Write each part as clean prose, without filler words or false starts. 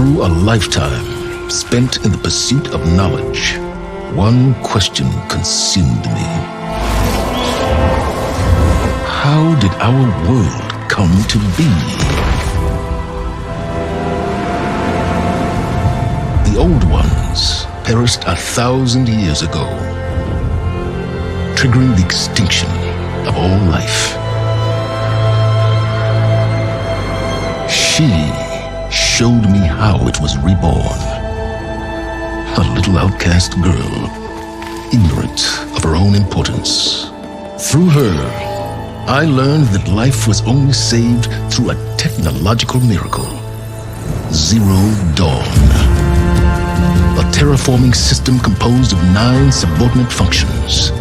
Through a lifetime spent in the pursuit of knowledge, one question consumed me. How did our world come to be? The old ones perished 1,000 years ago, triggering the extinction of all life. She showed me how it was reborn. A little outcast girl, ignorant of her own importance. Through her, I learned that life was only saved through a technological miracle. Zero Dawn. A terraforming system composed of 9 subordinate functions,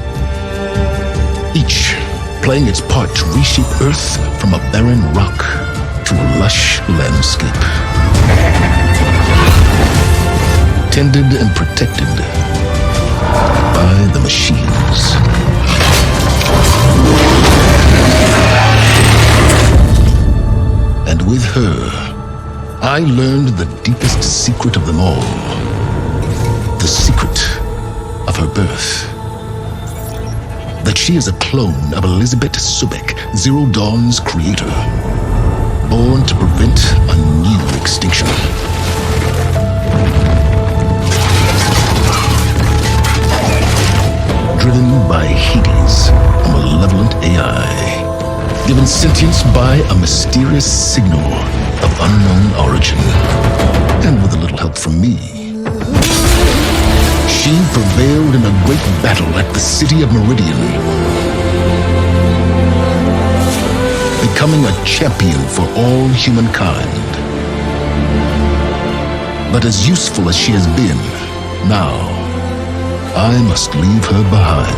each playing its part to reshape Earth from a barren rock to a lush landscape. Tended and protected by the machines. And with her, I learned the deepest secret of them all. The secret of her birth. That she is a clone of Elizabeth Subek, Zero Dawn's creator, born to prevent a new extinction. Driven by Hades, a malevolent AI, given sentience by a mysterious signal of unknown origin, and with a little help from me. She prevailed in a great battle at the city of Meridian, becoming a champion for all humankind. But as useful as she has been, now I must leave her behind.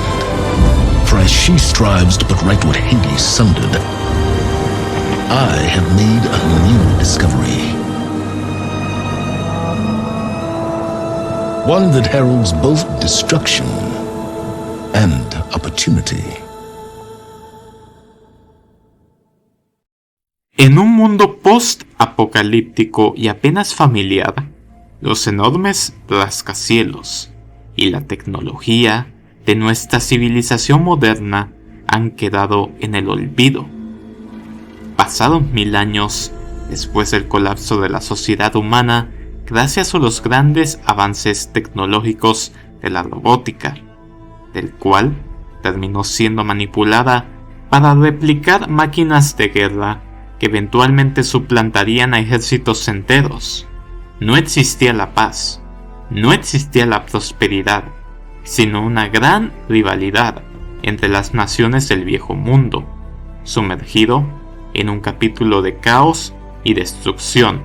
For as she strives to put right what Hades sundered, I have made a new discovery. One that heralds both destruction and opportunity. En un mundo post-apocalíptico y apenas familiar, los enormes rascacielos y la tecnología de nuestra civilización moderna han quedado en el olvido. Pasados 1000 años después del colapso de la sociedad humana, gracias a los grandes avances tecnológicos de la robótica, del cual terminó siendo manipulada para replicar máquinas de guerra que eventualmente suplantarían a ejércitos enteros. No existía la paz, no existía la prosperidad, sino una gran rivalidad entre las naciones del viejo mundo, sumergido en un capítulo de caos y destrucción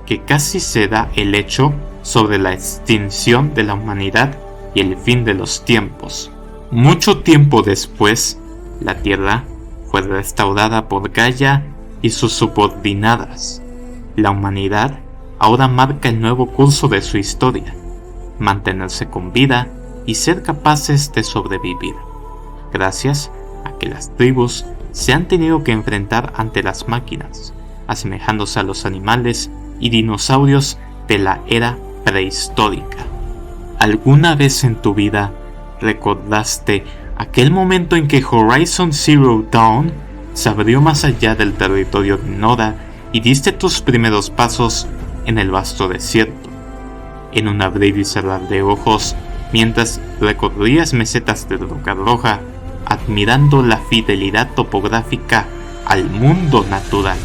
que casi se da el hecho sobre la extinción de la humanidad y el fin de los tiempos. Mucho tiempo después, la Tierra fue restaurada por Gaia y sus subordinadas. La humanidad ahora marca el nuevo curso de su historia: mantenerse con vida y ser capaces de sobrevivir, gracias a que las tribus se han tenido que enfrentar ante las máquinas, asemejándose a los animales y dinosaurios de la era prehistórica. ¿Alguna vez en tu vida recordaste aquel momento en que Horizon Zero Dawn se abrió más allá del territorio de Nora y diste tus primeros pasos en el vasto desierto? En un abrir y cerrar de ojos, mientras recorrías mesetas de roca roja, admirando la fidelidad topográfica al mundo natural.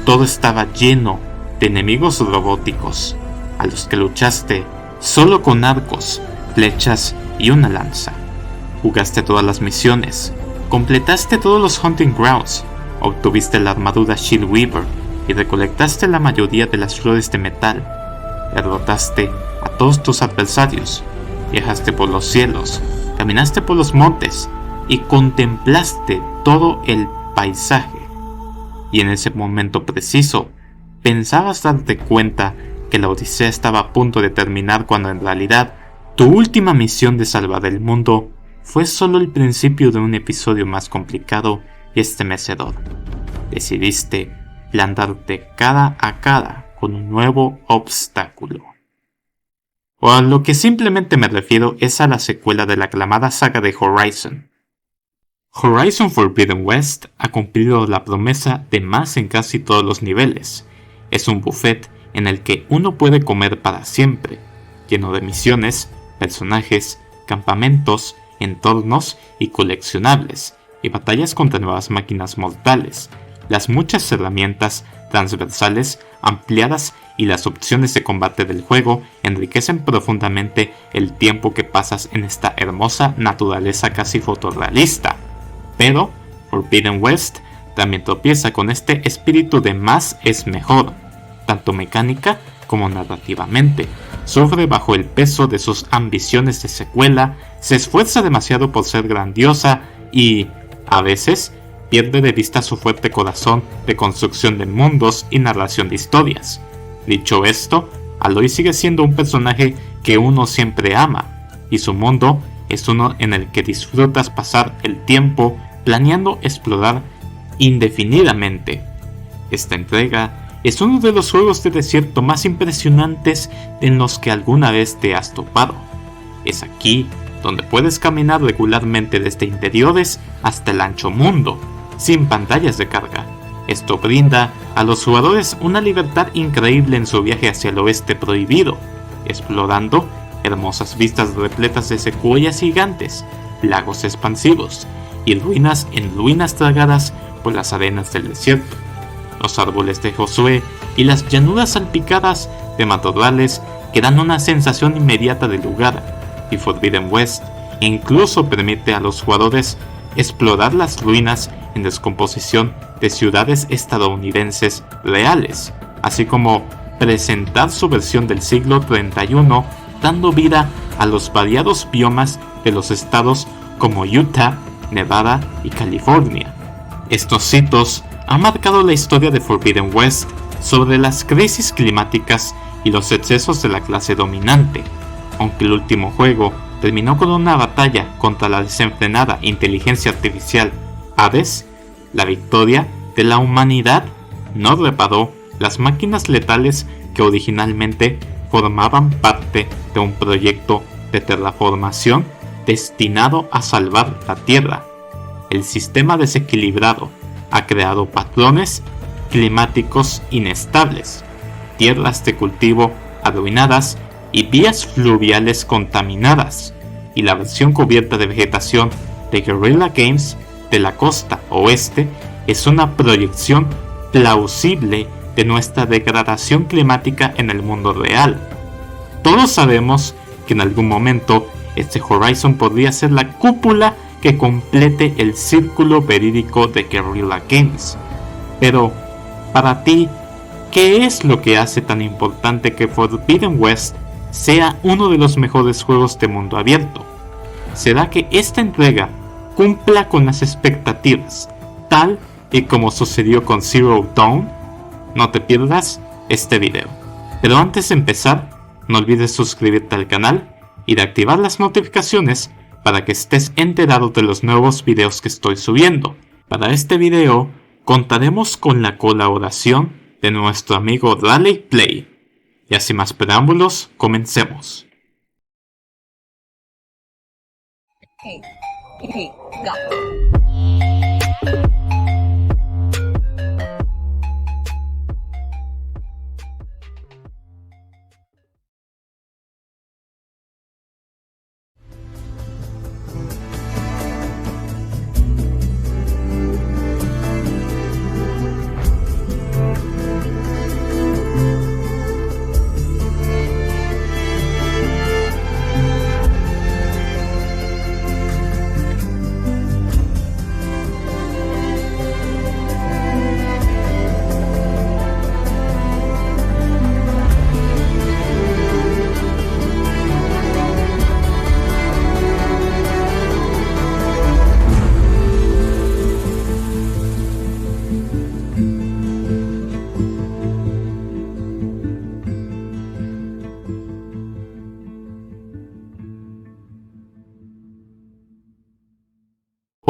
Todo estaba lleno de enemigos robóticos, a los que luchaste solo con arcos, flechas y una lanza. Jugaste todas las misiones, completaste todos los hunting grounds, obtuviste la armadura Shield Weaver y recolectaste la mayoría de las flores de metal. Derrotaste a todos tus adversarios, viajaste por los cielos, caminaste por los montes y contemplaste todo el paisaje. Y en ese momento preciso, pensabas darte cuenta que la odisea estaba a punto de terminar, cuando en realidad tu última misión de salvar el mundo fue solo el principio de un episodio más complicado y estremecedor. Decidiste plantarte cara a cara con un nuevo obstáculo. O a lo que simplemente me refiero es a la secuela de la aclamada saga de Horizon. Horizon Forbidden West ha cumplido la promesa de más en casi todos los niveles. Es un buffet en el que uno puede comer para siempre, lleno de misiones, personajes, campamentos, entornos y coleccionables, y batallas contra nuevas máquinas mortales, las muchas herramientas transversales, ampliadas y las opciones de combate del juego enriquecen profundamente el tiempo que pasas en esta hermosa naturaleza casi fotorrealista. Pero Forbidden West también tropieza con este espíritu de más es mejor, tanto mecánica como narrativamente. Sufre bajo el peso de sus ambiciones de secuela, se esfuerza demasiado por ser grandiosa y, a veces, pierde de vista su fuerte corazón de construcción de mundos y narración de historias. Dicho esto, Aloy sigue siendo un personaje que uno siempre ama, y su mundo es uno en el que disfrutas pasar el tiempo planeando explorar indefinidamente. Esta entrega es uno de los juegos de desierto más impresionantes en los que alguna vez te has topado. Es aquí donde puedes caminar regularmente desde interiores hasta el ancho mundo, sin pantallas de carga. Esto brinda a los jugadores una libertad increíble en su viaje hacia el oeste prohibido, explorando hermosas vistas repletas de secuoyas gigantes, lagos expansivos y ruinas en ruinas tragadas por las arenas del desierto. Los árboles de Josué y las llanuras salpicadas de matorrales que dan una sensación inmediata de lugar, y Forbidden West incluso permite a los jugadores explorar las ruinas en descomposición de ciudades estadounidenses reales, así como presentar su versión del siglo 31, dando vida a los variados biomas de los estados como Utah, Nevada y California. Estos hitos han marcado la historia de Forbidden West sobre las crisis climáticas y los excesos de la clase dominante. Aunque el último juego terminó con una batalla contra la desenfrenada inteligencia artificial Hades, la victoria de la humanidad no reparó las máquinas letales que originalmente formaban parte de un proyecto de terraformación destinado a salvar la Tierra. El sistema desequilibrado ha creado patrones climáticos inestables, tierras de cultivo arruinadas y vías fluviales contaminadas, y la versión cubierta de vegetación de Guerrilla Games de la costa oeste es una proyección plausible de nuestra degradación climática en el mundo real. Todos sabemos que en algún momento este Horizon podría ser la cúpula que complete el círculo verídico de Guerrilla Games. Pero, para ti, ¿qué es lo que hace tan importante que Forbidden West sea uno de los mejores juegos de mundo abierto? ¿Será que esta entrega cumpla con las expectativas, tal y como sucedió con Zero Dawn? No te pierdas este video. Pero antes de empezar, no olvides suscribirte al canal y de activar las notificaciones para que estés enterado de los nuevos videos que estoy subiendo. Para este video contaremos con la colaboración de nuestro amigo Rally Play. Y sin más preámbulos, comencemos.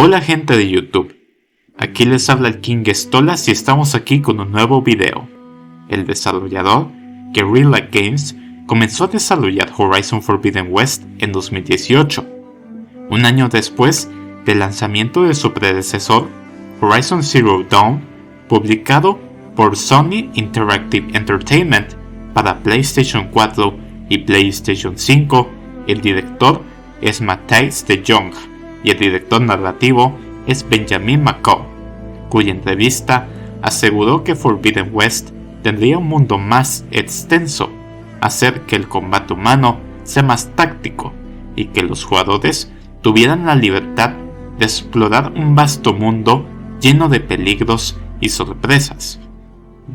Hola gente de YouTube, aquí les habla el KingStolas y estamos aquí con un nuevo video. El desarrollador, Guerrilla Games, comenzó a desarrollar Horizon Forbidden West en 2018, un año después del lanzamiento de su predecesor, Horizon Zero Dawn, publicado por Sony Interactive Entertainment para PlayStation 4 y PlayStation 5. El director es Matthijs de Jong y el director narrativo es Benjamin McCall, cuya entrevista aseguró que Forbidden West tendría un mundo más extenso, hacer que el combate humano sea más táctico y que los jugadores tuvieran la libertad de explorar un vasto mundo lleno de peligros y sorpresas.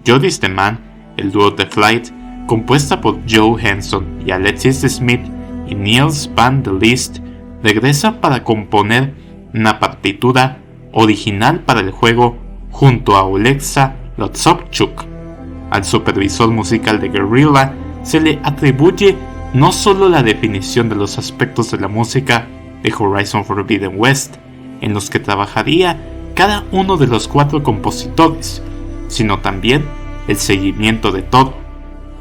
Jody's the Man, el dúo The Flight, compuesta por Joe Henson y Alexis Smith y Niels van der List, regresa para componer una partitura original para el juego junto a Olexa Lotzovchuk. Al supervisor musical de Guerrilla se le atribuye no solo la definición de los aspectos de la música de Horizon Forbidden West, en los que trabajaría cada uno de los 4 compositores, sino también el seguimiento de todo.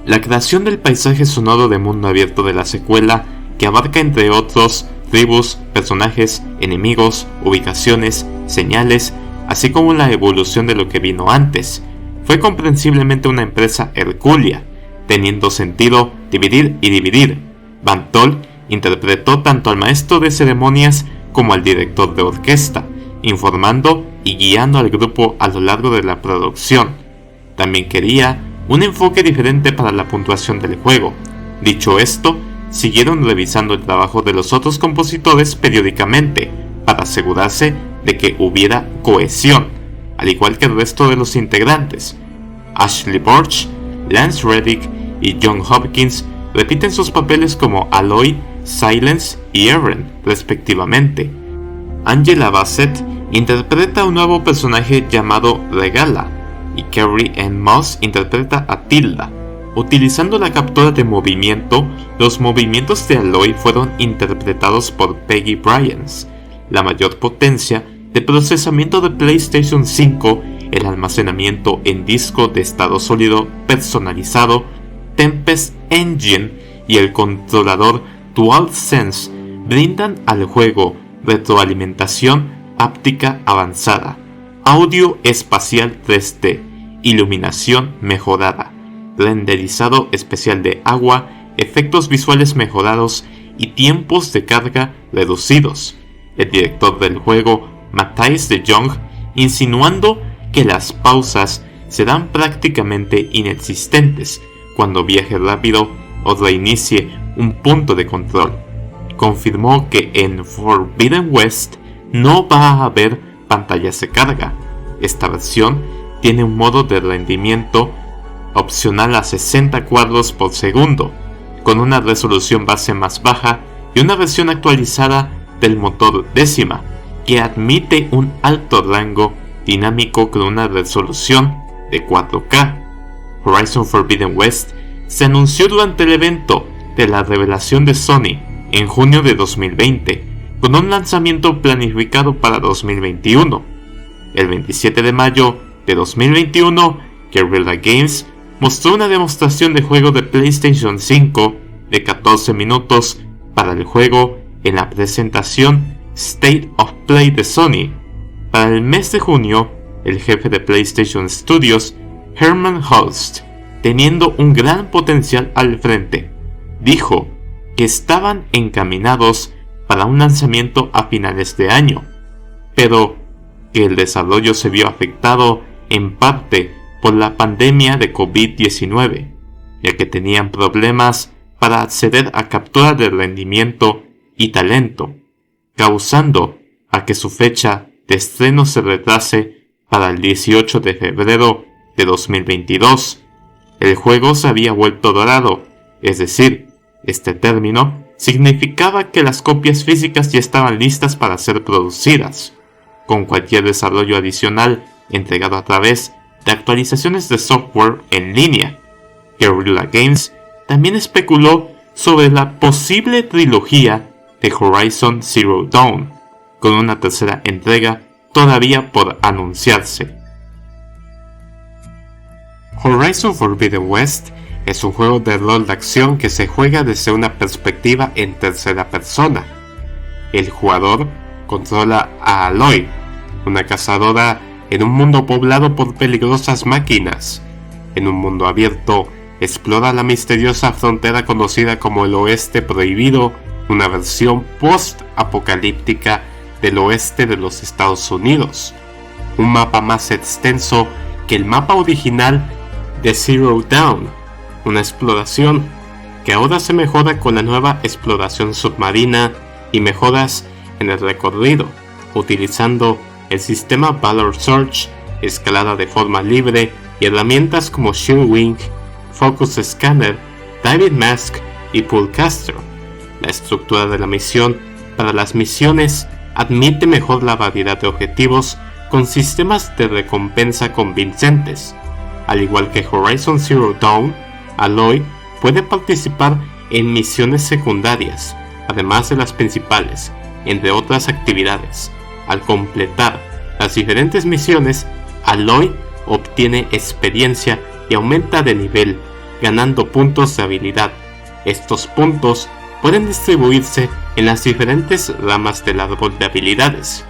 La creación del paisaje sonoro de mundo abierto de la secuela, que abarca entre otros tribus, personajes, enemigos, ubicaciones, señales, así como la evolución de lo que vino antes, fue comprensiblemente una empresa hercúlea, teniendo sentido dividir y dividir. Van Tol interpretó tanto al maestro de ceremonias como al director de orquesta, informando y guiando al grupo a lo largo de la producción. También quería un enfoque diferente para la puntuación del juego. Dicho esto, siguieron revisando el trabajo de los otros compositores periódicamente para asegurarse de que hubiera cohesión, al igual que el resto de los integrantes. Ashley Burch, Lance Reddick y John Hopkins repiten sus papeles como Aloy, Silence y Eren, respectivamente. Angela Bassett interpreta un nuevo personaje llamado Regala, y Carrie Ann Moss interpreta a Tilda. Utilizando la captura de movimiento, los movimientos de Aloy fueron interpretados por Peggy Bryans. La mayor potencia de procesamiento de PlayStation 5, el almacenamiento en disco de estado sólido personalizado, Tempest Engine y el controlador DualSense brindan al juego retroalimentación áptica avanzada, audio espacial 3D, iluminación mejorada, renderizado especial de agua, efectos visuales mejorados y tiempos de carga reducidos. El director del juego, Matthijs de Jong, insinuando que las pausas serán prácticamente inexistentes cuando viaje rápido o reinicie un punto de control. Confirmó que en Forbidden West no va a haber pantallas de carga. Esta versión tiene un modo de rendimiento opcional a 60 cuadros por segundo, con una resolución base más baja y una versión actualizada del motor décima, que admite un alto rango dinámico con una resolución de 4K. Horizon Forbidden West se anunció durante el evento de la revelación de Sony en junio de 2020, con un lanzamiento planificado para 2021. El 27 de mayo de 2021, Guerrilla Games mostró una demostración de juego de PlayStation 5 de 14 minutos para el juego en la presentación State of Play de Sony. Para el mes de junio, el jefe de PlayStation Studios, Herman Hulst, teniendo un gran potencial al frente, dijo que estaban encaminados para un lanzamiento a finales de año, pero que el desarrollo se vio afectado en parte por la pandemia de COVID-19, ya que tenían problemas para acceder a captura de rendimiento y talento, causando a que su fecha de estreno se retrase para el 18 de febrero de 2022. El juego se había vuelto dorado, es decir, este término significaba que las copias físicas ya estaban listas para ser producidas, con cualquier desarrollo adicional entregado a través de actualizaciones de software en línea. Guerrilla Games también especuló sobre la posible trilogía de Horizon Zero Dawn, con una tercera entrega todavía por anunciarse. Horizon Forbidden West es un juego de rol de acción que se juega desde una perspectiva en tercera persona. El jugador controla a Aloy, una cazadora en un mundo poblado por peligrosas máquinas. En un mundo abierto, explora la misteriosa frontera conocida como el Oeste Prohibido, una versión post-apocalíptica del oeste de los Estados Unidos. Un mapa más extenso que el mapa original de Zero Dawn, una exploración que ahora se mejora con la nueva exploración submarina y mejoras en el recorrido, utilizando el sistema Valor Surge, escalada de forma libre y herramientas como Wing, Focus Scanner, Mask y Pullcaster. La estructura de la misión para las misiones admite mejor la variedad de objetivos con sistemas de recompensa convincentes. Al igual que Horizon Zero Dawn, Aloy puede participar en misiones secundarias, además de las principales, entre otras actividades. Al completar las diferentes misiones, Aloy obtiene experiencia y aumenta de nivel, ganando puntos de habilidad. Estos puntos pueden distribuirse en las diferentes ramas del árbol de habilidades.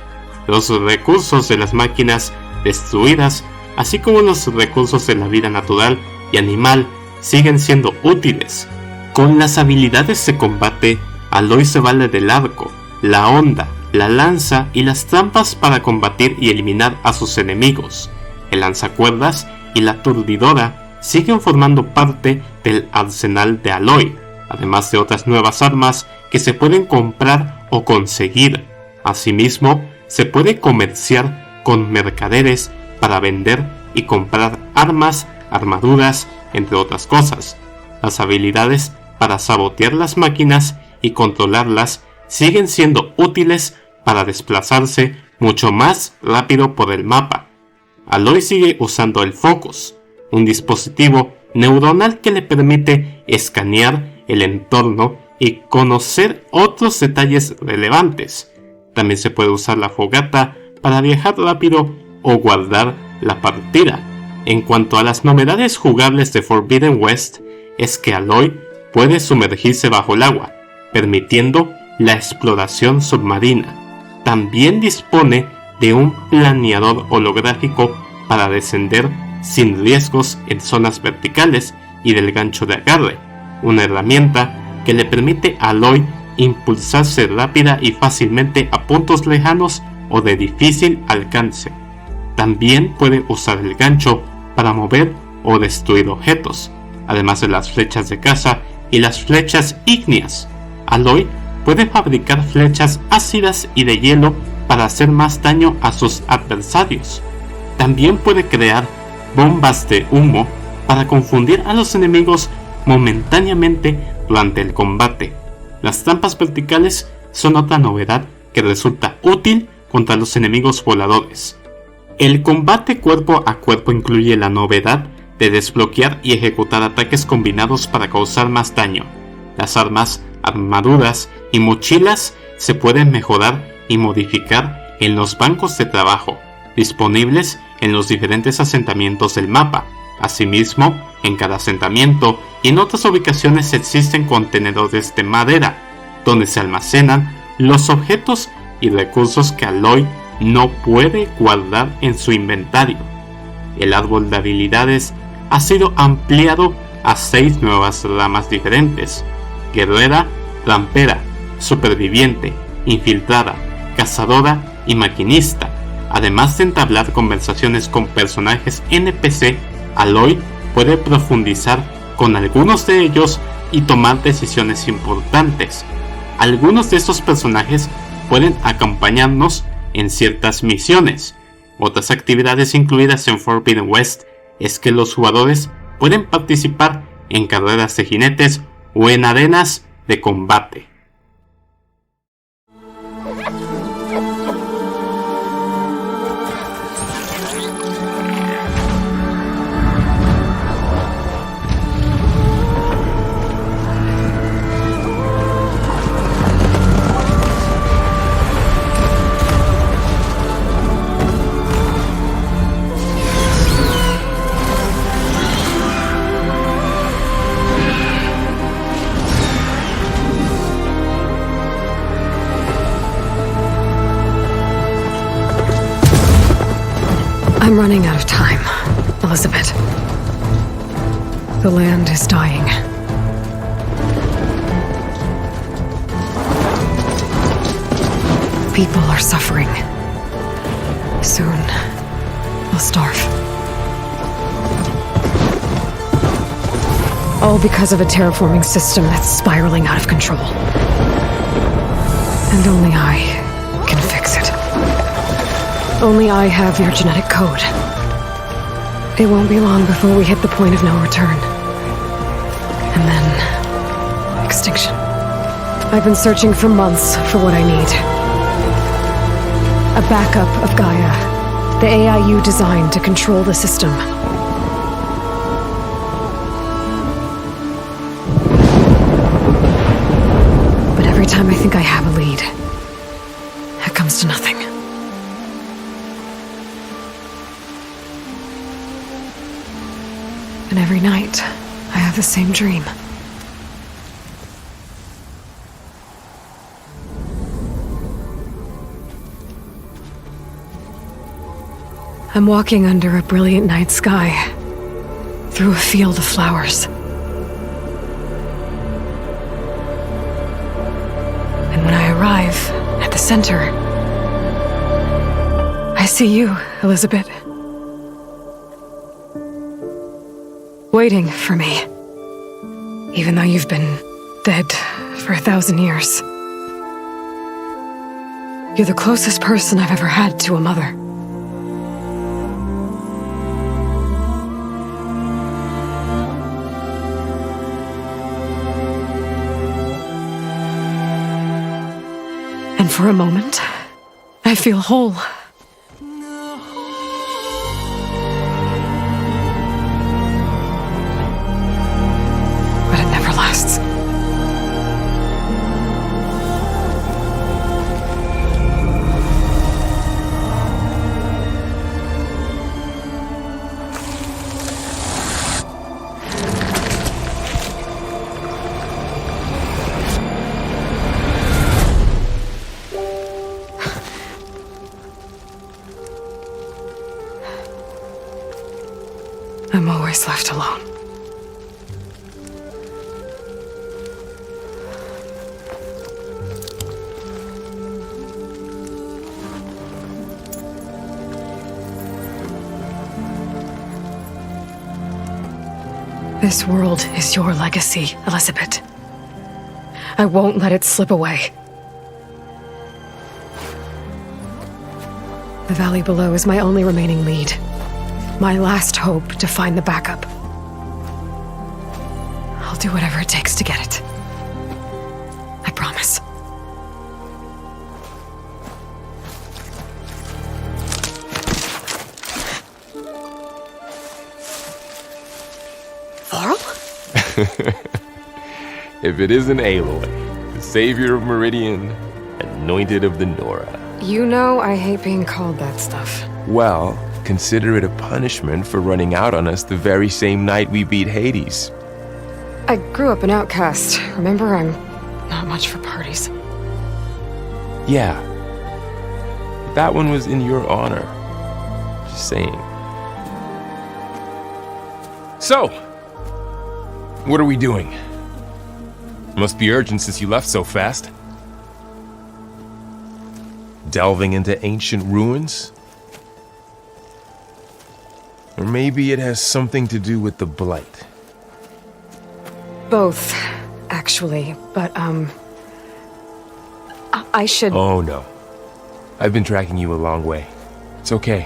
Los recursos de las máquinas destruidas, así como los recursos de la vida natural y animal, siguen siendo útiles. Con las habilidades de combate, Aloy se vale del arco, la onda, la lanza y las trampas para combatir y eliminar a sus enemigos. El lanzacuerdas y la aturdidora siguen formando parte del arsenal de Aloy, además de otras nuevas armas que se pueden comprar o conseguir. Asimismo, se puede comerciar con mercaderes para vender y comprar armas, armaduras, entre otras cosas. Las habilidades para sabotear las máquinas y controlarlas siguen siendo útiles para desplazarse mucho más rápido por el mapa. Aloy sigue usando el Focus, un dispositivo neuronal que le permite escanear el entorno y conocer otros detalles relevantes. También se puede usar la fogata para viajar rápido o guardar la partida. En cuanto a las novedades jugables de Forbidden West, es que Aloy puede sumergirse bajo el agua, permitiendo la exploración submarina. También dispone de un planeador holográfico para descender sin riesgos en zonas verticales y del gancho de agarre, una herramienta que le permite a Aloy impulsarse rápida y fácilmente a puntos lejanos o de difícil alcance. También puede usar el gancho para mover o destruir objetos, además de las flechas de caza y las flechas ígneas. Aloy puede fabricar flechas ácidas y de hielo para hacer más daño a sus adversarios. También puede crear bombas de humo para confundir a los enemigos momentáneamente durante el combate. Las trampas verticales son otra novedad que resulta útil contra los enemigos voladores. El combate cuerpo a cuerpo incluye la novedad de desbloquear y ejecutar ataques combinados para causar más daño. Las armas, armaduras y mochilas se pueden mejorar y modificar en los bancos de trabajo, disponibles en los diferentes asentamientos del mapa. Asimismo, en cada asentamiento y en otras ubicaciones existen contenedores de madera, donde se almacenan los objetos y recursos que Aloy no puede guardar en su inventario. El árbol de habilidades ha sido ampliado a 6 nuevas ramas diferentes: guerrera, rampera, superviviente, infiltrada, cazadora y maquinista. Además de entablar conversaciones con personajes NPC, Aloy puede profundizar con algunos de ellos y tomar decisiones importantes. Algunos de estos personajes pueden acompañarnos en ciertas misiones. Otras actividades incluidas en Forbidden West es que los jugadores pueden participar en carreras de jinetes o en arenas de combate. running out of time, Elizabeth. The land is dying. People are suffering. Soon, they'll starve. All because of a terraforming system that's spiraling out of control. And only I can fix it. Only I have your genetic code. It won't be long before we hit the point of no return. And then... extinction. I've been searching for months for what I need. A backup of Gaia. The AI you designed to control the system. But every time I think I have a lead, it comes to nothing. And every night, I have the same dream. I'm walking under a brilliant night sky, through a field of flowers. And when I arrive at the center, I see you, Elizabeth. Waiting for me. Even though you've been dead for 1,000 years. You're the closest person I've ever had to a mother. And for a moment, I feel whole. But it never lasts. I'm always left alone. This world is your legacy, Elizabeth. I won't let it slip away. The valley below is my only remaining lead. My last hope to find the backup. I'll do whatever it takes to get it. I promise. Varl? If it isn't Aloy, the savior of Meridian, anointed of the Nora. You know I hate being called that stuff. Well, consider it a punishment for running out on us the very same night we beat Hades. I grew up an outcast. Remember, I'm not much for parties. Yeah. That one was in your honor. Just saying. So, what are we doing? Must be urgent since you left so fast. Delving into ancient ruins? Or maybe it has something to do with the Blight. Both, actually, but, I should... Oh, no. I've been tracking you a long way. It's okay.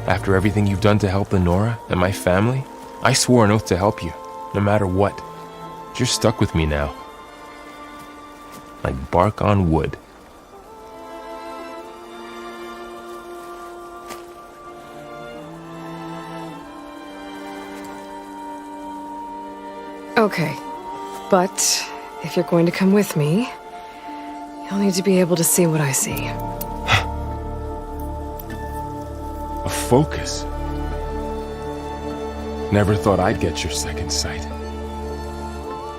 After everything you've done to help the Nora and my family, I swore an oath to help you, no matter what. You're stuck with me now. Like bark on wood. Okay, but if you're going to come with me, you'll need to be able to see what I see. A focus? Never thought I'd get your second sight.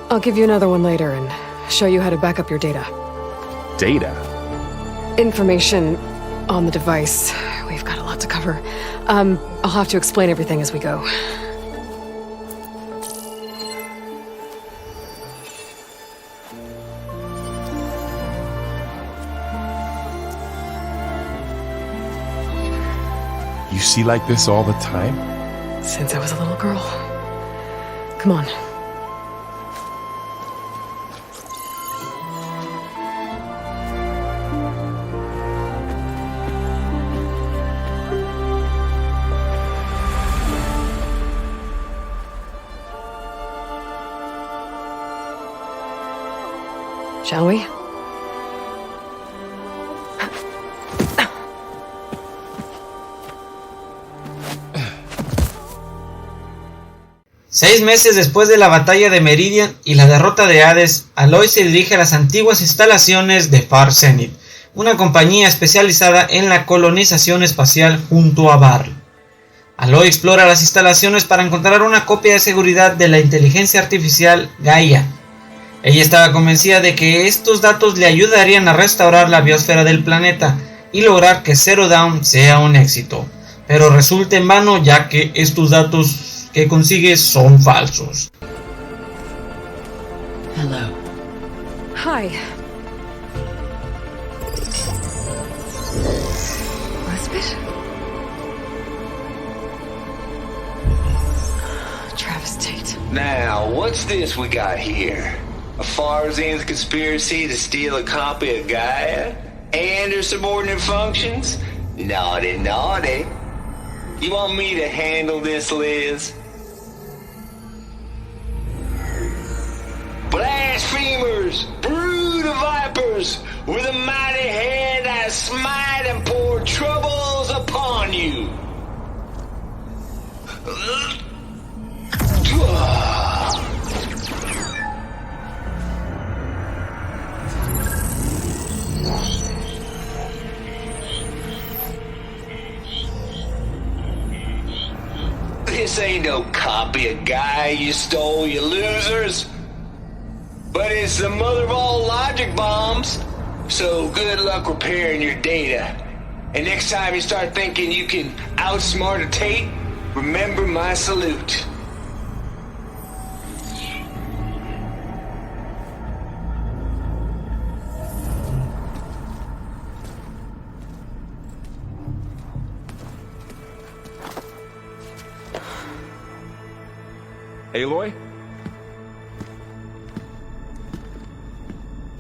I'll give you another one later and show you how to back up your data. Data? Information on the device. We've got a lot to cover. I'll have to explain everything as we go. You see like this all the time? Since I was a little girl. Come on. Shall we? 6 meses después de la batalla de Meridian y la derrota de Hades, Aloy se dirige a las antiguas instalaciones de Far Zenith, una compañía especializada en la colonización espacial junto a Barl. Aloy explora las instalaciones para encontrar una copia de seguridad de la inteligencia artificial Gaia. Ella estaba convencida de que estos datos le ayudarían a restaurar la biosfera del planeta y lograr que Zero Dawn sea un éxito, pero resulta en vano ya que estos datos que consigue son falsos. Hello. Hi. Respite? Travis Tate. Now, what's this we got here? A Farzan's conspiracy to steal a copy of Gaia? And her subordinate functions? Naughty, naughty. You want me to handle this, Liz? Blasphemers, brood of vipers, with a mighty hand I smite and pour troubles upon you. This ain't no copy of Gaia you stole, you losers. But it's the mother of all logic bombs. So good luck repairing your data. And next time you start thinking you can outsmart a Tate, remember my salute. Aloy?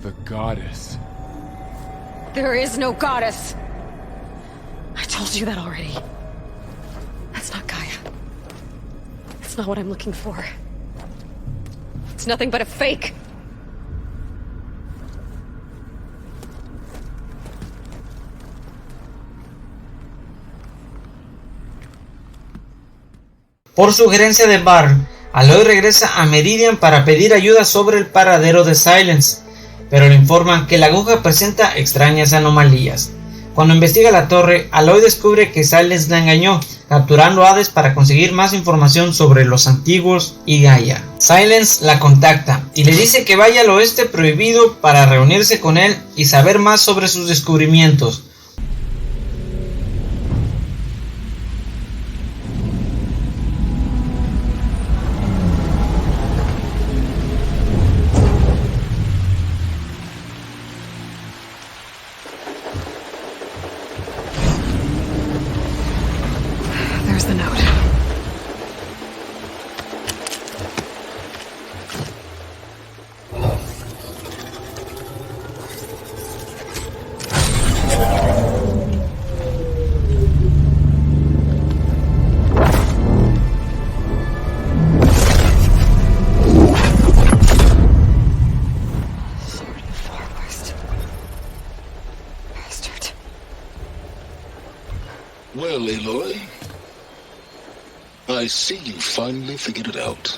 The goddess. There is no goddess. I told you that already. That's not Gaia. It's not what I'm looking for. It's nothing but a fake. Por sugerencia de Barl, Aloy regresa a Meridian para pedir ayuda sobre el paradero de Silence, pero le informan que la aguja presenta extrañas anomalías. Cuando investiga la torre, Aloy descubre que Silence la engañó, capturando a Hades para conseguir más información sobre los antiguos y Gaia. Silence la contacta y le dice que vaya al oeste prohibido para reunirse con él y saber más sobre sus descubrimientos. There's the note. Sword of the Far West. Bastard. Well, Aloy, I see you finally figured it out.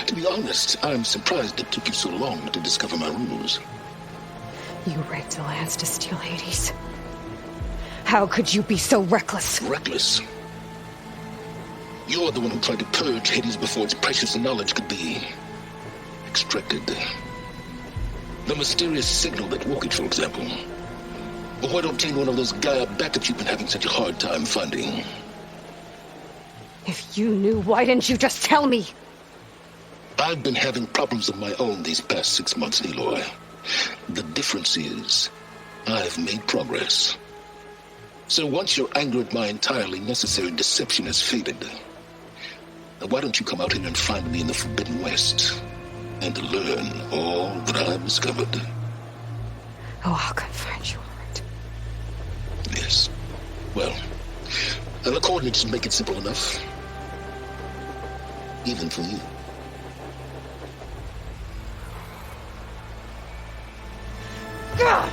To be honest, I'm surprised it took you so long to discover my ruse. You raped the lands to steal Hades. How could you be so reckless? Reckless. You're the one who tried to purge Hades before its precious knowledge could be extracted. The mysterious signal that woke it, for example. But why don't obtain one of those Gaia backups you've been having such a hard time finding? If you knew, why didn't you just tell me? I've been having problems of my own these past 6 months, Aloy. The difference is, I've made progress. So once your anger at my entirely necessary deception has faded, why don't you come out here and find me in the Forbidden West and learn all that I've discovered? Oh, I'll come find you, all right. Yes. Well, the coordinates make it simple enough. Even for you. Gah!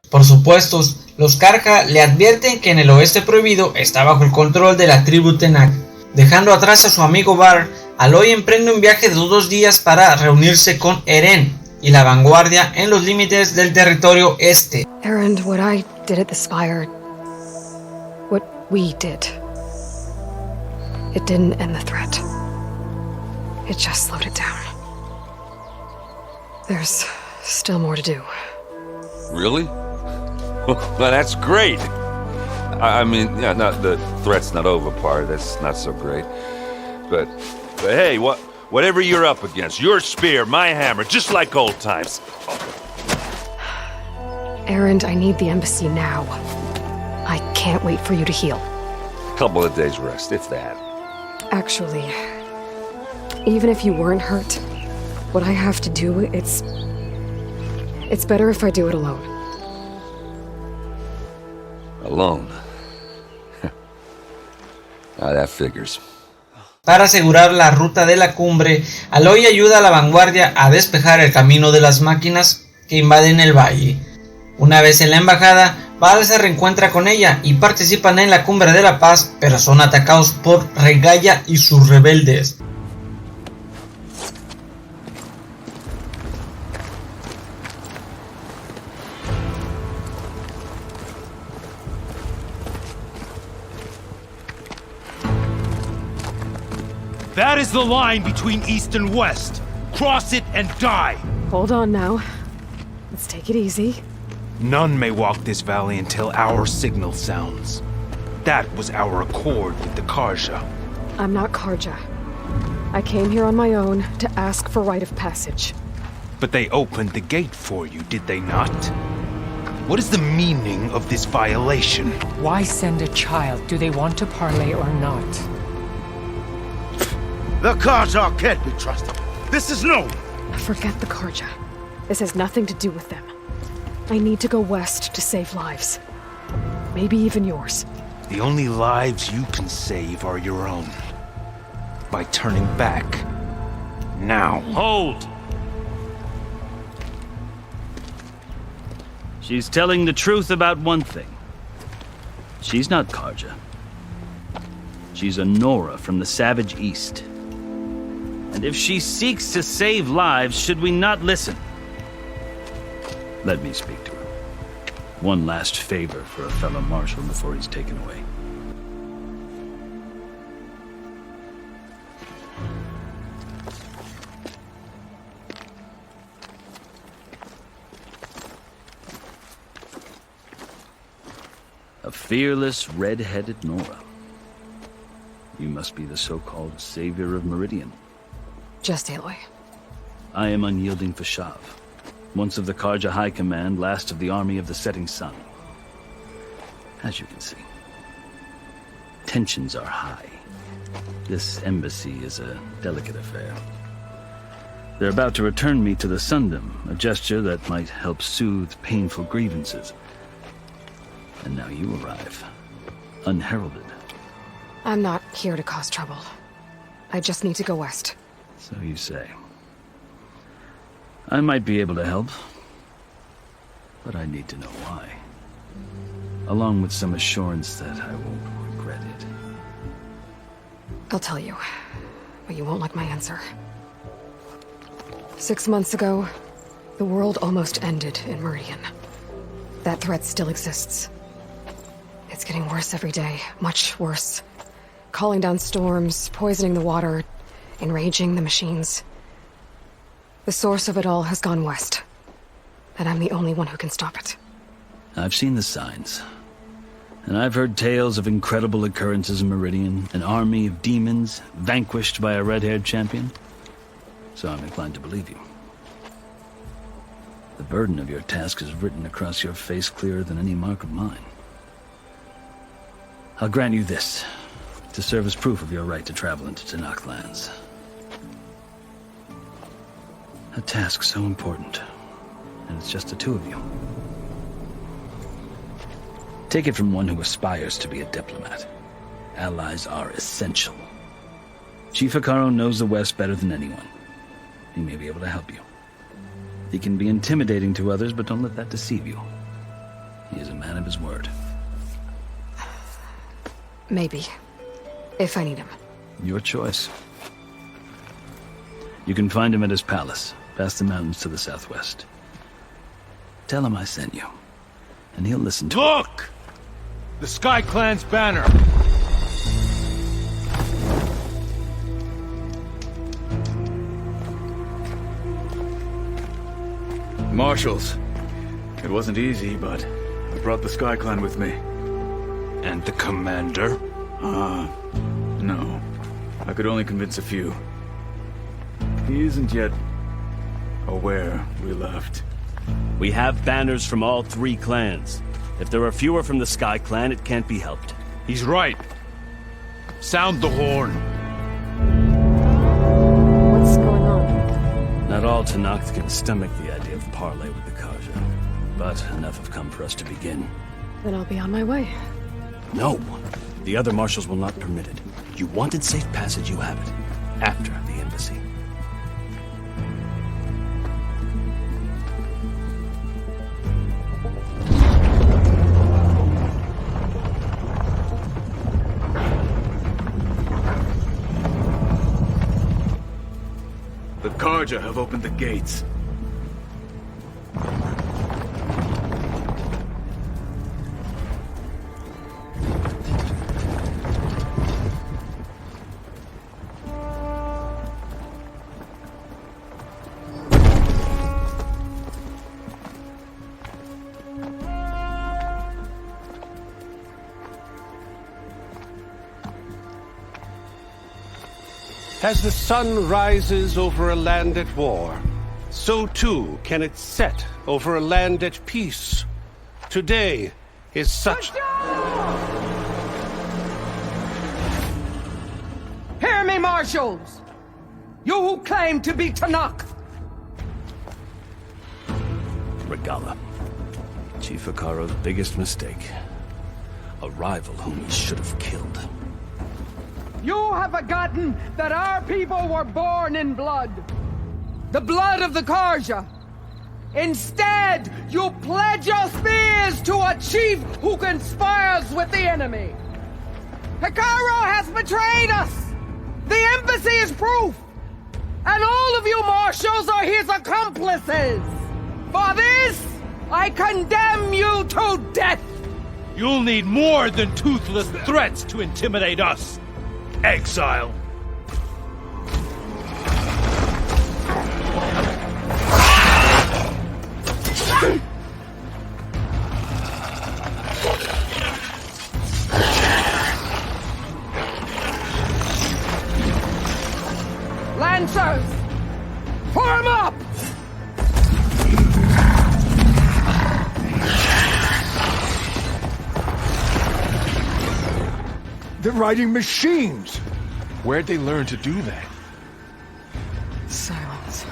Por supuesto, los CARGA le advierten que en el oeste prohibido está bajo el control de la tribu Tenak. Dejando atrás a su amigo Bar, Aloy emprende un viaje de 2 días para reunirse con Eren y la vanguardia en los límites del territorio este. Eren, what I did at the Spire, what we did, it didn't end the threat. It just slowed it down. There's still more to do. Really? Well, that's great. I mean, yeah, not the threat's not over part. That's not so great. But hey, whatever you're up against, your spear, my hammer, just like old times. Eren, I need the embassy now. I can't wait for you to heal. Couple of days rest, if that. Actually, even if you weren't hurt, what I have to do, it's better if I do it alone. Alone. That figures. Para asegurar la ruta de la cumbre, Aloy ayuda a la vanguardia a despejar el camino de las máquinas que invaden el valle. Una vez en la embajada, Val se reencuentra con ella y participan en la cumbre de la paz, pero son atacados por Regalla y sus rebeldes. That is the line between East and West. Cross it and die. Hold on now. Let's take it easy. None may walk this valley until our signal sounds. That was our accord with the KARGA. I'm not KARGA. I came here on my own to ask for rite of passage. But they opened the gate for you, did they not? What is the meaning of this violation? Why send a child? Do they want to parley or not? The KARGA can't be trusted. This is known. Forget the KARGA. This has nothing to do with them. I need to go west to save lives. Maybe even yours. The only lives you can save are your own. By turning back. Now. Hold! She's telling the truth about one thing. She's not KARGA. She's a Nora from the Savage East. And if she seeks to save lives, should we not listen? Let me speak to her. One last favor for a fellow marshal before he's taken away. A fearless, red-headed Nora. You must be the so-called savior of Meridian. Just Aloy. I am unyielding Fashav, once of the KARGA High Command, last of the army of the setting sun. As you can see, tensions are high. This embassy is a delicate affair. They're about to return me to the Sundom, a gesture that might help soothe painful grievances. And now you arrive, unheralded. I'm not here to cause trouble. I just need to go west. So you say. I might be able to help, but I need to know why. Along with some assurance that I won't regret it. I'll tell you, but you won't like my answer. 6 months ago, the world almost ended in Meridian. That threat still exists. It's getting worse every day. Much worse. Calling down storms, poisoning the water, enraging the machines. The source of it all has gone west. And I'm the only one who can stop it. I've seen the signs. And I've heard tales of incredible occurrences in Meridian, an army of demons vanquished by a red-haired champion. So I'm inclined to believe you. The burden of your task is written across your face clearer than any mark of mine. I'll grant you this, to serve as proof of your right to travel into Tanakh lands. A task so important, and it's just the two of you. Take it from one who aspires to be a diplomat. Allies are essential. Chief Hekarro knows the West better than anyone. He may be able to help you. He can be intimidating to others, but don't let that deceive you. He is a man of his word. Maybe. If I need him. Your choice. You can find him at his palace, past the mountains to the southwest. Tell him I sent you, and he'll listen to Look! It. The Sky Clan's banner! Marshals. It wasn't easy, but I brought the Sky Clan with me. And the commander? No. I could only convince a few. He isn't yet aware we left. We have banners from all 3 clans. If there are fewer from the Sky Clan, it can't be helped. He's right. Sound the horn. What's going on? Not all Tanakh can stomach the idea of parley with the KARGA, but enough have come for us to begin. Then I'll be on my way. No. The other marshals will not permit it. You wanted safe passage, you have it. After the embassy. The KARGA have opened the gates. As the sun rises over a land at war, so too can it set over a land at peace. Today is such... Hear me, marshals! You who claim to be Tanakh! Regala. Chief Hekarro's biggest mistake. A rival whom he should have killed. You have forgotten that our people were born in blood. The blood of the KARGA. Instead, you pledge your spears to a chief who conspires with the enemy. Hekarro has betrayed us. The embassy is proof. And all of you marshals are his accomplices. For this, I condemn you to death. You'll need more than toothless threats to intimidate us. Exile. Lancers, form up! They're riding machines! Where'd they learn to do that? Silence.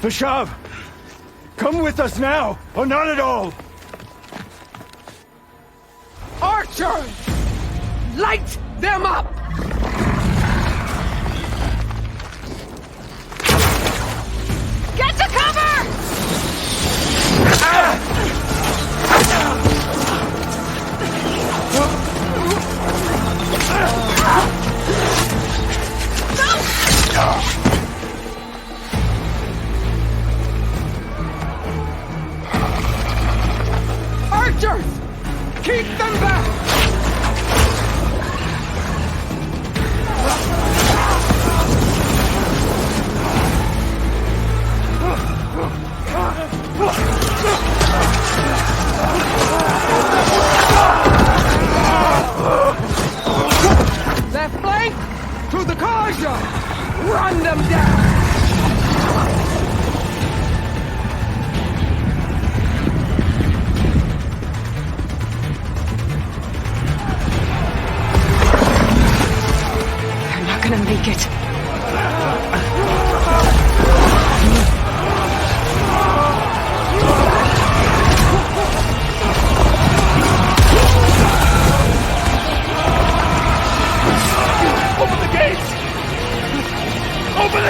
Vashav! Come with us now, or not at all! Archers! Light them up! Get to cover! Archers!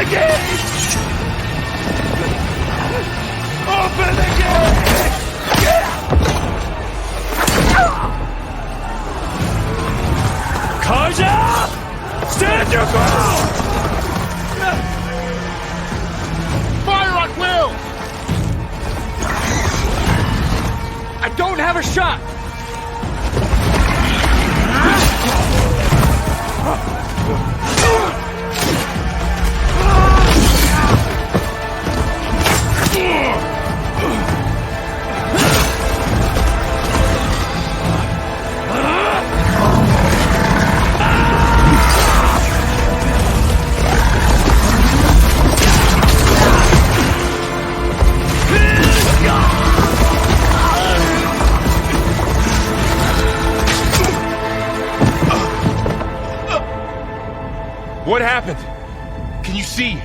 the gate! Open the gate! Karja! Stand your ground! Fire at will! I don't have a shot! What happened? Can you see?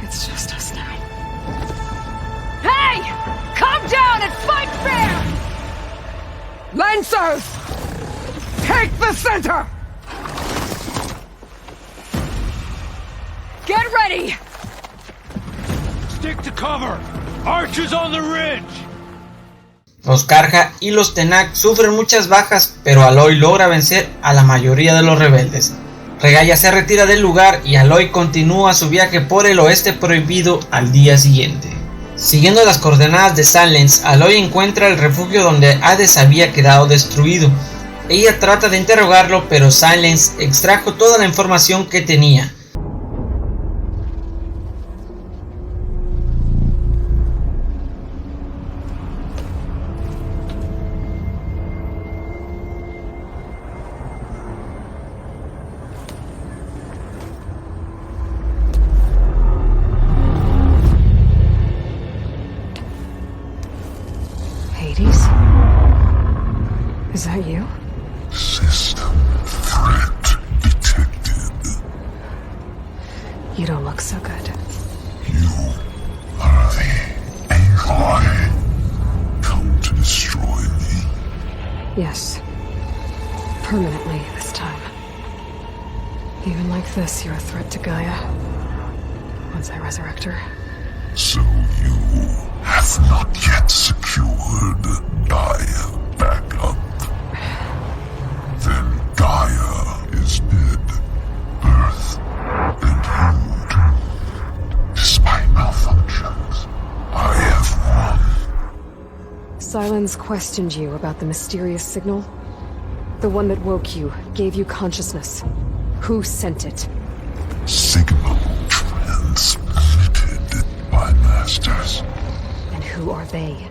It's just us now. Hey! Calm down and fight fair! Lancers! Take the center! Get ready! Stick to cover! Archers on the ridge! Los Karga y los Tenak sufren muchas bajas, pero Aloy logra vencer a la mayoría de los rebeldes. Regalla se retira del lugar y Aloy continúa su viaje por el oeste prohibido al día siguiente. Siguiendo las coordenadas de Silence, Aloy encuentra el refugio donde Hades había quedado destruido. Ella trata de interrogarlo, pero Silence extrajo toda la información que tenía. Is that you? System threat detected. You don't look so good. You are the Aloy. Come to destroy me. Yes. Permanently this time. Even like this, you're a threat to Gaia. Once I resurrect her. So you have not yet secured Gaia back up. Then Gaia is dead. Earth and you too. Despite malfunctions, I have won. Silence questioned you about the mysterious signal. The one that woke you, gave you consciousness. Who sent it? Signal transmitted by masters. And who are they?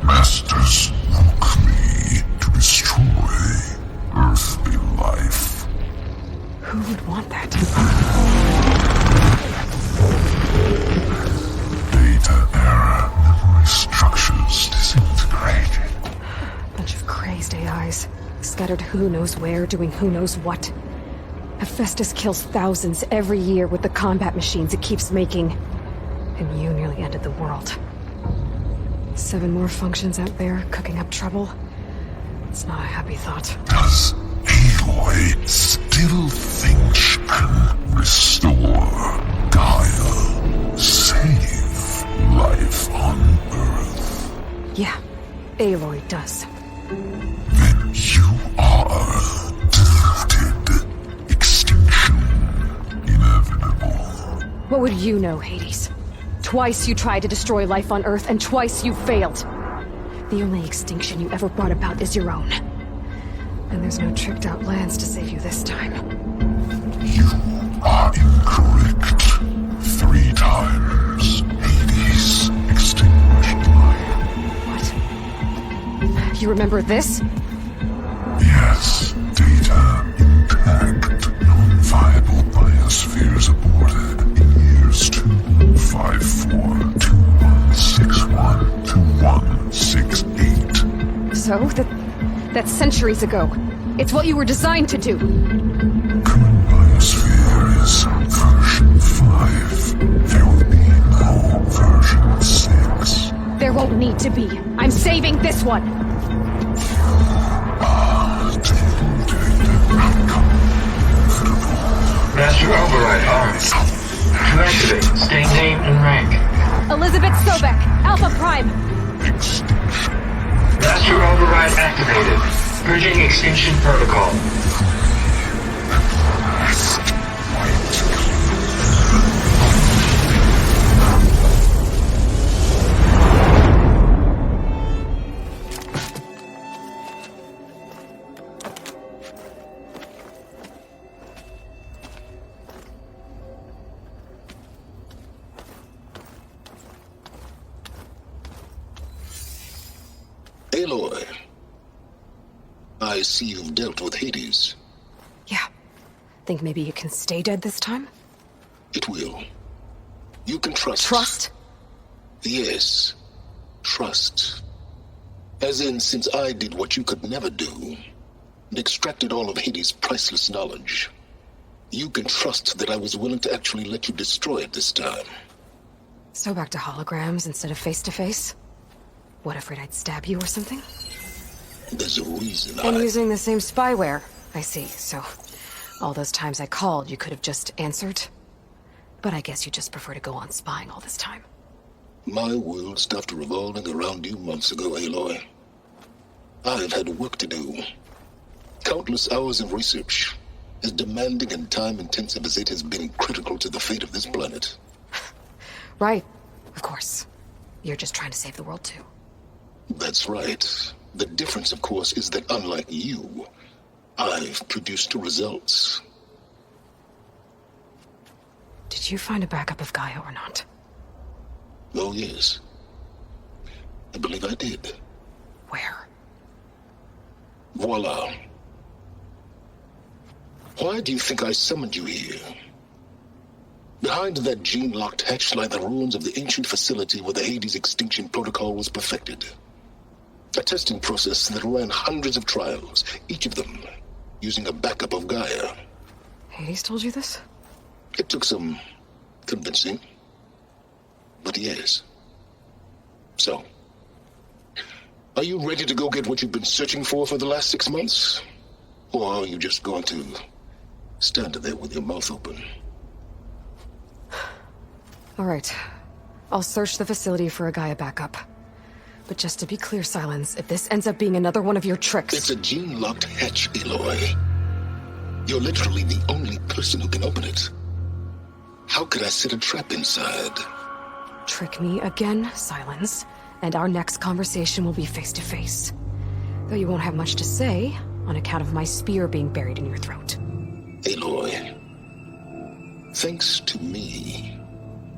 Masters woke me to destroy earthly life. Who would want that? Data error, memory structures disintegrated. Bunch of crazed AIs, scattered who knows where, doing who knows what. Hephaestus kills thousands every year with the combat machines it keeps making. And you nearly ended the world. 7 more functions out there, cooking up trouble. It's not a happy thought. Does Aloy still think she can restore Gaia? Save life on Earth? Yeah, Aloy does. Then you are deluded. Extinction inevitable. What would you know, Hades? Twice you tried to destroy life on Earth, and twice you failed. The only extinction you ever brought about is your own. And there's no tricked-out lands to save you this time. You are incorrect. 3 times Hades extinguished life. What? You remember this? Yes, data intact. Non-viable biospheres aborted in years 2154, 2161, 2168. So? That's centuries ago. It's what you were designed to do. Current biosphere is version 5. There will be no version 6. There won't need to be. I'm saving this one. Deluded outcome inevitable. Master Override arms. Elizabeth Sobek, Alpha Prime. Master override activated. Bridging extinction protocol. Aloy, I see you've dealt with Hades. Yeah. Think maybe you can stay dead this time? It will. You can trust. Trust? Yes. Trust. As in, since I did what you could never do, and extracted all of Hades' priceless knowledge, you can trust that I was willing to actually let you destroy it this time. So back to holograms instead of face-to-face? What, afraid I'd stab you or something? There's a reason And using the same spyware. I see, so all those times I called, you could have just answered? But I guess you just prefer to go on spying all this time. My world stopped revolving around you months ago, Aloy. I've had work to do. Countless hours of research, as demanding and time-intensive as it has been critical to the fate of this planet. Right, of course. You're just trying to save the world too. That's right. The difference, of course, is that unlike you, I've produced results. Did you find a backup of Gaia or not? Oh, yes. I believe I did. Where? Voila. Why do you think I summoned you here? Behind that gene-locked hatch lie the ruins of the ancient facility where the Hades extinction protocol was perfected. A testing process that ran hundreds of trials, each of them using a backup of Gaia. Hades told you this? It took some convincing, but yes. So, are you ready to go get what you've been searching for the last 6 months? Or are you just going to stand there with your mouth open? All right. I'll search the facility for a Gaia backup. But just to be clear, Silence, if this ends up being another one of your tricks... It's a gene-locked hatch, Aloy. You're literally the only person who can open it. How could I set a trap inside? Trick me again, Silence, and our next conversation will be face-to-face. Though you won't have much to say, on account of my spear being buried in your throat. Aloy, thanks to me,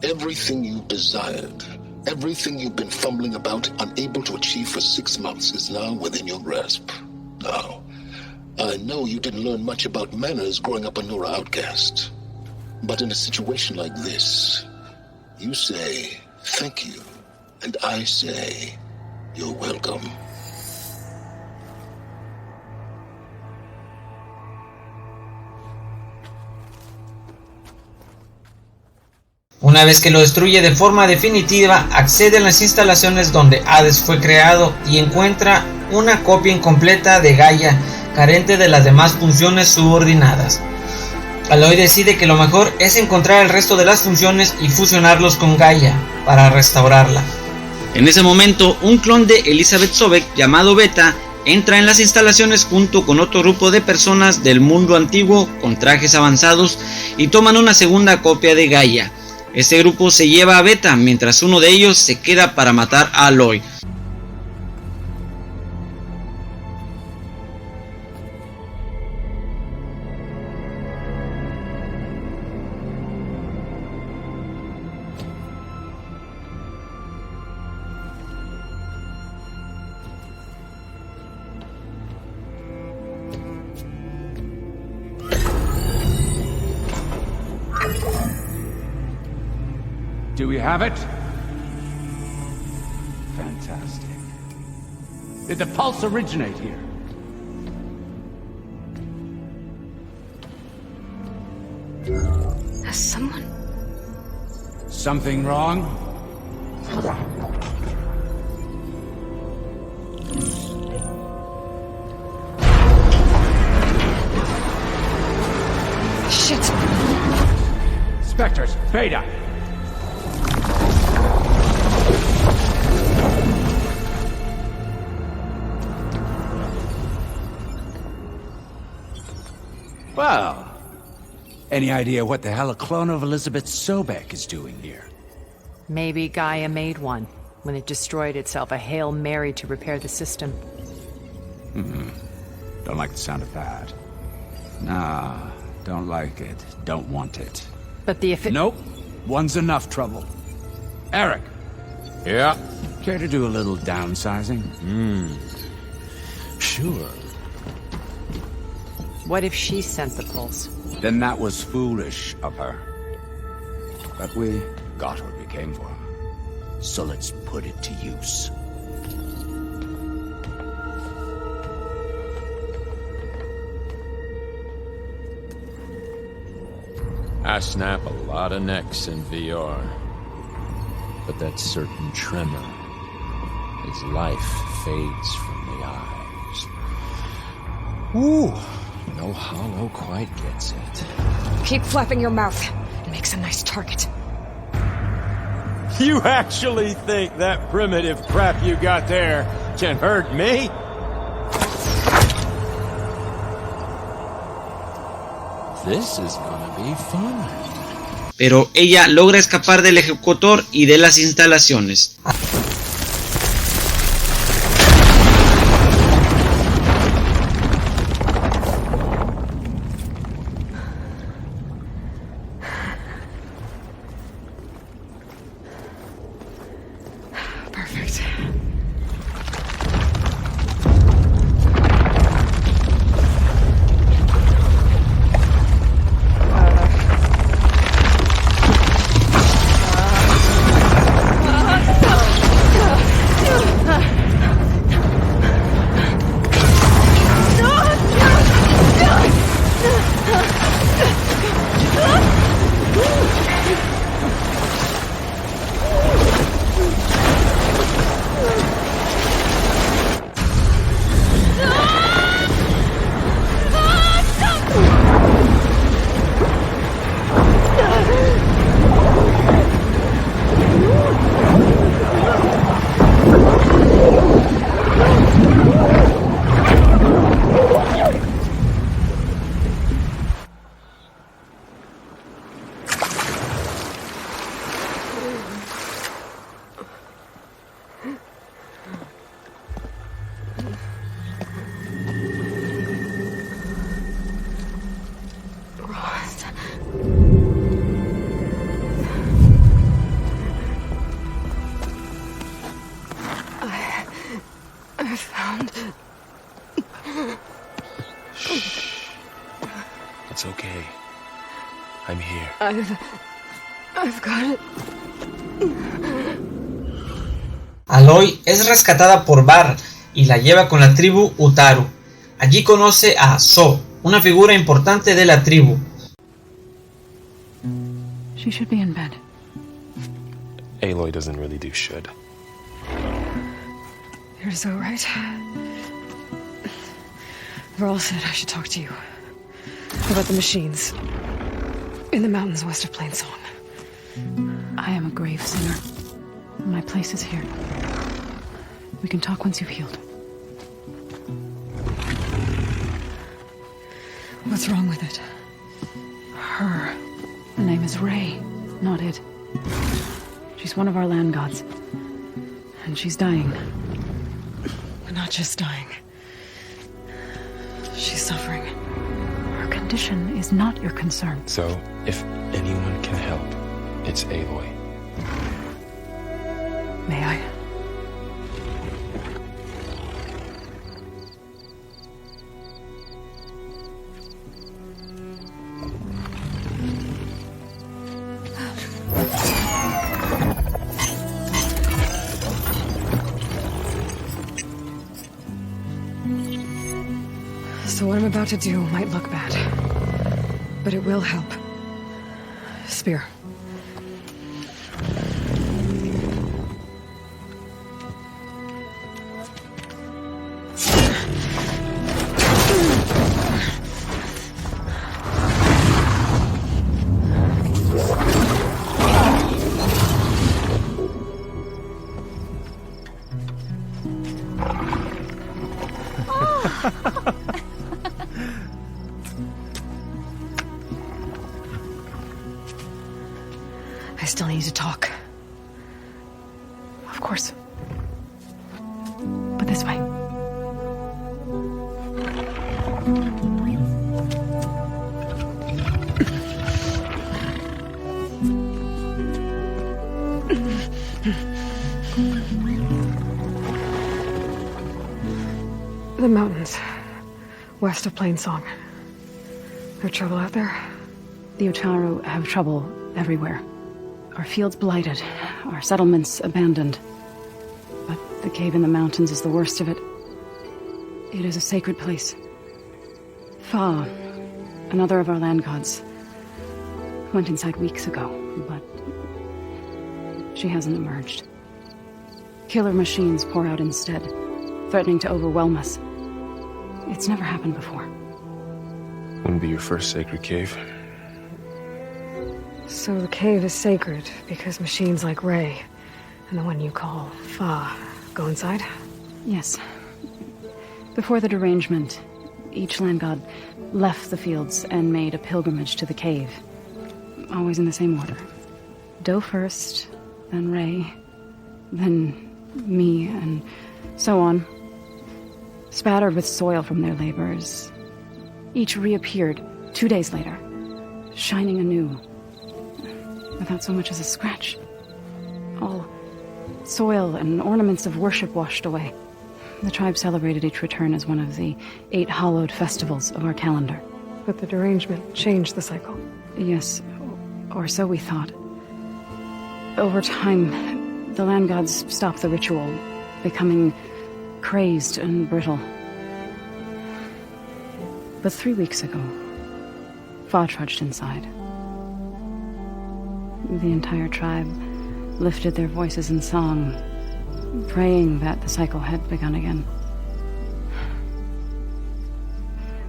everything you desired, everything you've been fumbling about, unable to achieve for 6 months, is now within your grasp. Now, I know you didn't learn much about manners growing up a Nora outcast. But in a situation like this, you say, thank you, and I say, you're welcome. Una vez que lo destruye de forma definitiva, accede a las instalaciones donde Hades fue creado y encuentra una copia incompleta de Gaia, carente de las demás funciones subordinadas. Aloy decide que lo mejor es encontrar el resto de las funciones y fusionarlos con Gaia para restaurarla. En ese momento, un clon de Elizabeth Sobek llamado Beta entra en las instalaciones junto con otro grupo de personas del mundo antiguo con trajes avanzados y toman una segunda copia de Gaia. Este grupo se lleva a Beta mientras uno de ellos se queda para matar a Aloy. Do we have it? Fantastic. Did the pulse originate here? Has someone... Something wrong? Shit! Spectres, Beta! Well, any idea what the hell a clone of Elizabeth Sobek is doing here? Maybe Gaia made one when it destroyed itself, a Hail Mary to repair the system. Don't like the sound of that. Nah, don't like it. Don't want it. But the Nope. One's enough trouble. Eric. Yeah? Care to do a little downsizing? Sure. What if she sent the pulse? Then that was foolish of her. But we got what we came for. So let's put it to use. I snap a lot of necks in VR. But that certain tremor as life fades from the eyes. Ooh, no hollow quite gets it. Keep flapping your mouth. It makes a nice target. You actually think that primitive crap you got there can hurt me? This is gonna be fun. Pero ella logra escapar del ejecutor y de las instalaciones. Perfect. I found... It's okay. I'm here. I've got it. Aloy es rescatada por Bar y la lleva con la tribu Utaru. Allí conoce a So, una figura importante de la tribu. She should be in bed. Aloy doesn't really do should. You're so right. Varl said I should talk to you about the machines in the mountains west of Plainsong. I am a grave singer. My place is here. We can talk once you've healed. What's wrong with it? Her. The name is Ray, not it. She's one of our land gods. And she's dying. Not just dying. She's suffering. Her condition is not your concern. So, if anyone can help, it's Aloy. May I? So what I'm about to do might look bad, but it will help. Spear. still need to talk. Of course. But this way. The mountains, west of Plainsong. No trouble out there? The Utaru have trouble everywhere. Our fields blighted, our settlements abandoned. But the cave in the mountains is the worst of it. It is a sacred place. Fa, another of our land gods, went inside weeks ago, but she hasn't emerged. Killer machines pour out instead, threatening to overwhelm us. It's never happened before. Wouldn't be your first sacred cave. So the cave is sacred because machines like Ray and the one you call Fa go inside? Yes. Before the derangement, each land god left the fields and made a pilgrimage to the cave. Always in the same order. Do first, then Ray, then me, and so on. Spattered with soil from their labors, each reappeared 2 days later, shining anew, without so much as a scratch. All soil and ornaments of worship washed away. The tribe celebrated each return as one of the 8 hallowed festivals of our calendar. But the derangement changed the cycle. Yes, or so we thought. Over time, the land gods stopped the ritual, becoming crazed and brittle. But 3 weeks ago, Fa trudged inside. The entire tribe lifted their voices in song, praying that the cycle had begun again.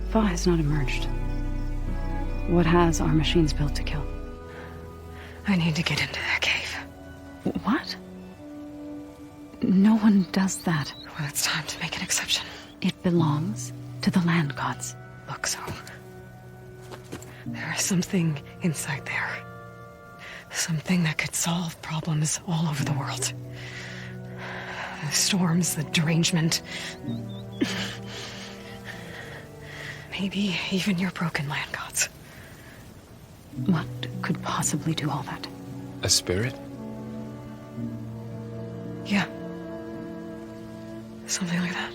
Fa has not emerged. What has are machines built to kill. I need to get into that cave. What? No one does that. Well, it's time to make an exception. It belongs to the land gods. Look, so there is something inside there. Something that could solve problems all over the world. The storms, the derangement. Maybe even your broken land gods. What could possibly do all that? A spirit? Yeah. Something like that.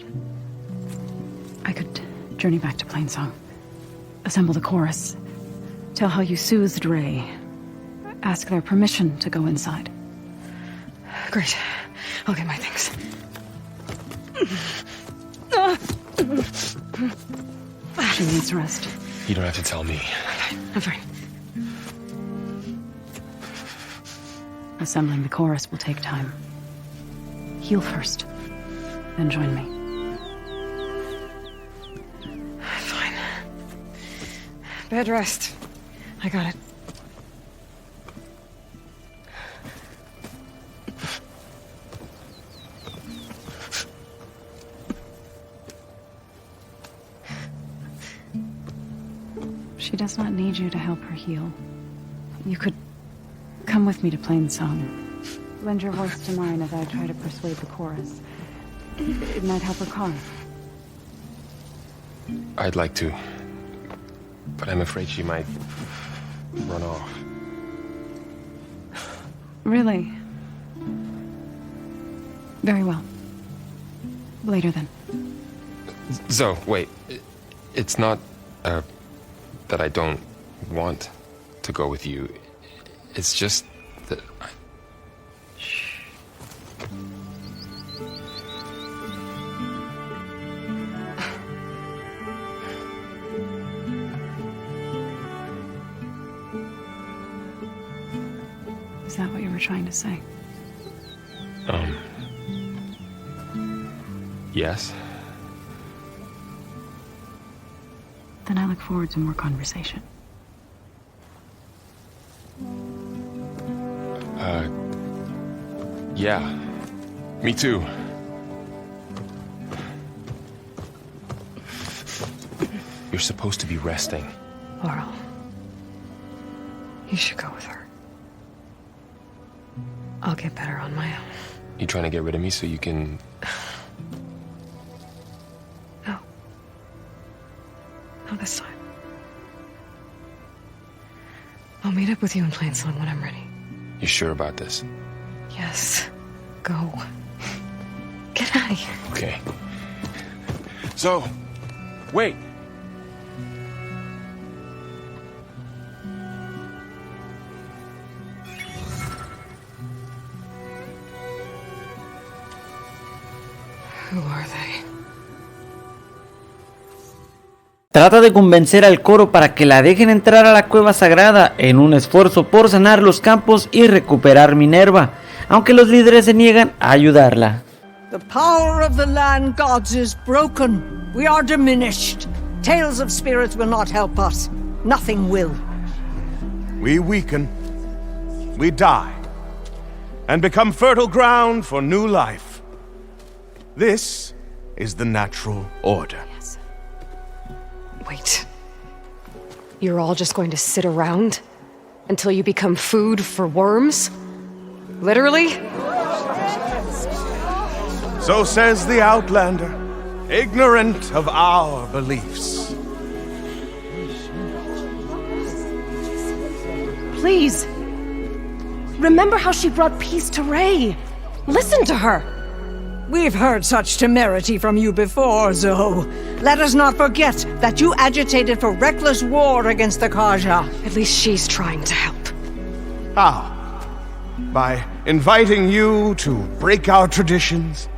I could journey back to Plainsong, assemble the chorus, tell how you soothed Ray, ask their permission to go inside. Great. I'll get my things. She needs rest. You don't have to tell me. I'm fine. Assembling the chorus will take time. Heal first, then join me. Fine. Bed rest. I got it. She does not need you to help her heal. You could come with me to Plainsong. Lend your voice to mine as I try to persuade the chorus. It might help her calm. I'd like to, but I'm afraid she might run off. Really? Very well. Later then. So, wait. It's not, that I don't want to go with you. It's just that I... Shh. Is that what you were trying to say? Yes. Then I look forward to more conversation. Yeah. Me too. You're supposed to be resting. Laurel, you should go with her. I'll get better on my own. You trying to get rid of me so you can... No. Not this time. I'll meet up with you in Plain Sun when I'm ready. You sure about this? Yes. Go. Get out of here. Okay. So, wait. Who are they? Trata de convencer al coro para que la dejen entrar a la cueva sagrada en un esfuerzo por sanar los campos y recuperar Minerva, aunque los líderes se niegan a ayudarla. The power of the land gods is broken. We are diminished. Tales of spirits will not help us. Nothing will. We weaken. We die. And become fertile ground for new life. This is the natural order. Yes. Wait. You're all just going to sit around until you become food for worms? Literally? So says the Outlander, ignorant of our beliefs. Please. Remember how she brought peace to Ray. Listen to her. We've heard such temerity from you before, Zoe. Let us not forget that you agitated for reckless war against the CARGA. At least she's trying to help. How? By inviting you to break our traditions?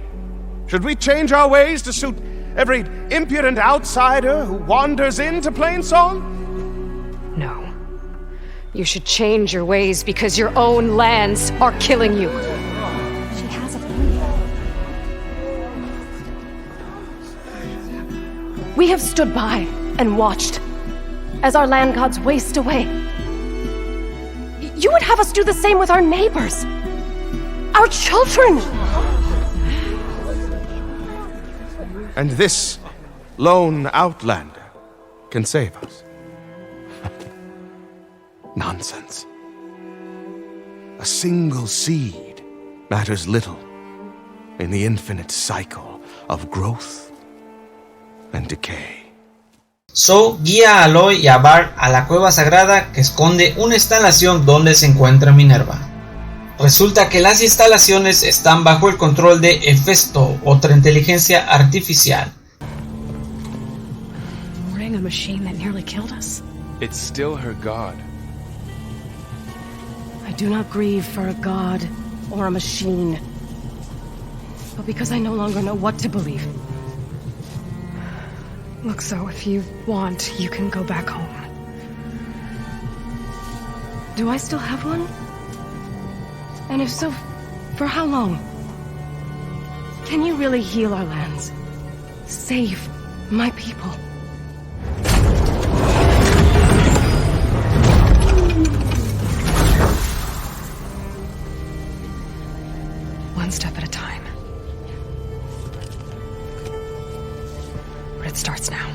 Should we change our ways to suit every impudent outsider who wanders into Plainsong? No. You should change your ways because your own lands are killing you. She has a point. We have stood by and watched as our land gods waste away. You would have us do the same with our neighbors, our children. And this lone outlander can save us. Nonsense. A single seed matters little in the infinite cycle of growth and decay. So guía a Aloy y a Bart a la cueva sagrada que esconde una instalación donde se encuentra Minerva. Resulta que las instalaciones están bajo el control de Hefesto, otra inteligencia artificial. Warning a machine that nearly killed us. It's still her god. I do not grieve for a god or a machine, but because I no longer know what to believe. Look, so if you want, you can go back home. Do I still have one? And if so, for how long? Can you really heal our lands? Save my people? One step at a time. But it starts now.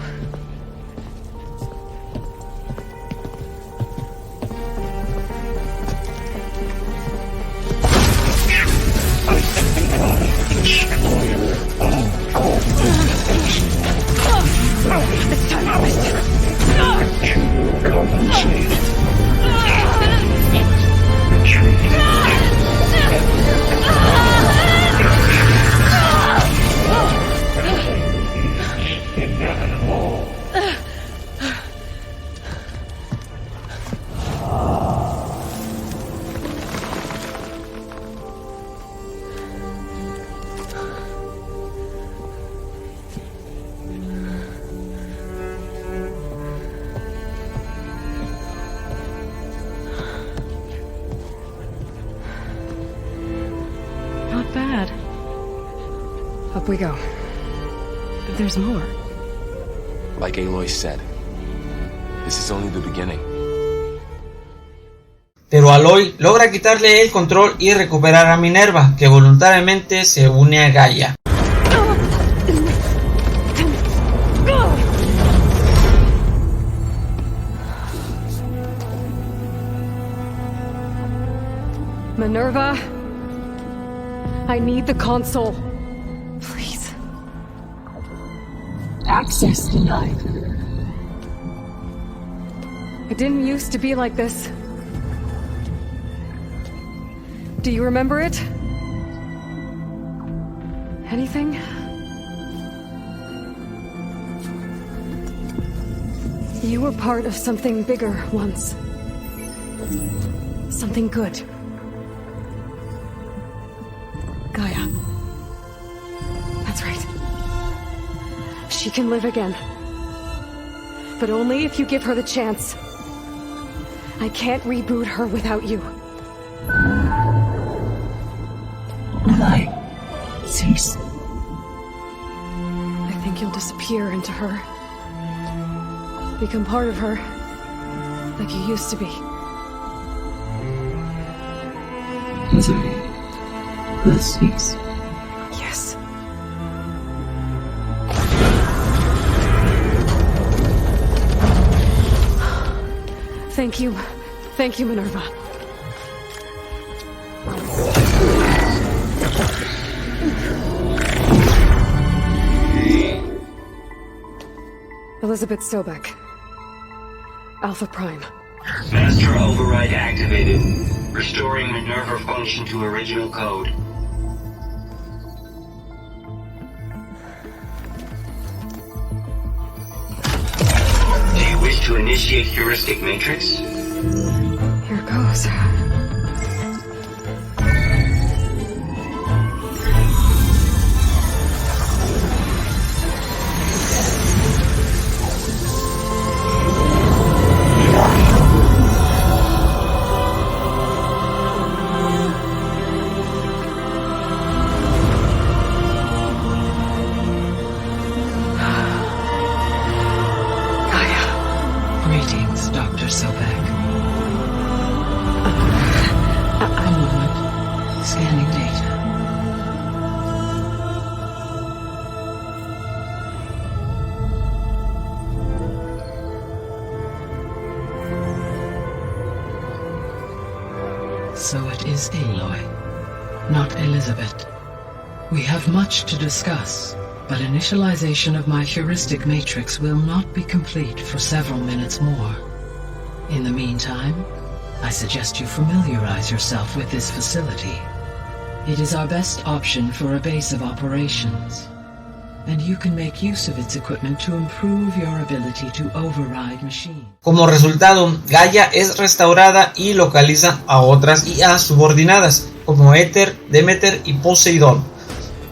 Up we go. There's more. Like Aloy said, this is only the beginning. Pero Aloy logra quitarle el control y recuperar a Minerva, que voluntariamente se une a Gaia. Minerva, I need the console. Please. Access denied. It didn't used to be like this. Do you remember it? Anything? You were part of something bigger once. Something good. Gaia. That's right. She can live again. But only if you give her the chance. I can't reboot her without you. Aloy, cease. I think you'll disappear into her. Become part of her, like you used to be. Misery will cease. Yes. Thank you. Thank you, Minerva. Elizabeth Sobek. Alpha Prime. Master override activated. Restoring Minerva function to original code. Do you wish to initiate heuristic matrix? Here goes. Greetings, Dr. Sobek. A moment. Scanning data. So it is Aloy, not Elizabeth. We have much to discuss, but initialization of my heuristic matrix will not be complete for several minutes more. In the meantime, I suggest you familiarize yourself with this facility. It is our best option for a base of operations, and you can make use of its equipment to improve your ability to override machines. Como resultado, Gaia es restaurada y localiza a otras IA subordinadas, como Éter, Demeter y Poseidón.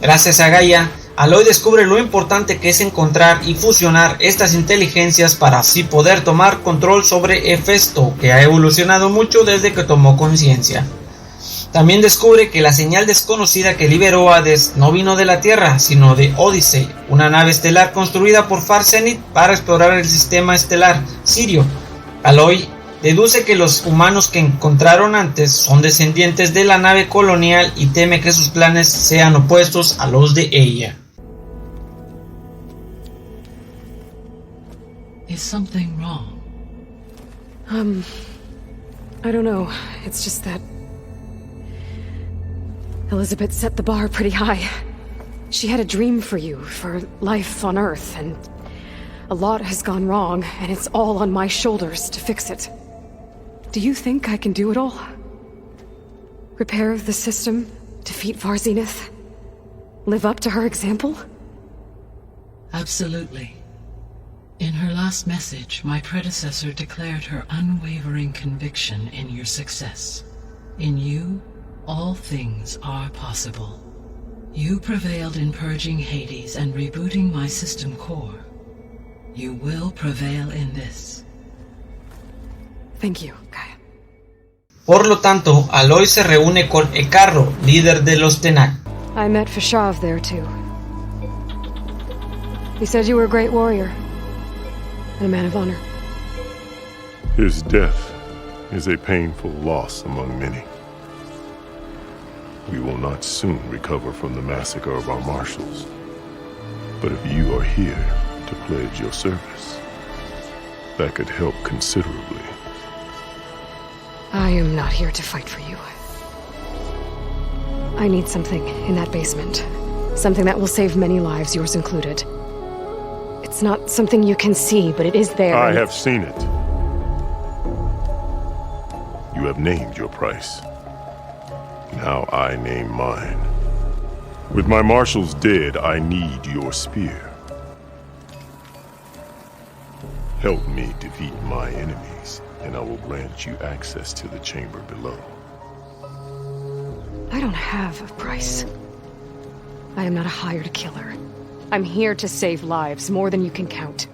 Gracias a Gaia, Aloy descubre lo importante que es encontrar y fusionar estas inteligencias para así poder tomar control sobre Hefesto, que ha evolucionado mucho desde que tomó conciencia. También descubre que la señal desconocida que liberó Hades no vino de la Tierra, sino de Odyssey, una nave estelar construida por Far Zenith para explorar el sistema estelar Sirio. Aloy deduce que los humanos que encontraron antes son descendientes de la nave colonial y teme que sus planes sean opuestos a los de ella. Is something wrong? I don't know. It's just that Elizabeth set the bar pretty high. She had a dream for you, for life on Earth, and a lot has gone wrong, and it's all on my shoulders to fix it. Do you think I can do it all? Repair the system, defeat Varzenith, live up to her example? Absolutely. In her last message, my predecessor declared her unwavering conviction in your success. In you, all things are possible. You prevailed in purging Hades and rebooting my system core. You will prevail in this. Thank you, Gaia. Por lo tanto, Aloy se reúne con Ecarro, líder de los Tenak. I met Fashav there too. He said you were a great warrior and a man of honor. His death is a painful loss among many. We will not soon recover from the massacre of our marshals. But if you are here to pledge your service, that could help considerably. I am not here to fight for you. I need something in that basement. Something that will save many lives, yours included. It's not something you can see, but it is there. I have seen it. You have named your price. Now I name mine. With my marshals dead, I need your spear. Help me defeat my enemies, and I will grant you access to the chamber below. I don't have a price. I am not a hired killer. I'm here to save lives, more than you can count.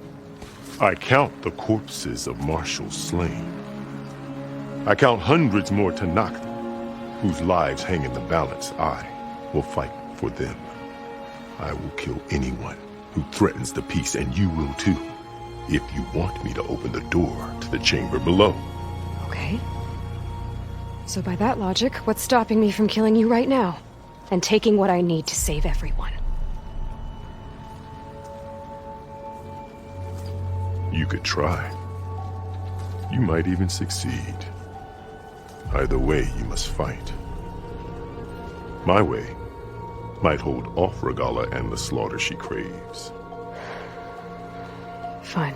I count the corpses of marshals slain. I count hundreds more Tanakh, whose lives hang in the balance. I will fight for them. I will kill anyone who threatens the peace, and you will too, if you want me to open the door to the chamber below. Okay. So by that logic, what's stopping me from killing you right now? And taking what I need to save everyone? You could try. You might even succeed. Either way, you must fight. My way might hold off Regalla and the slaughter she craves. Fine.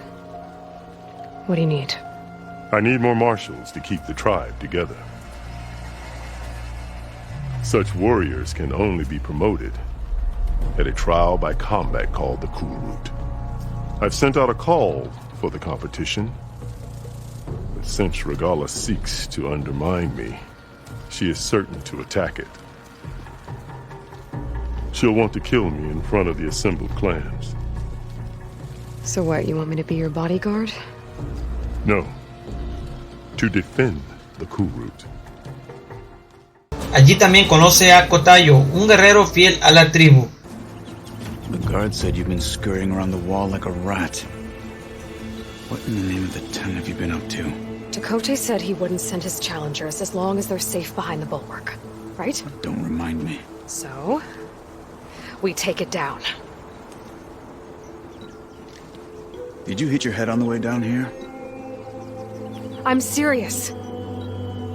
What do you need? I need more marshals to keep the tribe together. Such warriors can only be promoted at a trial by combat called the Cool Route. I've sent out a call for the competition, but since Regalla seeks to undermine me, she is certain to attack it. She'll want to kill me in front of the assembled clans. So what, you want me to be your bodyguard? No, to defend the Cool Route. Allí también conoce a Kotayo, un guerrero fiel a la tribu. The guard said you've been scurrying around the wall like a rat. What in the name of the ten have you been up to? Dakote said he wouldn't send his challengers as long as they're safe behind the bulwark, right? Don't remind me. So, we take it down. Did you hit your head on the way down here? I'm serious.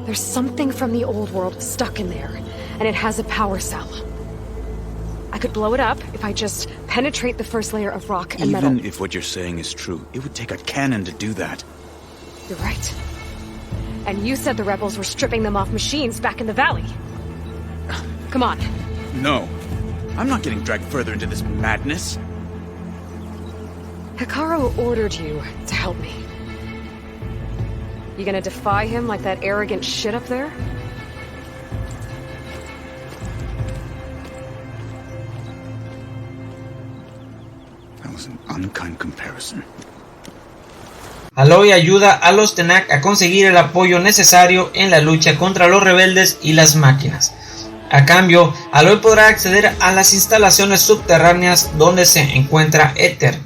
There's something from the old world stuck in there, and it has a power cell. I could blow it up if I just penetrate the first layer of rock and metal. Even if what you're saying is true, it would take a cannon to do that. You're right. And you said the rebels were stripping them off machines back in the valley. Come on. No. I'm not getting dragged further into this madness. Hikaru ordered you to help me. You gonna defy him like that arrogant shit up there? That was an unkind comparison. Aloy ayuda a los Tanakh a conseguir el apoyo necesario en la lucha contra los rebeldes y las máquinas. A cambio, Aloy podrá acceder a las instalaciones subterráneas donde se encuentra Éter.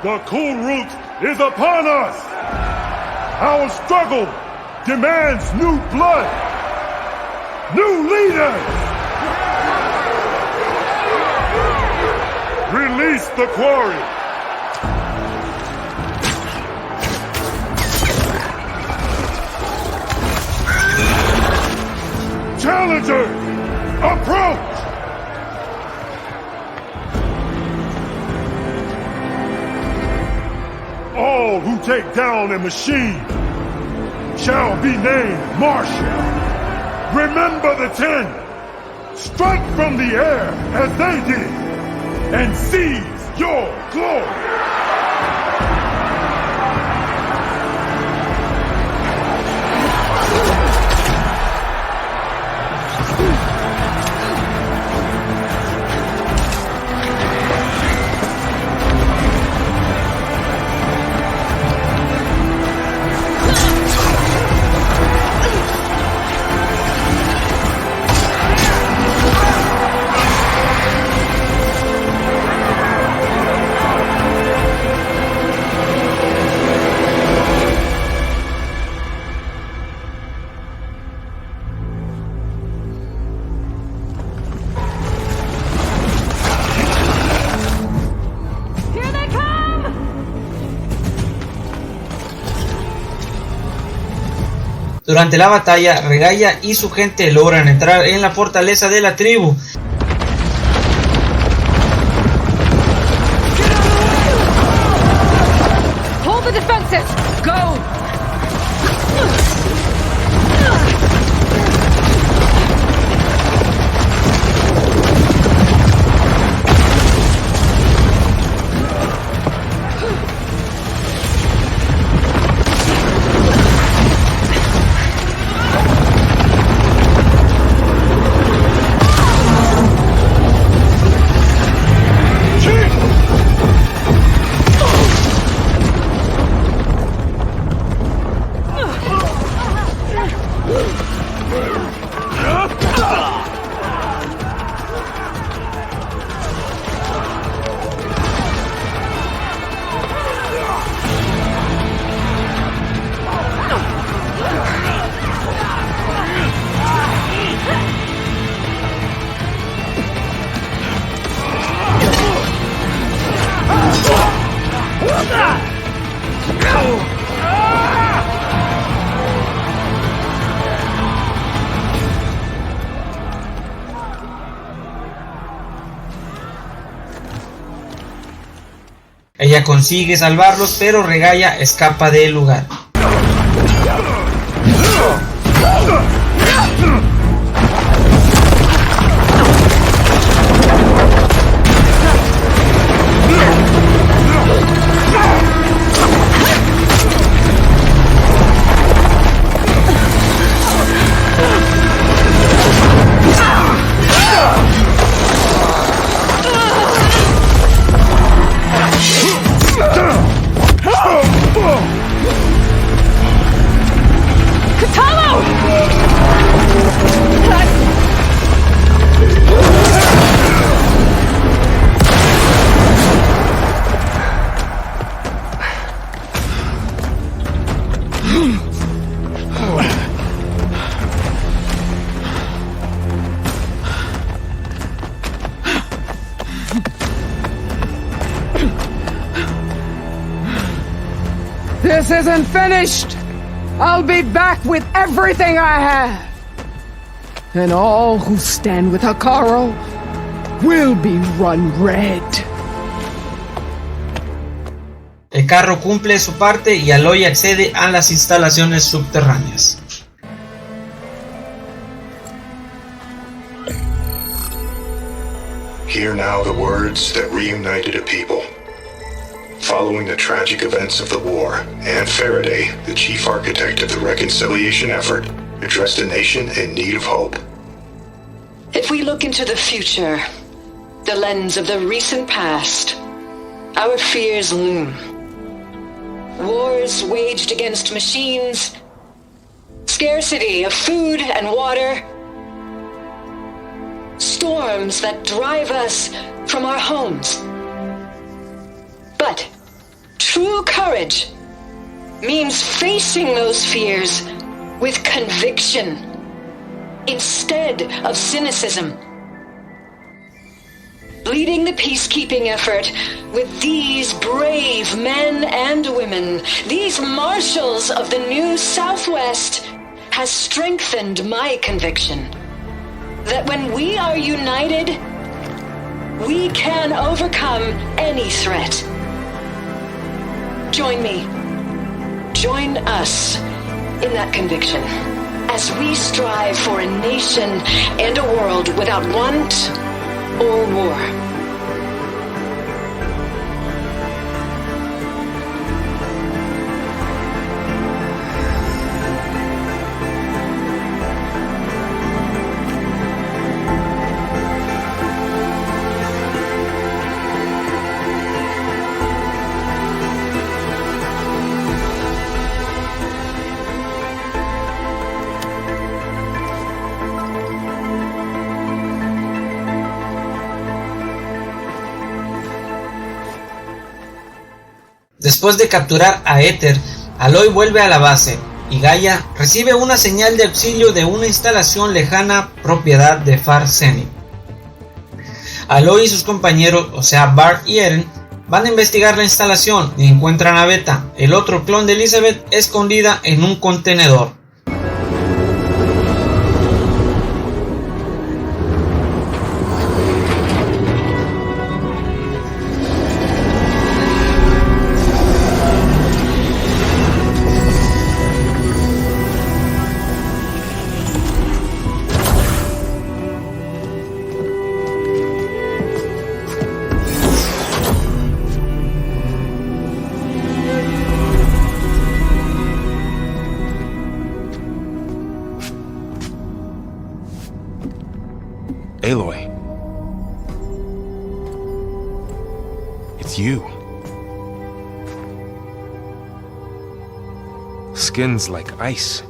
The Cool Route is upon us! Our struggle demands new blood! New leaders! Release the quarry! Challengers, approach! All who take down a machine shall be named marshal. Remember the 10. Strike from the air as they did and seize your glory. Durante la batalla, Regalla y su gente logran entrar en la fortaleza de la tribu. Hold the defenses! Go! Ella consigue salvarlos, pero Regalla escapa del lugar. This isn't finished! I'll be back with everything I have! And all who stand with Hikaru will be run red. El carro cumple su parte y Aloy accede a las instalaciones subterráneas. Hear now the words that reunited a people. Following the tragic events of the war, Anne Faraday, the chief architect of the reconciliation effort, addressed a nation in need of hope. If we look into the future, the lens of the recent past, our fears loom. Wars waged against machines, scarcity of food and water, storms that drive us from our homes. But true courage means facing those fears with conviction instead of cynicism. Leading the peacekeeping effort with these brave men and women, these marshals of the new Southwest, has strengthened my conviction that when we are united, we can overcome any threat. Join me. Join us in that conviction as we strive for a nation and a world without want or war. Después de capturar a Éter, Aloy vuelve a la base y Gaia recibe una señal de auxilio de una instalación lejana propiedad de Far Zenith. Aloy y sus compañeros, o sea Bart y Eren, van a investigar la instalación y encuentran a Beta, el otro clon de Elizabeth, escondida en un contenedor. Aloy. It's you. Skin's like ice.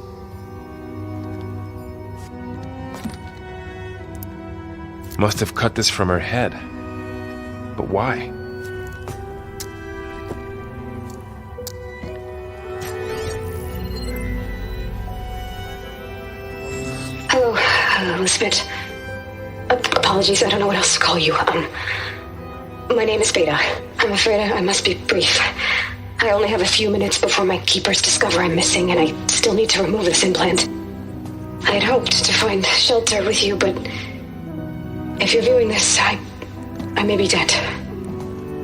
Must have cut this from her head. But why? Hello, Elizabeth. Apologies, I don't know what else to call you. My name is Beta. I'm afraid I must be brief. I only have a few minutes before my keepers discover I'm missing, and I still need to remove this implant. I had hoped to find shelter with you, but if you're viewing this, I may be dead.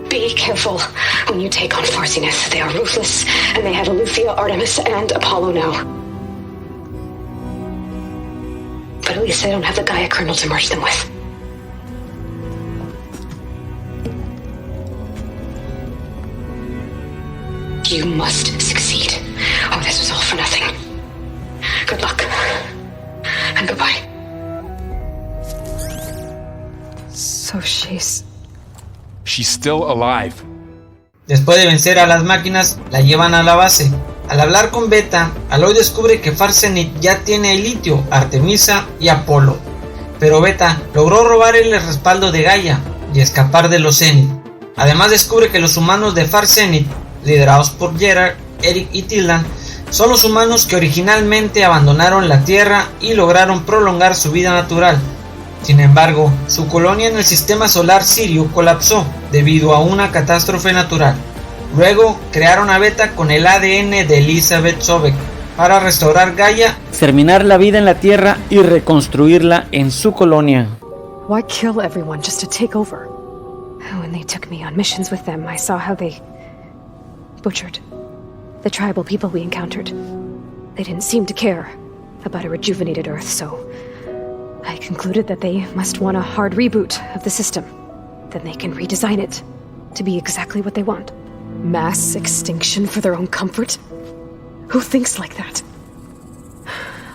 Be careful when you take on Farsiness. They are ruthless, and they have Eleuthia, Artemis, and Apollo now. But at least they don't have the Gaia kernel to merge them with. You must succeed, or this was all for nothing. Good luck, and goodbye. So she's still alive. Después de vencer a las máquinas, la llevan a la base. Al hablar con Beta, Aloy descubre que Farsenit ya tiene a Litio, Artemisa y Apolo. Pero Beta logró robar el respaldo de Gaia y escapar de los Zenith. Además descubre que los humanos de Farsenit, liderados por Gerard, Eric y Tildan, son los humanos que originalmente abandonaron la Tierra y lograron prolongar su vida natural. Sin embargo, su colonia en el sistema solar Sirio colapsó debido a una catástrofe natural. Luego crearon a Beta con el ADN de Elizabeth Sobek para restaurar Gaia, terminar la vida en la Tierra y reconstruirla en su colonia. Why kill everyone just to take over? When they took me on missions with them, I saw how they butchered the tribal people we encountered. They didn't seem to care about a rejuvenated Earth, so I concluded that they must want a hard reboot of the system. Then they can redesign it to be exactly what they want. Mass extinction for their own comfort? Who thinks like that?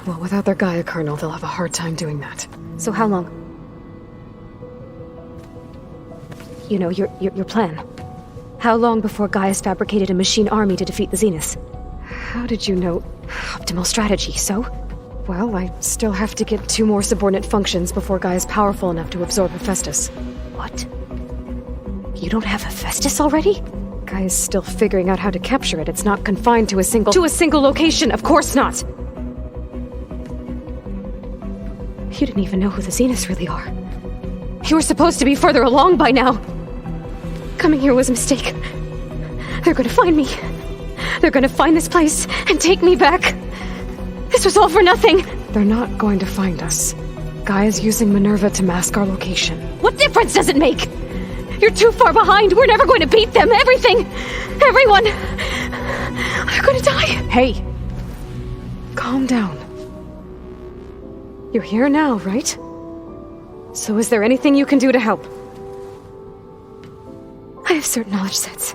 Well, without their Gaia kernel, they'll have a hard time doing that. So how long? You know, your plan. How long before Gaia's fabricated a machine army to defeat the Zeniths? How did you know? Optimal strategy, so? Well, I still have to get 2 more subordinate functions before Gaia's powerful enough to absorb Hephaestus. What? You don't have Hephaestus already? Gaia's still figuring out how to capture it. It's not confined to a single location, of course not! You didn't even know who the Zeniths really are. You were supposed to be further along by now! Coming here was a mistake. They're gonna find me. They're gonna find this place and take me back. This was all for nothing. They're not going to find us. Gaia's using Minerva to mask our location. What difference does it make? You're too far behind. We're never going to beat them. Everything. Everyone. They're gonna die. Hey. Calm down. You're here now, right? So is there anything you can do to help? I have certain knowledge sets.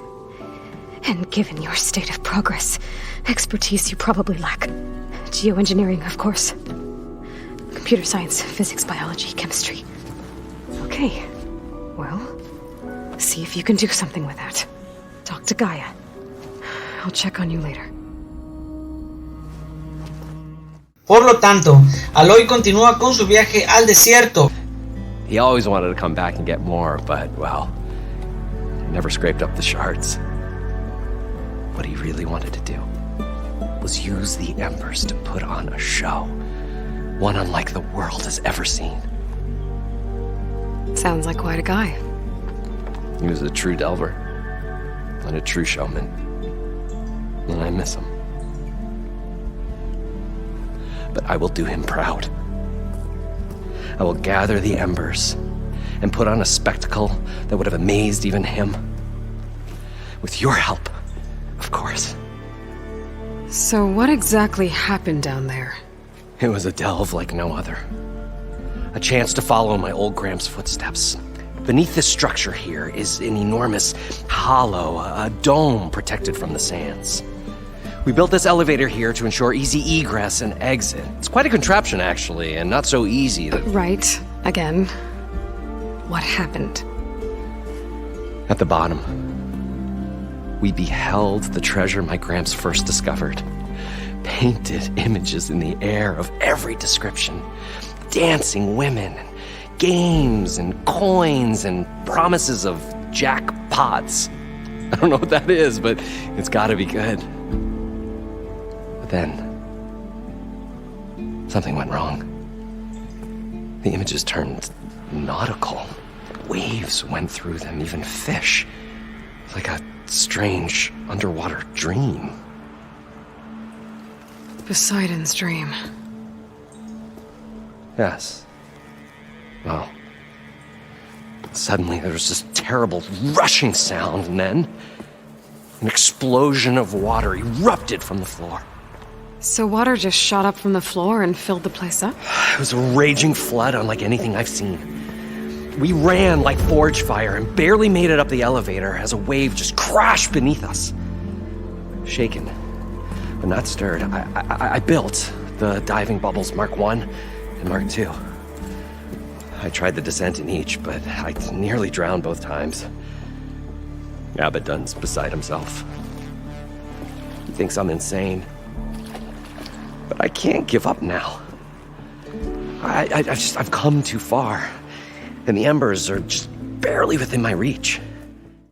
And given your state of progress, expertise you probably lack. Geoengineering, of course. Computer science, physics, biology, chemistry. Okay. Well, see if you can do something with that. Talk to Gaia. I'll check on you later. Por lo tanto, Aloy continúa con su viaje al desierto. He always wanted to come back and get more, but, well, never scraped up the shards. What he really wanted to do was use the embers to put on a show, one unlike the world has ever seen. Sounds like quite a guy. He was a true delver, and a true showman, and I miss him. But I will do him proud. I will gather the embers and put on a spectacle that would have amazed even him. With your help, of course. So what exactly happened down there? It was a delve like no other. A chance to follow my old Gramps' footsteps. Beneath this structure here is an enormous hollow, a dome protected from the sands. We built this elevator here to ensure easy egress and exit. It's quite a contraption, actually, and not so easy that... Right. Again. What happened? At the bottom, we beheld the treasure my Gramps first discovered. Painted images in the air of every description. Dancing women, and games, and coins, and promises of jackpots. I don't know what that is, but it's gotta be good. But then, something went wrong. The images turned nautical. Waves went through them, even fish. Like a strange underwater dream. Poseidon's dream. Yes. Well, suddenly there was this terrible rushing sound, and then an explosion of water erupted from the floor. So water just shot up from the floor and filled the place up? It was a raging flood unlike anything I've seen. We ran like forge fire and barely made it up the elevator as a wave just crashed beneath us. Shaken, but not stirred, I built the diving bubbles Mark I and Mark II. I tried the descent in each, but I nearly drowned both times. Abaddon's beside himself. He thinks I'm insane. But I can't give up now. I've come too far. And the embers are just barely within my reach.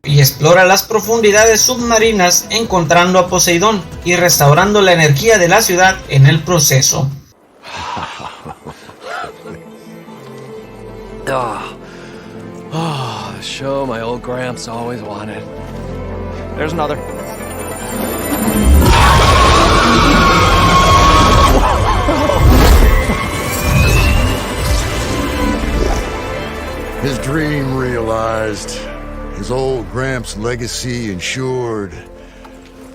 Y explora las profundidades submarinas encontrando a Poseidón y restaurando la energía de la ciudad en el proceso. Oh, the show my old Gramps always wanted. There's another. His dream realized, his old Gramps' legacy ensured.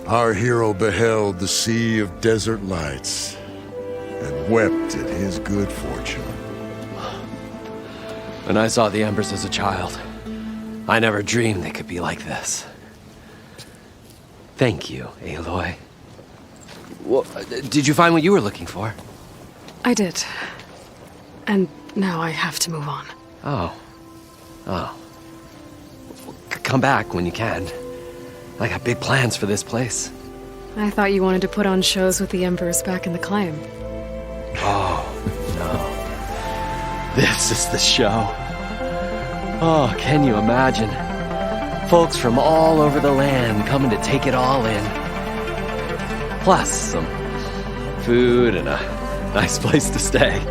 Our hero beheld the sea of desert lights and wept at his good fortune. When I saw the embers as a child, I never dreamed they could be like this. Thank you, Aloy. Well, did you find what you were looking for? I did. And now I have to move on. Oh. Come back when you can. I got big plans for this place. I thought you wanted to put on shows with the Embers back in the claim. Oh, no. This is the show. Oh, can you imagine? Folks from all over the land coming to take it all in. Plus some food and a nice place to stay.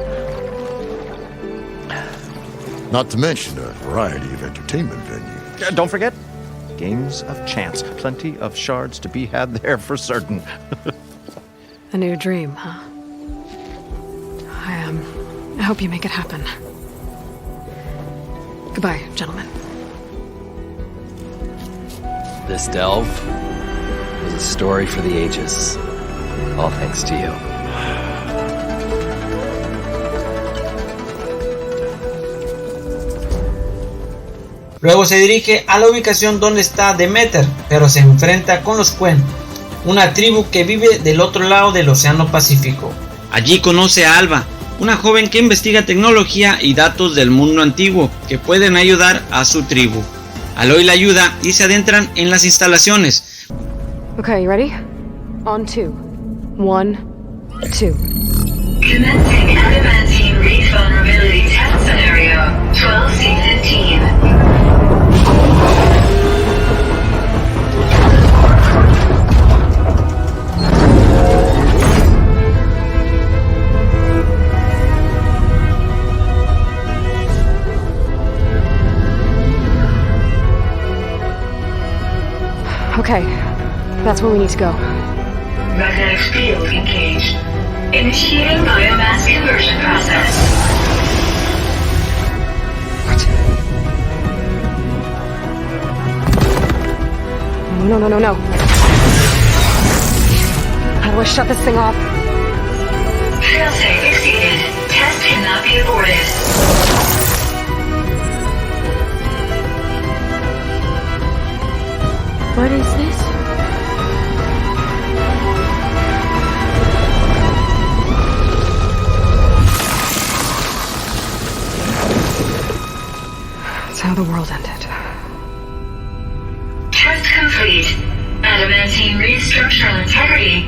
Not to mention a variety of entertainment venues. Don't forget, games of chance. Plenty of shards to be had there for certain. A new dream, huh? I hope you make it happen. Goodbye, gentlemen. This delve was a story for the ages. All thanks to you. Luego se dirige a la ubicación donde está Demeter, pero se enfrenta con los Quen, una tribu que vive del otro lado del Océano Pacífico. Allí conoce a Alba, una joven que investiga tecnología y datos del mundo antiguo que pueden ayudar a su tribu. Aloy la ayuda y se adentran en las instalaciones. Okay, you ready? On 2. 1, 2. Commencing adamantine reef vulnerability test scenario 12C15. Okay, that's where we need to go. Magnetic field engaged. Initiating biomass conversion process. No. How do I shut this thing off? Failsafe exceeded. Test cannot be aborted. What is this? how the world ended. Test complete. Adamantine reed structural integrity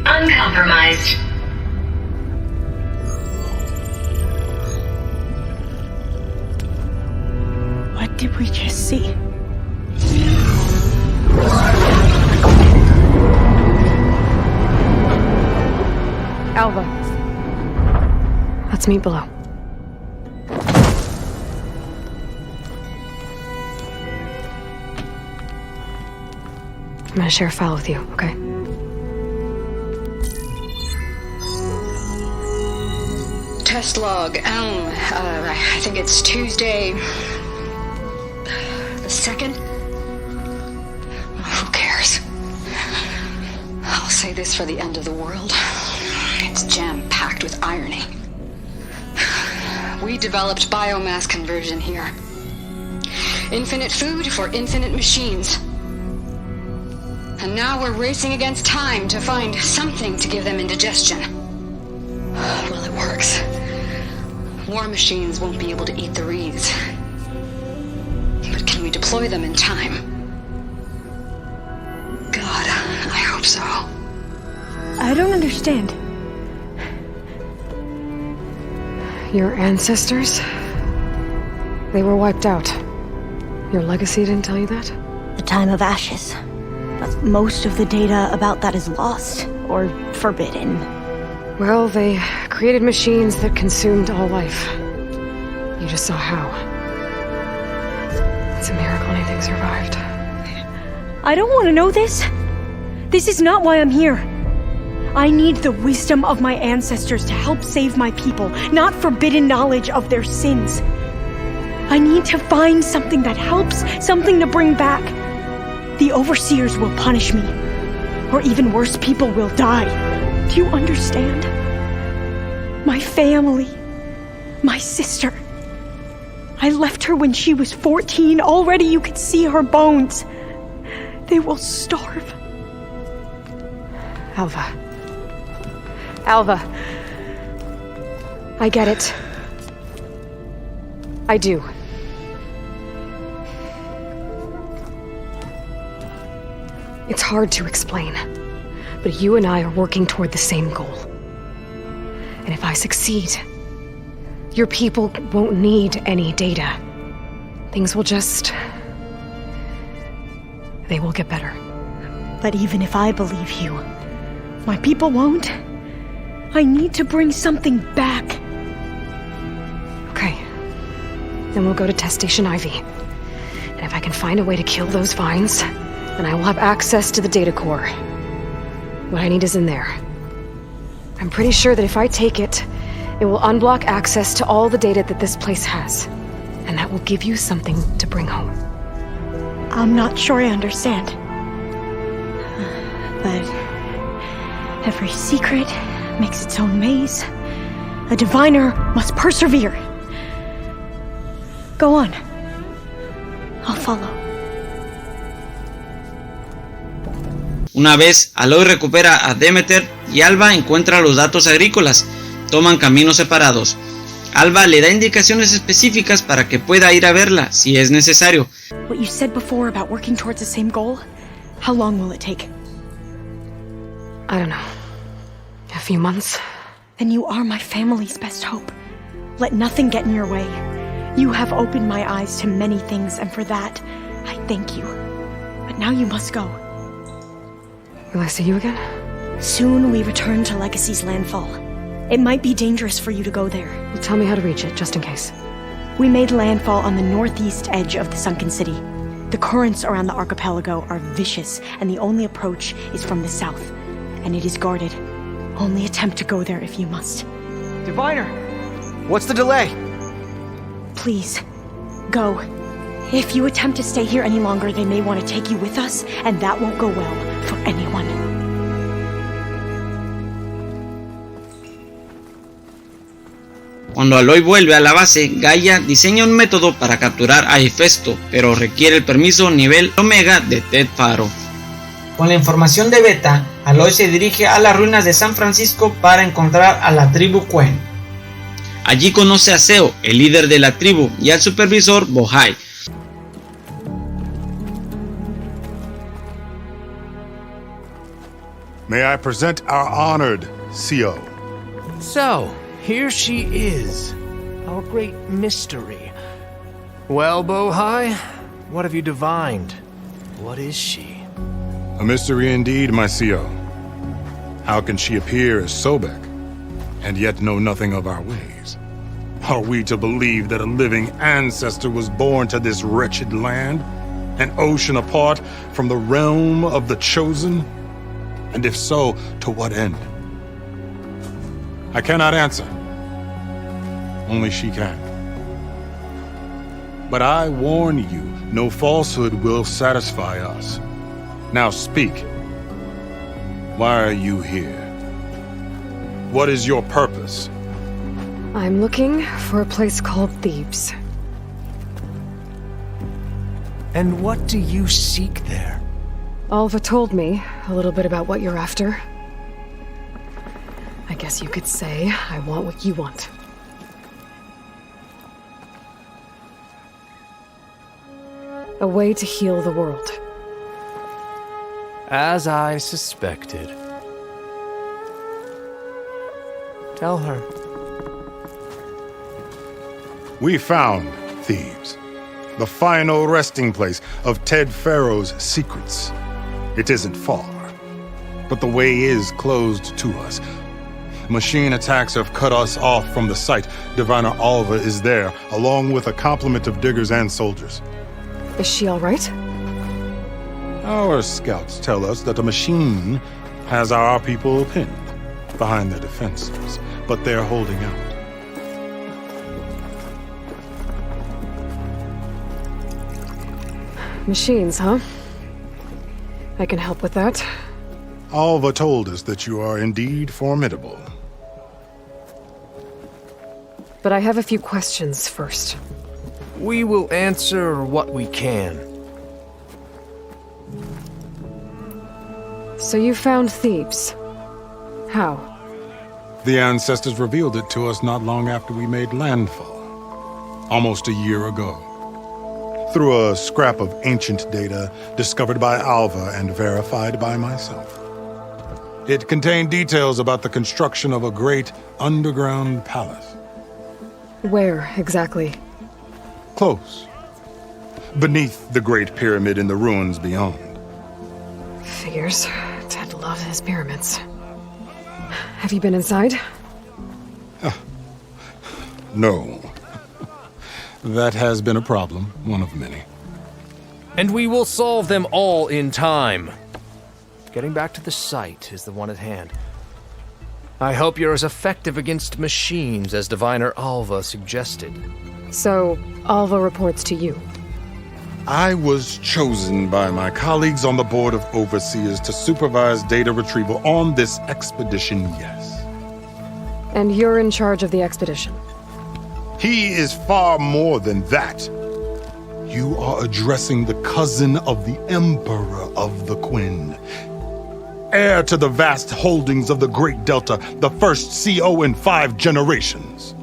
uncompromised. What did we just see? Alva. Let's meet below. I'm gonna share a file with you, okay? Test log, I think it's Tuesday the 2nd? Who cares? I'll say this for the end of the world. It's jam-packed with irony. We developed biomass conversion here. Infinite food for infinite machines. And now we're racing against time to find something to give them indigestion. Well, it works. War machines won't be able to eat the wreaths. But can we deploy them in time? God, I hope so. I don't understand. Your ancestors? They were wiped out. Your legacy didn't tell you that? The time of ashes. But most of the data about that is lost, or forbidden. Well, they created machines that consumed all life. You just saw how. It's a miracle anything survived. I don't want to know this. This is not why I'm here. I need the wisdom of my ancestors to help save my people, not forbidden knowledge of their sins. I need to find something that helps, something to bring back. The overseers will punish me. Or even worse, people will die. Do you understand? My family. My sister. I left her when she was 14. Already you could see her bones. They will starve. Alva. Alva. I get it. I do. It's hard to explain, but you and I are working toward the same goal. And if I succeed, your people won't need any data. Things will just... they will get better. But even if I believe you, my people won't. I need to bring something back. Okay. Then we'll go to Test Station Ivy. And if I can find a way to kill those vines, then I will have access to the data core. What I need is in there. I'm pretty sure that if I take it, it will unblock access to all the data that this place has. And that will give you something to bring home. I'm not sure I understand. But every secret makes its own maze. A diviner must persevere. Go on. I'll follow. Una vez Aloy recupera a Demeter y Alba encuentra los datos agrícolas, toman caminos separados. Alba le da indicaciones específicas para que pueda ir a verla si es necesario. What you said before about working towards the same goal, how long will it take? I don't know. A few months. Then you are my family's best hope. Let nothing get in your way. You have opened my eyes to many things, and for that, I thank you. But now you must go. Will I see you again? Soon we return to Legacy's landfall. It might be dangerous for you to go there. Well, tell me how to reach it, just in case. We made landfall on the northeast edge of the sunken city. The currents around the archipelago are vicious, and the only approach is from the south. And it is guarded. Only attempt to go there if you must. Diviner! What's the delay? Please, go. If you attempt to stay here any longer, they may want to take you with us, and that won't go well for anyone. Cuando Aloy vuelve a la base, Gaia diseña un método para capturar a Hefesto, pero requiere el permiso nivel Omega de Ted Faro. Con la información de Beta, Aloy se dirige a las ruinas de San Francisco para encontrar a la tribu Quen. Allí conoce a Seo, el líder de la tribu, y al supervisor Bohai. May I present our honored CO? So, here she is, our great mystery. Well, Bohai, what have you divined? What is she? A mystery indeed, my CO. How can she appear as Sobek, and yet know nothing of our ways? Are we to believe that a living ancestor was born to this wretched land, an ocean apart from the realm of the chosen? And if so, to what end? I cannot answer. Only she can. But I warn you, no falsehood will satisfy us. Now speak. Why are you here? What is your purpose? I'm looking for a place called Thebes. And what do you seek there? Alva told me a little bit about what you're after. I guess you could say I want what you want. A way to heal the world. As I suspected. Tell her. We found Thebes, the final resting place of Ted Pharaoh's secrets. It isn't far, but the way is closed to us. Machine attacks have cut us off from the site. Diviner Alva is there, along with a complement of diggers and soldiers. Is she all right? Our scouts tell us that a machine has our people pinned behind their defenses, but they're holding out. Machines, huh? I can help with that. Alva told us that you are indeed formidable. But I have a few questions first. We will answer what we can. So you found Thebes. How? The ancestors revealed it to us not long after we made landfall. Almost a year ago. Through a scrap of ancient data discovered by Alva and verified by myself. It contained details about the construction of a great underground palace. Where, exactly? Close. Beneath the Great Pyramid in the ruins beyond. Figures. Ted loved his pyramids. Have you been inside? No. That has been a problem, one of many. And we will solve them all in time. Getting back to the site is the one at hand. I hope you're as effective against machines as Diviner Alva suggested. So, Alva reports to you? I was chosen by my colleagues on the Board of Overseers to supervise data retrieval on this expedition, yes. And you're in charge of the expedition? He is far more than that. You are addressing the cousin of the Emperor of the Quinn. Heir to the vast holdings of the Great Delta, the first CO in 5 generations.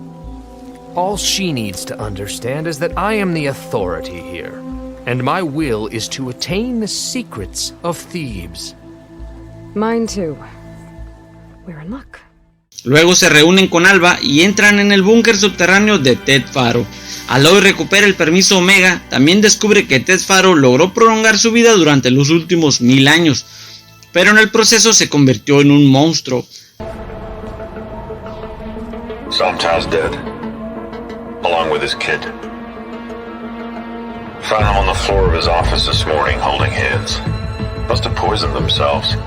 All she needs to understand is that I am the authority here, and my will is to attain the secrets of Thebes. Mine too. We're in luck. Luego se reúnen con Alva y entran en el búnker subterráneo de Ted Pharaoh. Aloy recupera el permiso Omega, también descubre que Ted Pharaoh logró prolongar su vida durante los últimos 1000 años, pero en el proceso se convirtió en un monstruo. Sometimes dead, along with his kid. Found them on the floor of his office this morning, holding hands. Must have poisoned themselves.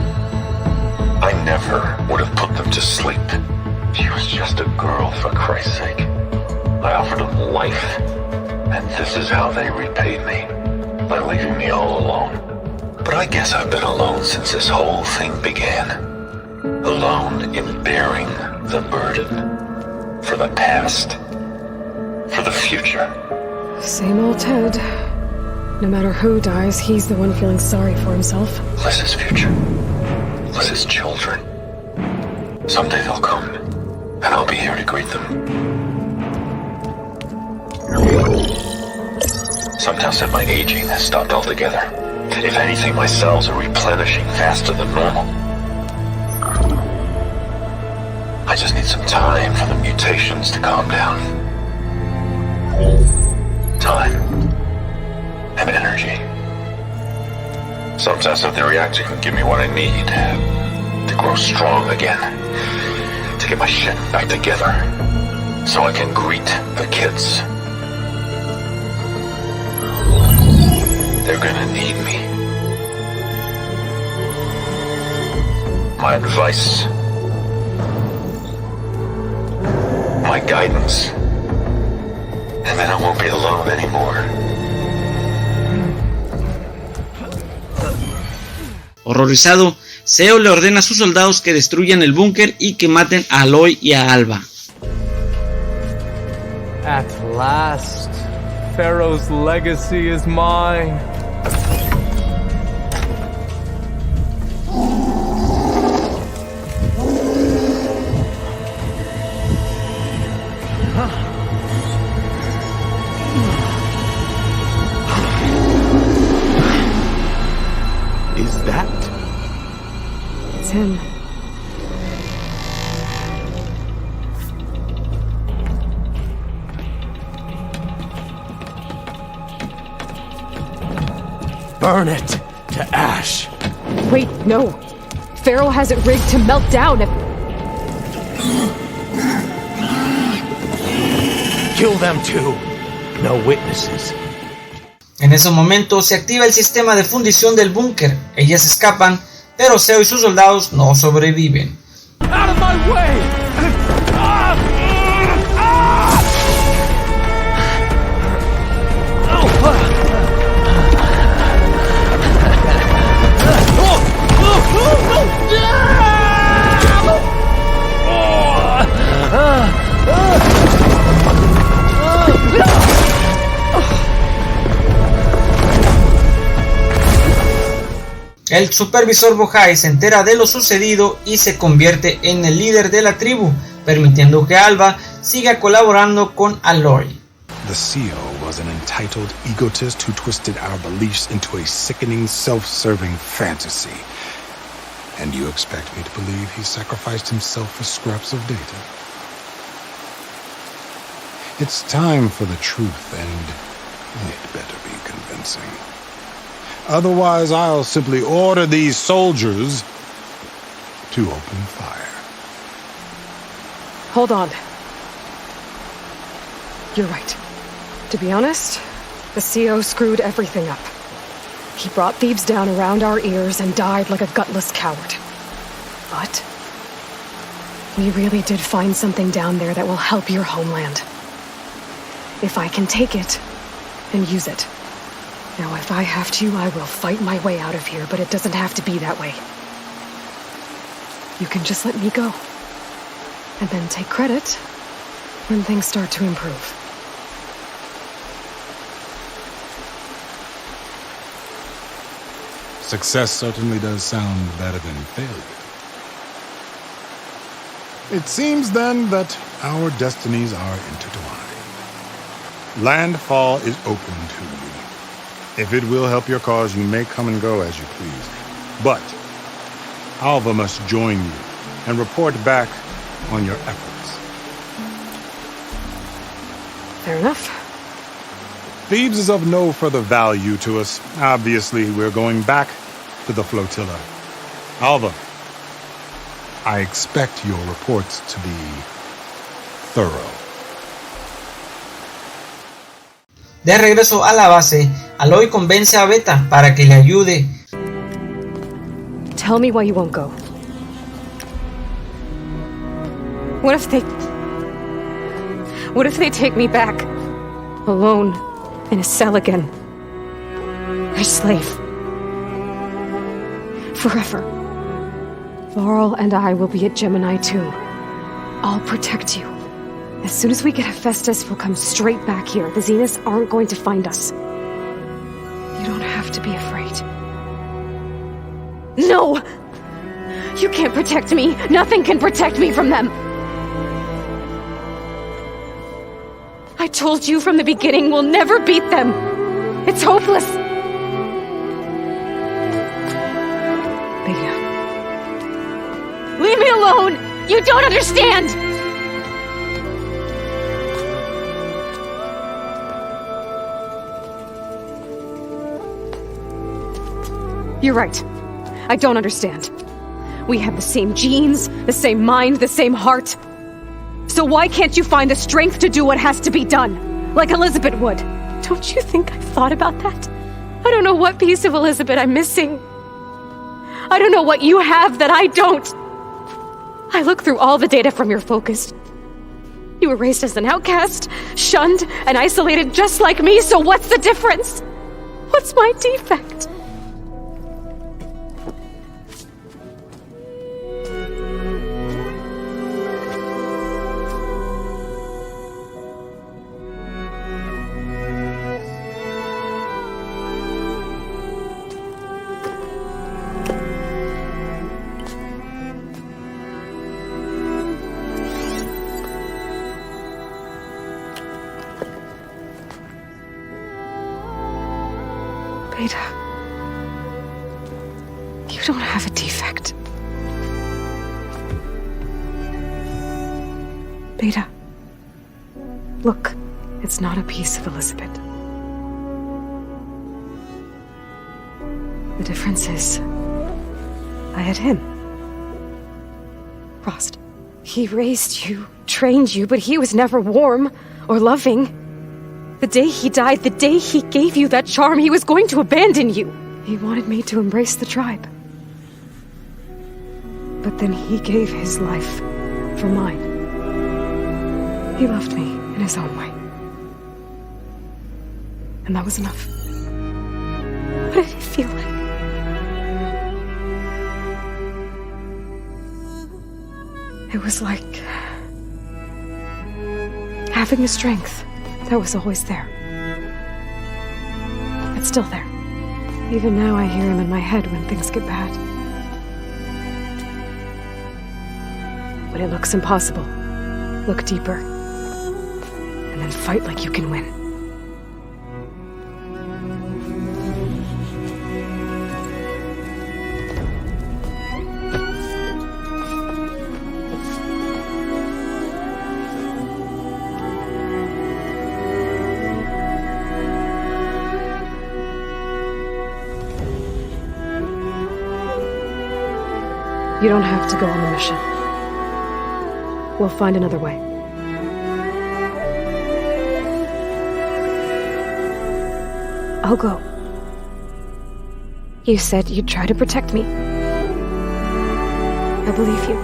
I never would have put them to sleep. She was just a girl, for Christ's sake. I offered them life, and this is how they repaid me, by leaving me all alone. But I guess I've been alone since this whole thing began. Alone in bearing the burden. For the past. For the future. Same old Ted. No matter who dies, he's the one feeling sorry for himself. Liz's future. Liz's children. Someday they'll come, and I'll be here to greet them. Some tell said my aging has stopped altogether. If anything, my cells are replenishing faster than normal. I just need some time for the mutations to calm down. Time. And energy. Some test of the reactor can give me what I need to grow strong again. To get my shit back together. So I can greet the kids. They're gonna need me. My advice. My guidance. And then I won't be alone anymore. Horrorizado, Zeo le ordena a sus soldados que destruyan el búnker y que maten a Aloy y a Alba. At last, Pharaoh's legacy is mine. Is that? It's him. Burn it to ash. Wait, no. Pharaoh has it rigged to melt down if... Kill them too. No witnesses. En esos momentos se activa el sistema de fundición del búnker. Ellas escapan, pero Zeo y sus soldados no sobreviven. Out of my way! El supervisor Bohai se entera de lo sucedido y se convierte en el líder de la tribu, permitiendo que Alba siga colaborando con Aloy. The CEO was an entitled egotist who twisted our beliefs into a sickening, self-serving fantasy. And you expect me to believe he sacrificed himself for scraps of data? It's time for the truth, and it better be convincing. Otherwise, I'll simply order these soldiers to open fire. Hold on. You're right. To be honest, the CO screwed everything up. He brought Thebes down around our ears and died like a gutless coward. But we really did find something down there that will help your homeland. If I can take it and use it. Now, if I have to, I will fight my way out of here, but it doesn't have to be that way. You can just let me go. And then take credit when things start to improve. Success certainly does sound better than failure. It seems then that our destinies are intertwined. Landfall is open to you. If it will help your cause, you may come and go as you please. But Alva must join you and report back on your efforts. Fair enough. Thebes is of no further value to us. Obviously, we're going back to the flotilla. Alva, I expect your reports to be thorough. De regreso a la base, Aloy convence a Beta para que le ayude. Tell me why you won't go. What if they take me back? Alone, in a cell again. A slave. Forever. Varl and I will be at Gemini too. I'll protect you. As soon as we get Hephaestus, we'll come straight back here. The Zeniths aren't going to find us. You don't have to be afraid. No! You can't protect me. Nothing can protect me from them. I told you from the beginning we'll never beat them. It's hopeless. Beta. Leave me alone! You don't understand! You're right. I don't understand. We have the same genes, the same mind, the same heart. So why can't you find the strength to do what has to be done? Like Elizabeth would. Don't you think I've thought about that? I don't know what piece of Elizabeth I'm missing. I don't know what you have that I don't. I look through all the data from your focus. You were raised as an outcast, shunned, and isolated just like me, so what's the difference? What's my defect? Beta, you don't have a defect. Beta, look, it's not a piece of Elizabeth. The difference is, I had him. Frost. He raised you, trained you, but he was never warm or loving. The day he died, the day he gave you that charm, he was going to abandon you. He wanted me to embrace the tribe. But then he gave his life for mine. He loved me in his own way. And that was enough. What did it feel like? It was like having the strength that was always there. It's still there. Even now I hear him in my head when things get bad. When it looks impossible, look deeper. And then fight like you can win. You don't have to go on the mission. We'll find another way. I'll go. You said you'd try to protect me. I believe you.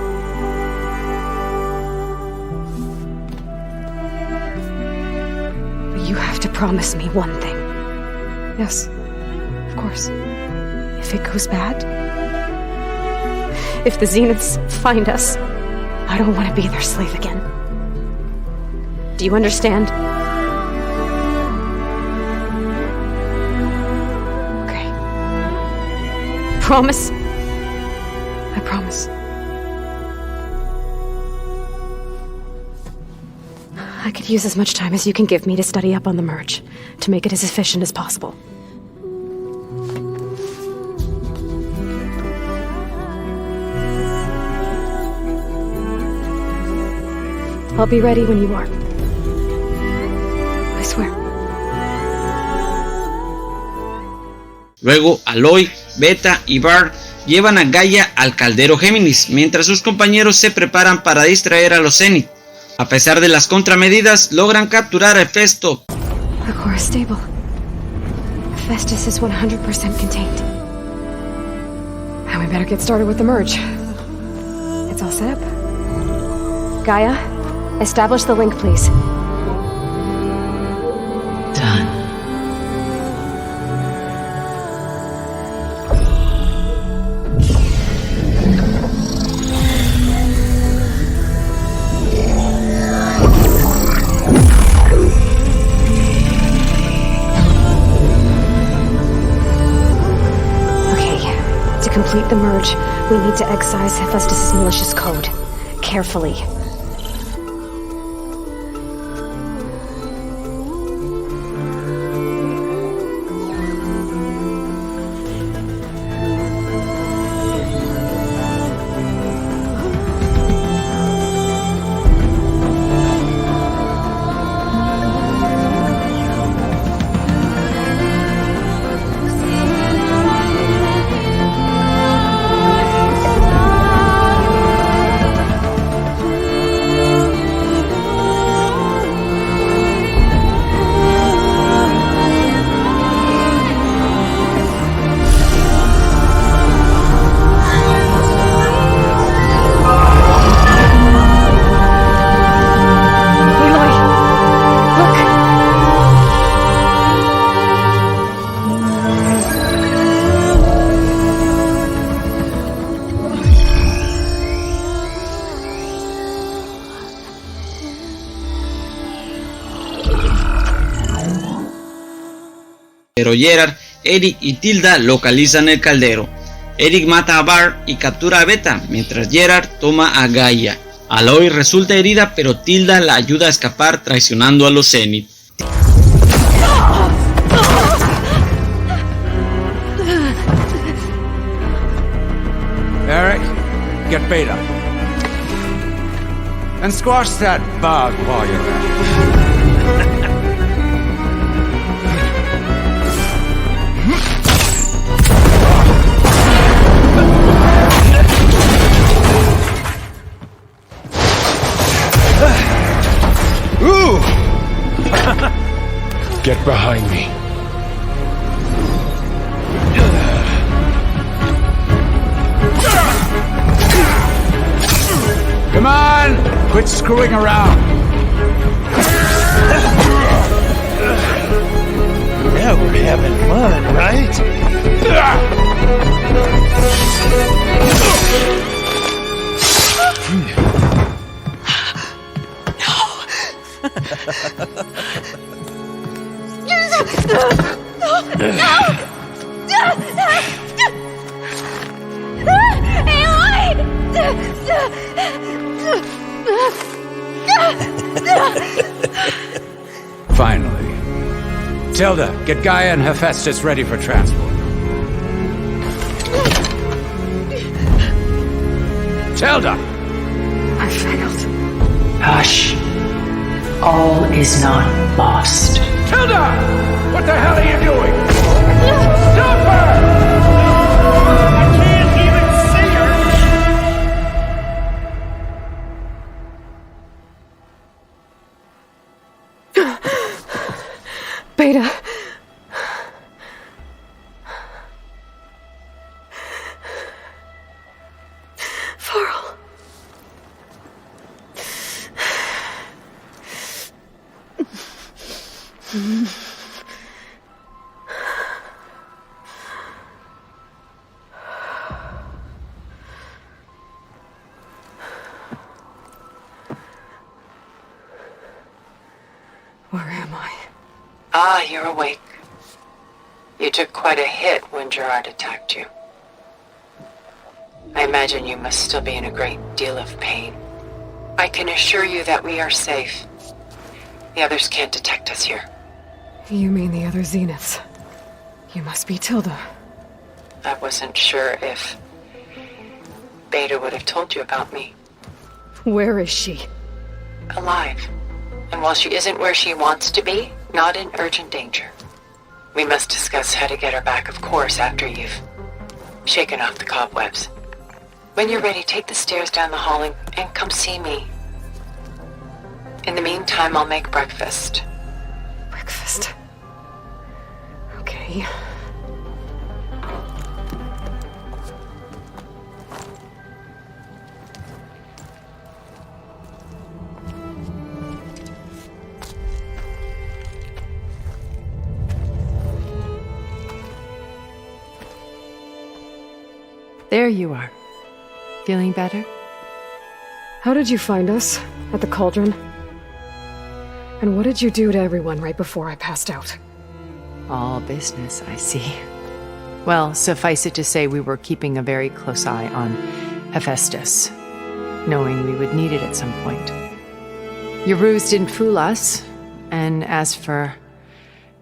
But you have to promise me one thing. Yes, of course. If it goes bad, if the Zeniths find us, I don't want to be their slave again. Do you understand? Okay. Promise? I promise. I could use as much time as you can give me to study up on the merge, to make it as efficient as possible. I'll be ready when you are. I swear. Luego, Aloy, Beta y Bart llevan a Gaia al caldero Géminis, mientras sus compañeros se preparan para distraer a los Zenith. A pesar de las contramedidas, logran capturar a Hefesto. The core is stable. Hephaestus is 100% contained. And we better get started with the merge. It's all set up. Gaia, establish the link, please. Done. To complete the merge, we need to excise Hephaestus' malicious code. Carefully. pero Gerard, Eric y Tilda localizan el caldero. Eric mata a Bart y captura a Beta, mientras Gerard toma a Gaia. Aloy resulta herida, pero Tilda la ayuda a escapar traicionando a los Zenith. Eric, get Beta. And squash that bug while you're at it. Ooh! Get behind me. Come on! Quit screwing around! Yeah, we're having fun, right? Finally. Tilda, get Gaia and Hephaestus ready for transport. Tilda! I failed. Hush. All is not lost. Tilda! What the hell are you doing? Stop her! I can't even see her! Beta. Where am I? Ah, you're awake. You took quite a hit when Gerard attacked you. I imagine you must still be in a great deal of pain. I can assure you that we are safe. The others can't detect us here. You mean the other Zeniths? You must be Tilda. I wasn't sure if Beta would have told you about me. Where is she? Alive. And while she isn't where she wants to be, not in urgent danger. We must discuss how to get her back, of course, after you've shaken off the cobwebs. When you're ready, take the stairs down the hall and come see me. In the meantime, I'll make breakfast. Breakfast? Okay. There you are. Feeling better? How did you find us? At the cauldron? And what did you do to everyone right before I passed out? All business, I see. Well, suffice it to say we were keeping a very close eye on Hephaestus, knowing we would need it at some point. Your ruse didn't fool us, and as for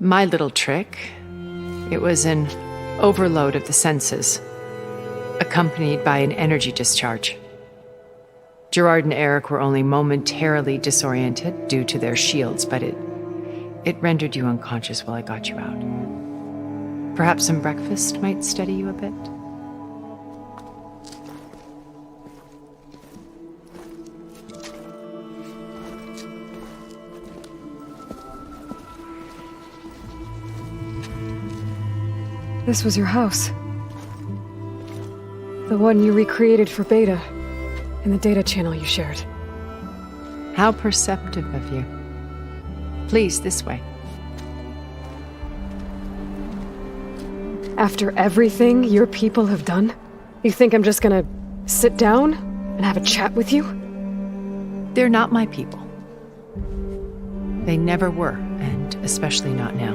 my little trick, it was an overload of the senses, accompanied by an energy discharge. Gerard and Eric were only momentarily disoriented due to their shields, but it rendered you unconscious while I got you out. Perhaps some breakfast might steady you a bit? This was your house. The one you recreated for Beta, in the data channel you shared. How perceptive of you. Please, this way. After everything your people have done, you think I'm just gonna sit down and have a chat with you? They're not my people. They never were, and especially not now.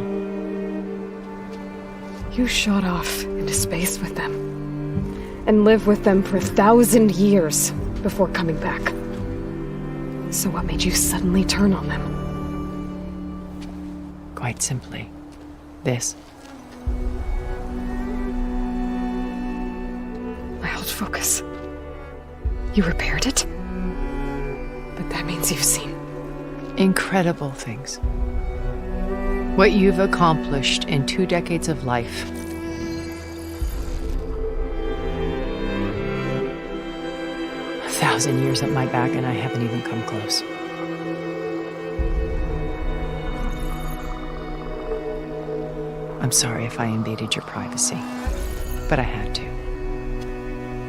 You shot off into space with them, and live with them for 1,000 years before coming back. So what made you suddenly turn on them? Quite simply, this. I held focus. You repaired it? But that means you've seen incredible things. What you've accomplished in 2 decades of life. A 1,000 years at my back and I haven't even come close. I'm sorry if I invaded your privacy, but I had to.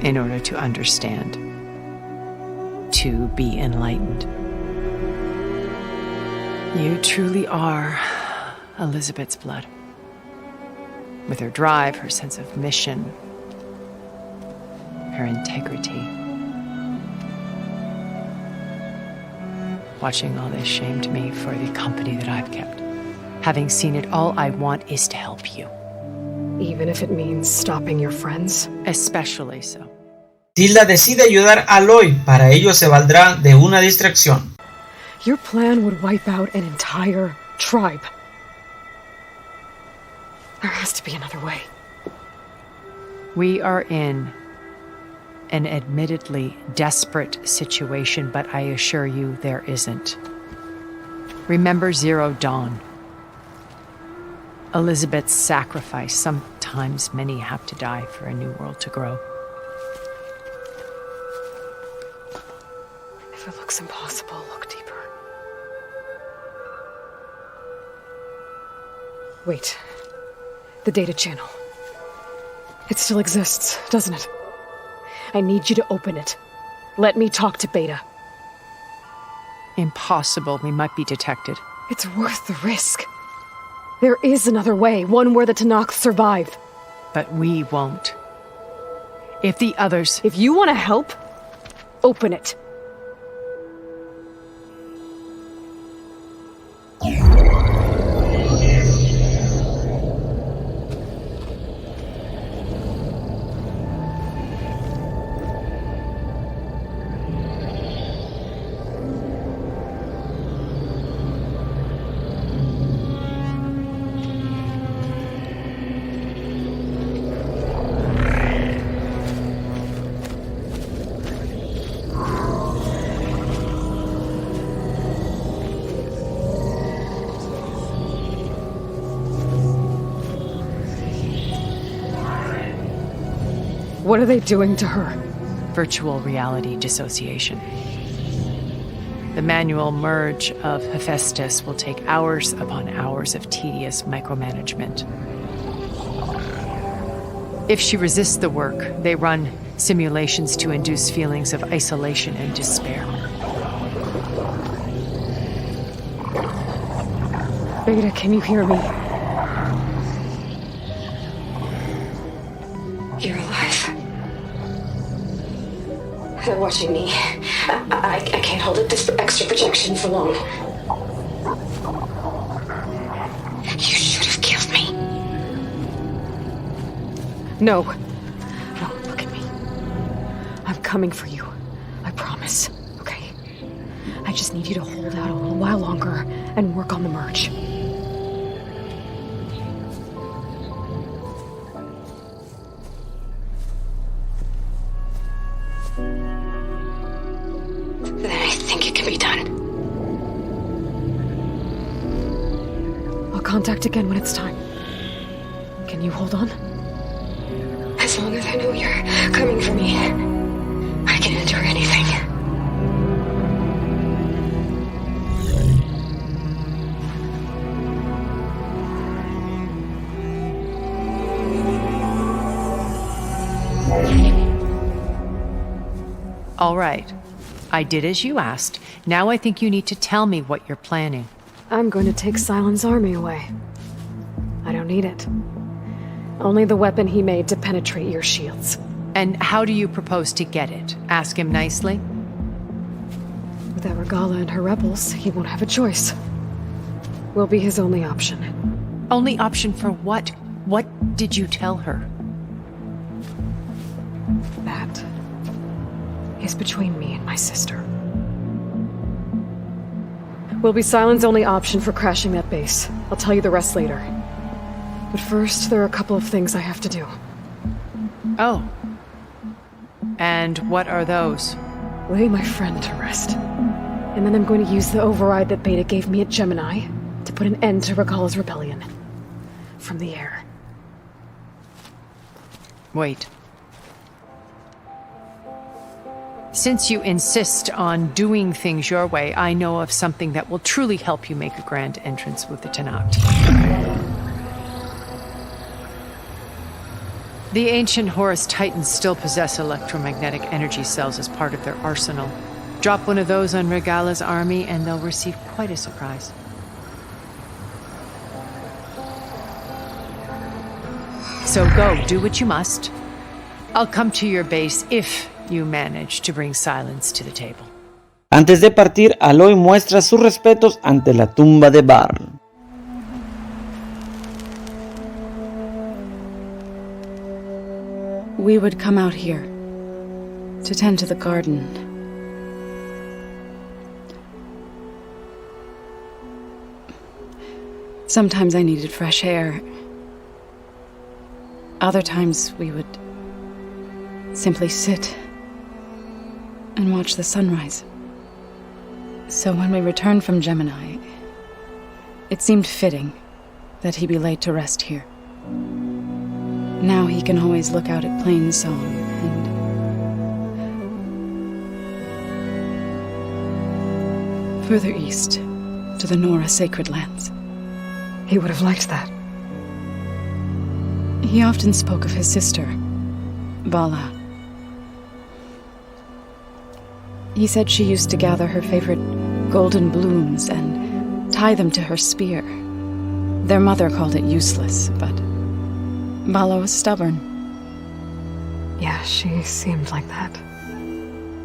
In order to understand, to be enlightened. You truly are Elizabeth's blood. With her drive, her sense of mission, her integrity. Watching all this shamed me for the company that I've kept. Having seen it, all I want is to help you. Even if it means stopping your friends? Especially so. Tilda decide ayudar a Aloy, para ello se valdrá de una distracción. Your plan would wipe out an entire tribe. There has to be another way. We are in an admittedly desperate situation, but I assure you there isn't. Remember Zero Dawn. Elizabeth's sacrifice. Sometimes many have to die for a new world to grow. If it looks impossible, look deeper. Wait. The data channel. It still exists, doesn't it? I need you to open it. Let me talk to Beta. Impossible. We might be detected. It's worth the risk. There is another way, one where the Tanakh survive. But we won't. If the others... If you want to help, open it. What are they doing to her? Virtual reality dissociation. The manual merge of Hephaestus will take hours upon hours of tedious micromanagement. If she resists the work, they run simulations to induce feelings of isolation and despair. Beta, can you hear me? You're alive. They're watching me. I can't hold up this extra projection for long. You should have killed me. No. No, look at me. I'm coming for you. I promise. Okay? I just need you to hold out a little while longer and work on the merge. Then I think it can be done. I'll contact again when it's time. Can you hold on? As long as I know you're coming for me, I can endure anything. All right. I did as you asked. Now I think you need to tell me what you're planning. I'm going to take Silent's army away. I don't need it. Only the weapon he made to penetrate your shields. And how do you propose to get it? Ask him nicely? Without Regala and her rebels, he won't have a choice. We'll be his only option. Only option for what? What did you tell her? That is between me and my sister. Will be Silent's only option for crashing that base. I'll tell you the rest later. But first, there are a couple of things I have to do. Oh. And what are those? Lay my friend to rest. And then I'm going to use the override that Beta gave me at Gemini to put an end to Regala's rebellion. From the air. Wait. Since you insist on doing things your way, I know of something that will truly help you make a grand entrance with the Tenakth. The ancient Horus Titans still possess electromagnetic energy cells as part of their arsenal. Drop one of those on Regala's army and they'll receive quite a surprise. So go, do what you must. I'll come to your base if you manage to bring silence to the table. Antes de partir, Aloy muestra sus respetos ante la tumba de Barl. We would come out here to tend to the garden. Sometimes I needed fresh air. Other times we would simply sit and watch the sunrise. So when we returned from Gemini, it seemed fitting that he be laid to rest here. Now he can always look out at Plain Song and further east to the Nora sacred lands. He would have liked that. He often spoke of his sister, Vala. He said she used to gather her favorite golden blooms and tie them to her spear. Their mother called it useless, but Vala was stubborn. Yeah, she seemed like that.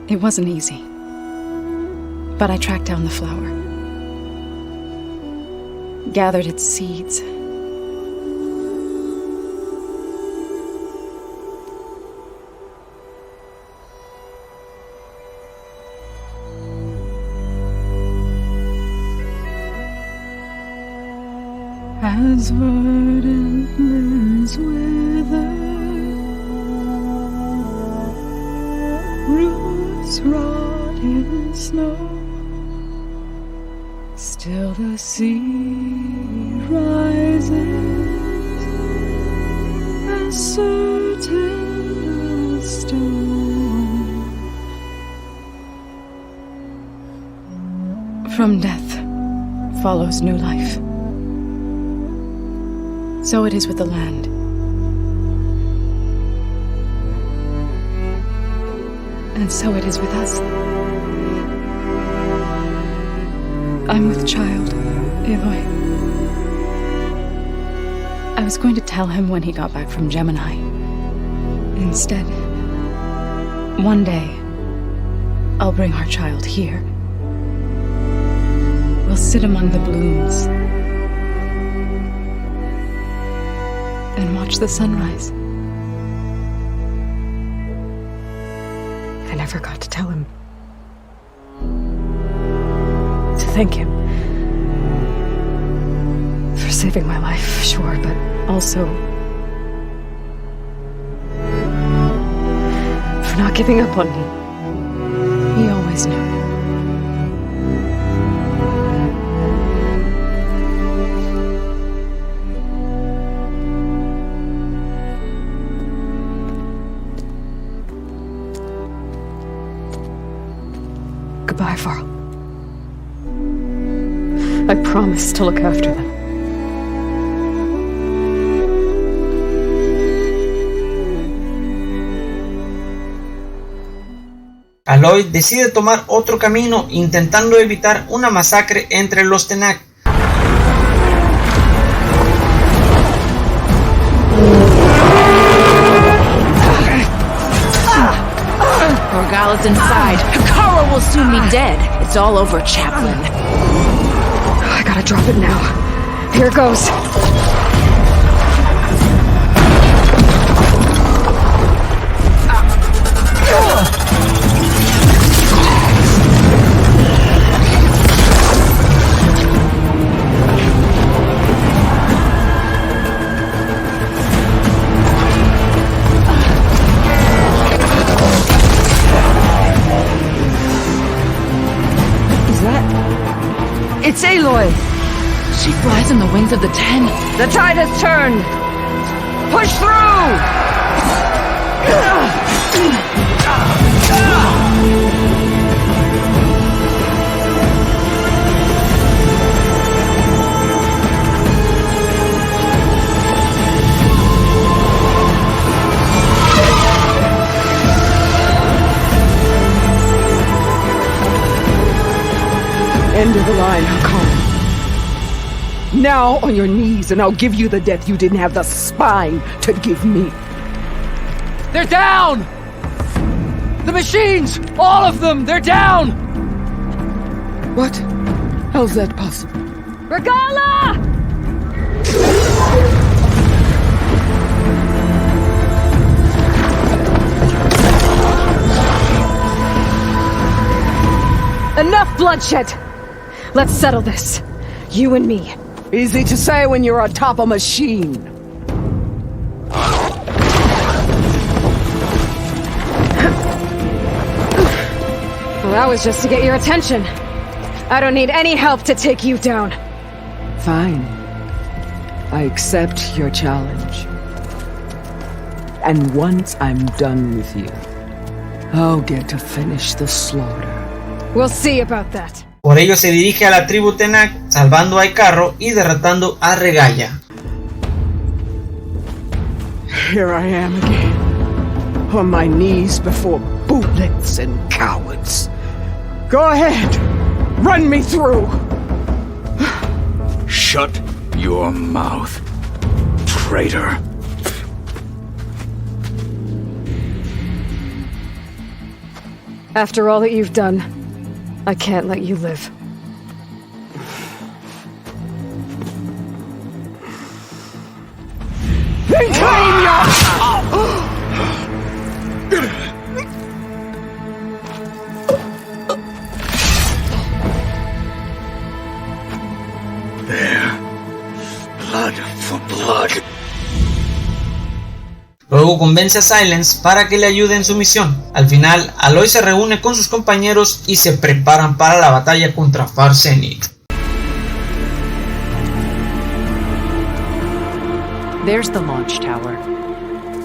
It wasn't easy. But I tracked down the flower. Gathered its seeds. As verdant limbs wither, roots rot in snow, still the sea rises, as certain as stone. From death follows new life. So it is with the land. And so it is with us. I'm with child, Aloy. I was going to tell him when he got back from Gemini. Instead, one day, I'll bring our child here. We'll sit among the blooms and watch the sunrise. I never got to tell him. To thank him. For saving my life, sure, but also for not giving up on me. He always knew. Goodbye, Varl. I promise to look after them. Aloy decide tomar otro camino intentando evitar una masacre entre los Tenakth. Regala's inside. Kara will soon be dead. It's all over, Chaplain. I gotta drop it now. Here goes. It's Aloy! She flies in the winds of the Ten. The tide has turned! Push through! End of the line, Hakon. Now on your knees, and I'll give you the death you didn't have the spine to give me. They're down! The machines! All of them! They're down! What? How's that possible? Regala! Enough bloodshed! Let's settle this. You and me. Easy to say when you're on top of a machine. Well, that was just to get your attention. I don't need any help to take you down. Fine. I accept your challenge. And once I'm done with you, I'll get to finish the slaughter. We'll see about that. Por ello se dirige a la tribu Tenak, salvando a Icarro y derrotando a Regalla. Here I am again, on my knees before bootlets and cowards. Go ahead, run me through. Shut your mouth, traitor. After all that you've done, I can't let you live. Reclaim your... There. Blood for blood. Luego convence a Silence para que le ayude en su misión. Al final, Aloy se reúne con sus compañeros y se preparan para la batalla contra Far Zenith. There's the launch tower.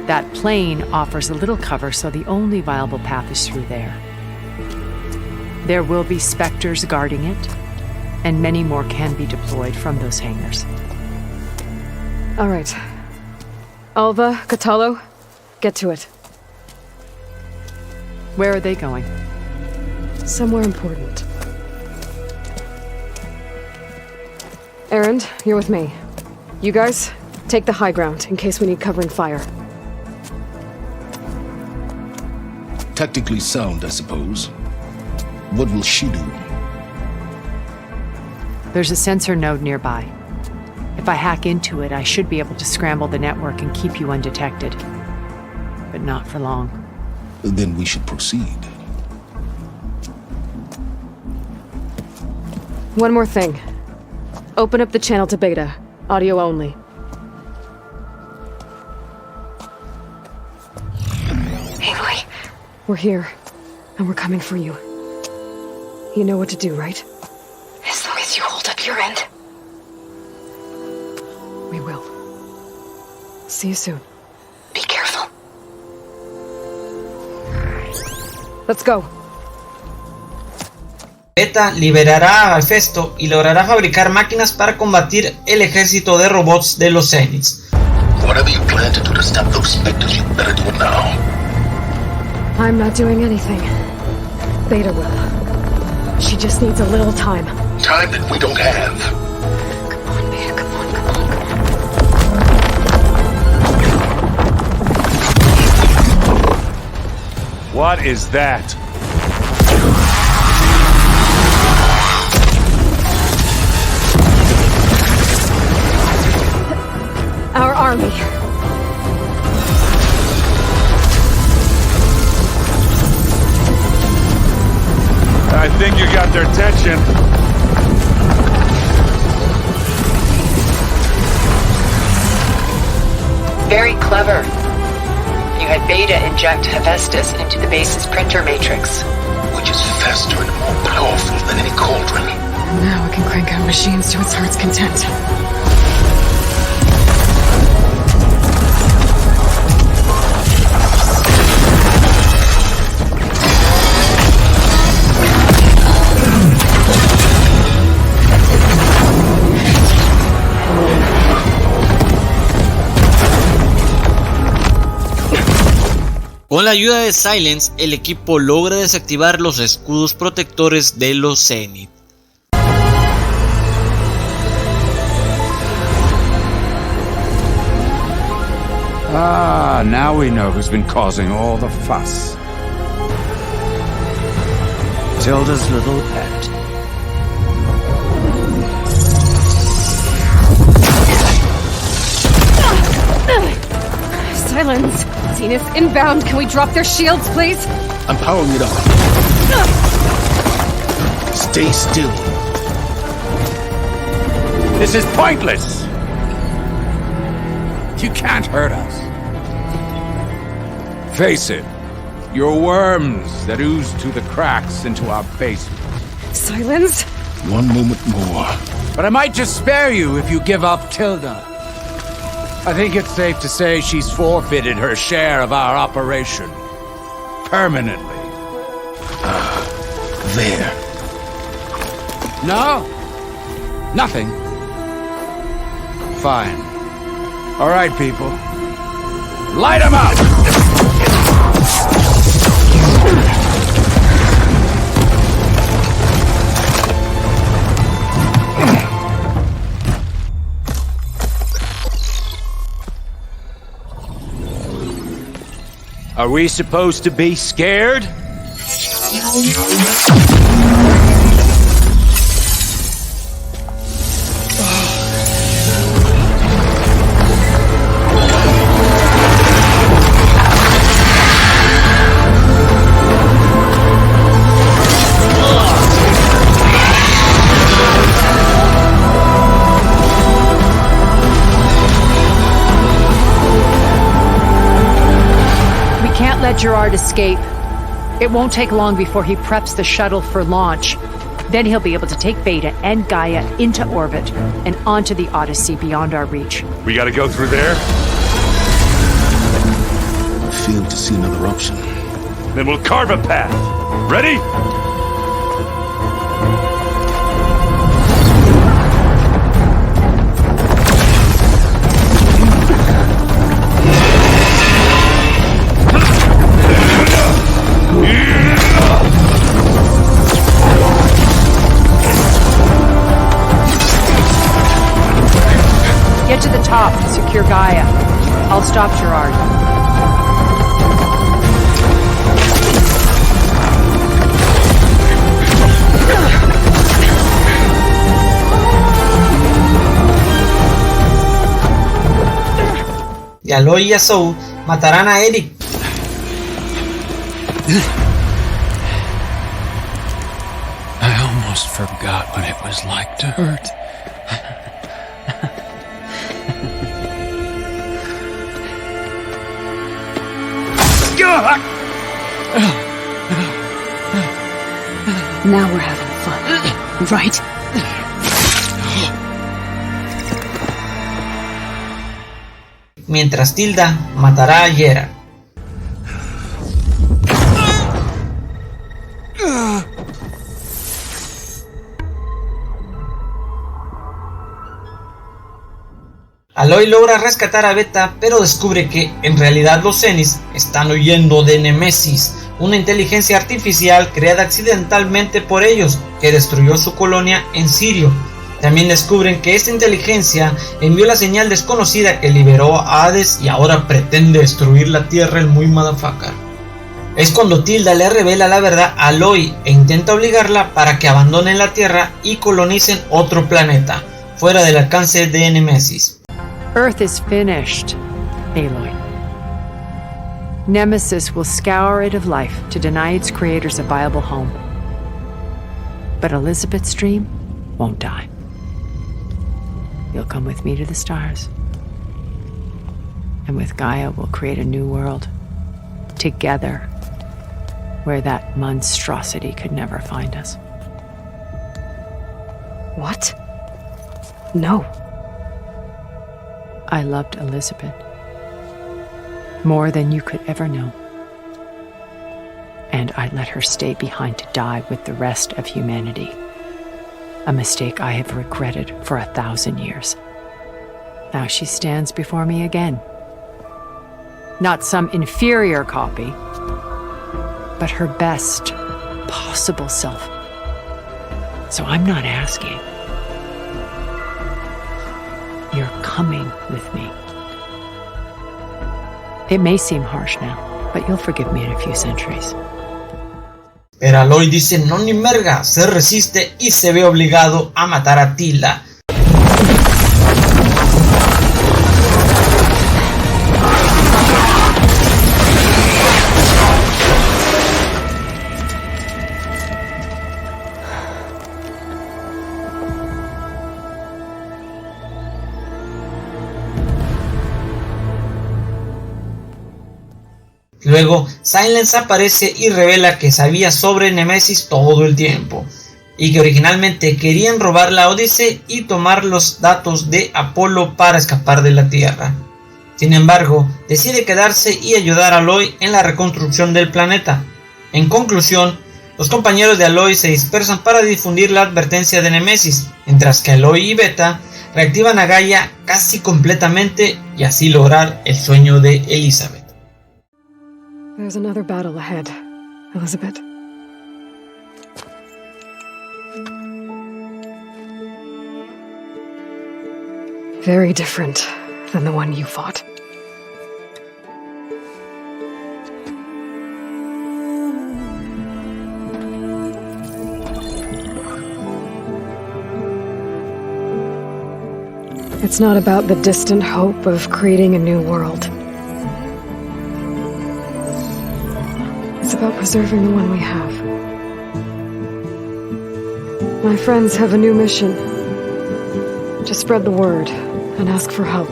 That plane offers a little cover, so the only viable path is through there. There will be specters guarding it, and many more can be deployed from those hangars. All right. Alva, Catalo, get to it. Where are they going? Somewhere important. Erend, you're with me. You guys, take the high ground in case we need covering fire. Tactically sound, I suppose. What will she do? There's a sensor node nearby. If I hack into it, I should be able to scramble the network and keep you undetected. But not for long. Then we should proceed. One more thing. Open up the channel to Beta. Audio only. Aloy. We're here, and we're coming for you. You know what to do, right? As long as you hold up your end. We will. See you soon. Be careful. Let's go. Beta liberará a Hefesto y logrará fabricar máquinas para combatir el ejército de robots de los Zeniths. Whatever you plan to do to stop those specters, you better do it now. I'm not doing anything. Beta will. She just needs a little time. Time that we don't have. Come on, Beta, come on, come on, come on. What is that? Our army. Agent. Very clever. You had Beta inject Hephaestus into the base's printer matrix. Which is faster and more powerful than any cauldron. Now it can crank out machines to its heart's content. Con la ayuda de Silence, el equipo logra desactivar los escudos protectores de los Zenith. Ah, now we know who's been causing all the fuss. Tilda's little pet. Silence! Zenith inbound. Can we drop their shields, please? I'm powering it up. Stay still. This is pointless! You can't hurt us. Face it, you're worms that ooze through the cracks into our basement. Silence? One moment more. But I might just spare you if you give up Tilda. I think it's safe to say she's forfeited her share of our operation. Permanently. There. No? Nothing? Fine. All right, people. Light 'em up! Are we supposed to be scared? Let Gerard escape. It won't take long before he preps the shuttle for launch. Then he'll be able to take Beta and Gaia into orbit and onto the Odyssey beyond our reach. We gotta go through there? I fail to see another option. Then we'll carve a path. Ready? Get to the top and secure Gaia. I'll stop Gerard. Y Aloy y Azou matarán a Eric. I almost forgot what it was like to hurt. Now we're having fun, right? Mientras Tilda matará a Gerard. Aloy logra rescatar a Beta, pero descubre que en realidad los Zenith están huyendo de Nemesis, una inteligencia artificial creada accidentalmente por ellos, que destruyó su colonia en Sirio. También descubren que esta inteligencia envió la señal desconocida que liberó a Hades y ahora pretende destruir la Tierra, el muy motherfucker. Es cuando Tilda le revela la verdad a Aloy e intenta obligarla para que abandonen la Tierra y colonicen otro planeta, fuera del alcance de Nemesis. Earth is finished, Aloy. Nemesis will scour it of life to deny its creators a viable home. But Elizabeth's dream won't die. You'll come with me to the stars. And with Gaia, we'll create a new world. Together. Where that monstrosity could never find us. What? No. I loved Elizabeth. More than you could ever know. And I let her stay behind to die with the rest of humanity. A mistake I have regretted for 1,000 years. Now she stands before me again. Not some inferior copy, but her best possible self. So I'm not asking. You're coming with me. It may seem harsh now, but you'll forgive me in a few centuries. Pero Aloy dice no ni merga, se resiste y se ve obligado a matar a Tila. Luego, Silence aparece y revela que sabía sobre Nemesis todo el tiempo, y que originalmente querían robar la Odyssey y tomar los datos de Apolo para escapar de la Tierra. Sin embargo, decide quedarse y ayudar a Aloy en la reconstrucción del planeta. En conclusión, los compañeros de Aloy se dispersan para difundir la advertencia de Nemesis, mientras que Aloy y Beta reactivan a Gaia casi completamente y así lograr el sueño de Elizabeth. There's another battle ahead, Elizabeth. Very different than the one you fought. It's not about the distant hope of creating a new world. It's about preserving the one we have. My friends have a new mission. To spread the word and ask for help.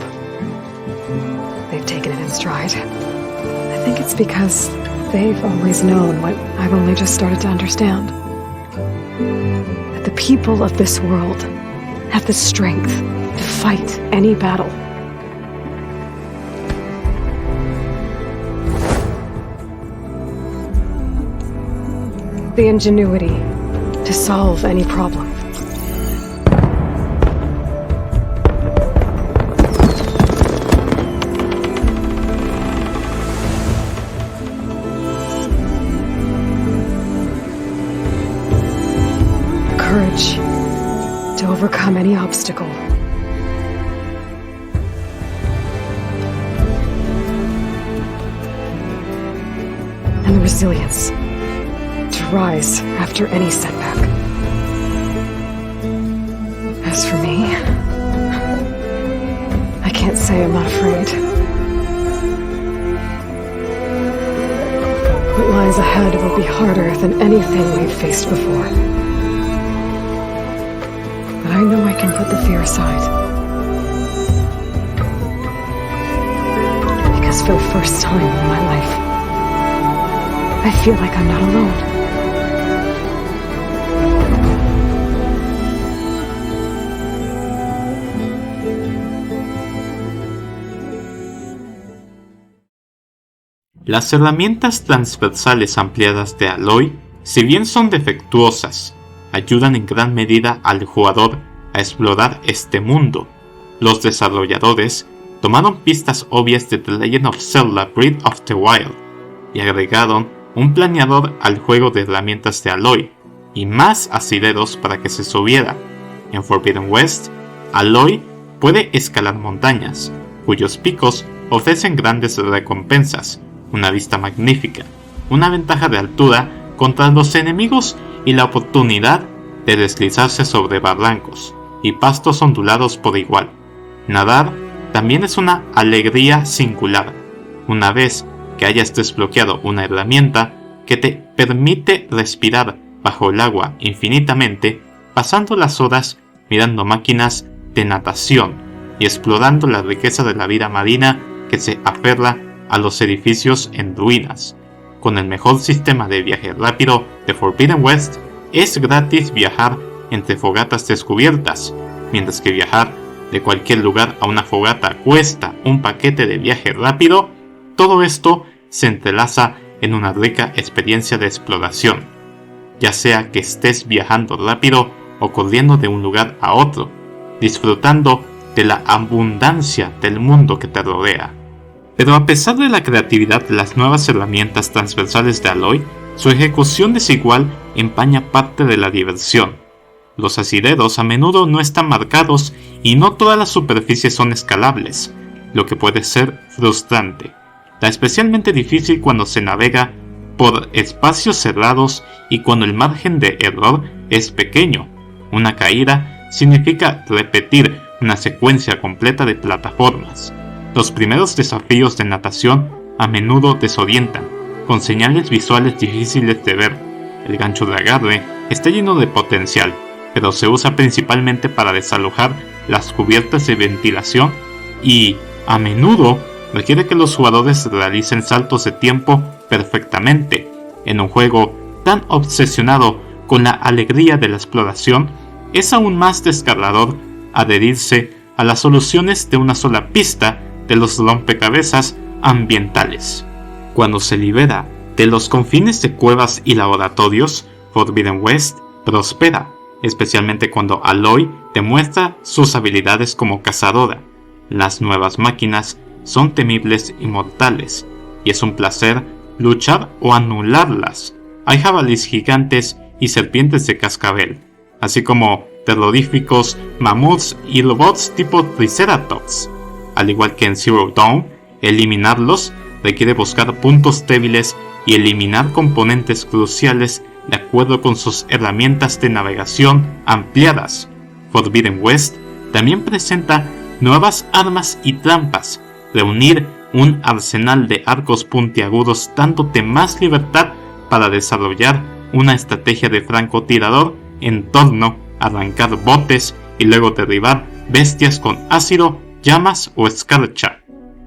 They've taken it in stride. I think it's because they've always known what I've only just started to understand. That the people of this world have the strength to fight any battle. The ingenuity to solve any problem. Courage to overcome any obstacle. And the resilience to rise after any setback. As for me, I can't say I'm not afraid. What lies ahead will be harder than anything we've faced before. But I know I can put the fear aside. Because for the first time in my life, I feel like I'm not alone. Las herramientas transversales ampliadas de Aloy, si bien son defectuosas, ayudan en gran medida al jugador a explorar este mundo. Los desarrolladores tomaron pistas obvias de The Legend of Zelda Breath of the Wild y agregaron un planeador al juego de herramientas de Aloy y más asideros para que se subiera. En Forbidden West, Aloy puede escalar montañas, cuyos picos ofrecen grandes recompensas, una vista magnífica, una ventaja de altura contra los enemigos y la oportunidad de deslizarse sobre barrancos y pastos ondulados por igual. Nadar también es una alegría singular, una vez que hayas desbloqueado una herramienta que te permite respirar bajo el agua infinitamente, pasando las horas mirando máquinas de natación y explorando la riqueza de la vida marina que se aferra a los edificios en ruinas. Con el mejor sistema de viaje rápido de Forbidden West, es gratis viajar entre fogatas descubiertas, mientras que viajar de cualquier lugar a una fogata cuesta un paquete de viaje rápido. Todo esto se entrelaza en una rica experiencia de exploración, ya sea que estés viajando rápido o corriendo de un lugar a otro, disfrutando de la abundancia del mundo que te rodea. Pero a pesar de la creatividad de las nuevas herramientas transversales de Aloy, su ejecución desigual empaña parte de la diversión. Los asideros a menudo no están marcados y no todas las superficies son escalables, lo que puede ser frustrante. Da especialmente difícil cuando se navega por espacios cerrados y cuando el margen de error es pequeño. Una caída significa repetir una secuencia completa de plataformas. Los primeros desafíos de natación a menudo desorientan, con señales visuales difíciles de ver. El gancho de agarre está lleno de potencial, pero se usa principalmente para desalojar las cubiertas de ventilación y, a menudo, requiere que los jugadores realicen saltos de tiempo perfectamente. En un juego tan obsesionado con la alegría de la exploración, es aún más desgarrador adherirse a las soluciones de una sola pista de los rompecabezas ambientales. Cuando se libera de los confines de cuevas y laboratorios, Forbidden West prospera, especialmente cuando Aloy demuestra sus habilidades como cazadora. Las nuevas máquinas son temibles y mortales, y es un placer luchar o anularlas. Hay jabalíes gigantes y serpientes de cascabel, así como terroríficos mamuts y robots tipo Triceratops. Al igual que en Zero Dawn, eliminarlos requiere buscar puntos débiles y eliminar componentes cruciales de acuerdo con sus herramientas de navegación ampliadas. Forbidden West también presenta nuevas armas y trampas. Reunir un arsenal de arcos puntiagudos dándote más libertad para desarrollar una estrategia de francotirador en torno a arrancar botes y luego derribar bestias con ácido, llamas o escarcha.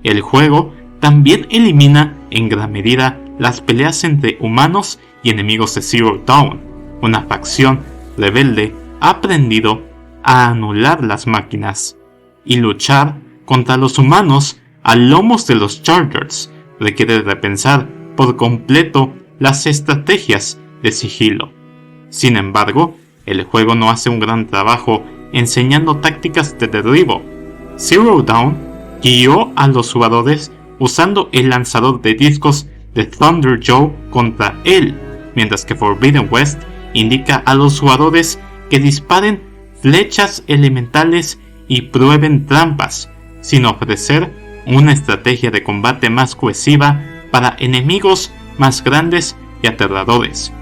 El juego también elimina en gran medida las peleas entre humanos y enemigos de Zero Dawn. Una facción rebelde ha aprendido a anular las máquinas y luchar contra los humanos a lomos de los Chargers requiere repensar por completo las estrategias de sigilo. Sin embargo, el juego no hace un gran trabajo enseñando tácticas de derribo. Zero Dawn guió a los jugadores usando el lanzador de discos de Thunder Joe contra él, mientras que Forbidden West indica a los jugadores que disparen flechas elementales y prueben trampas, sin ofrecer una estrategia de combate más cohesiva para enemigos más grandes y aterradores.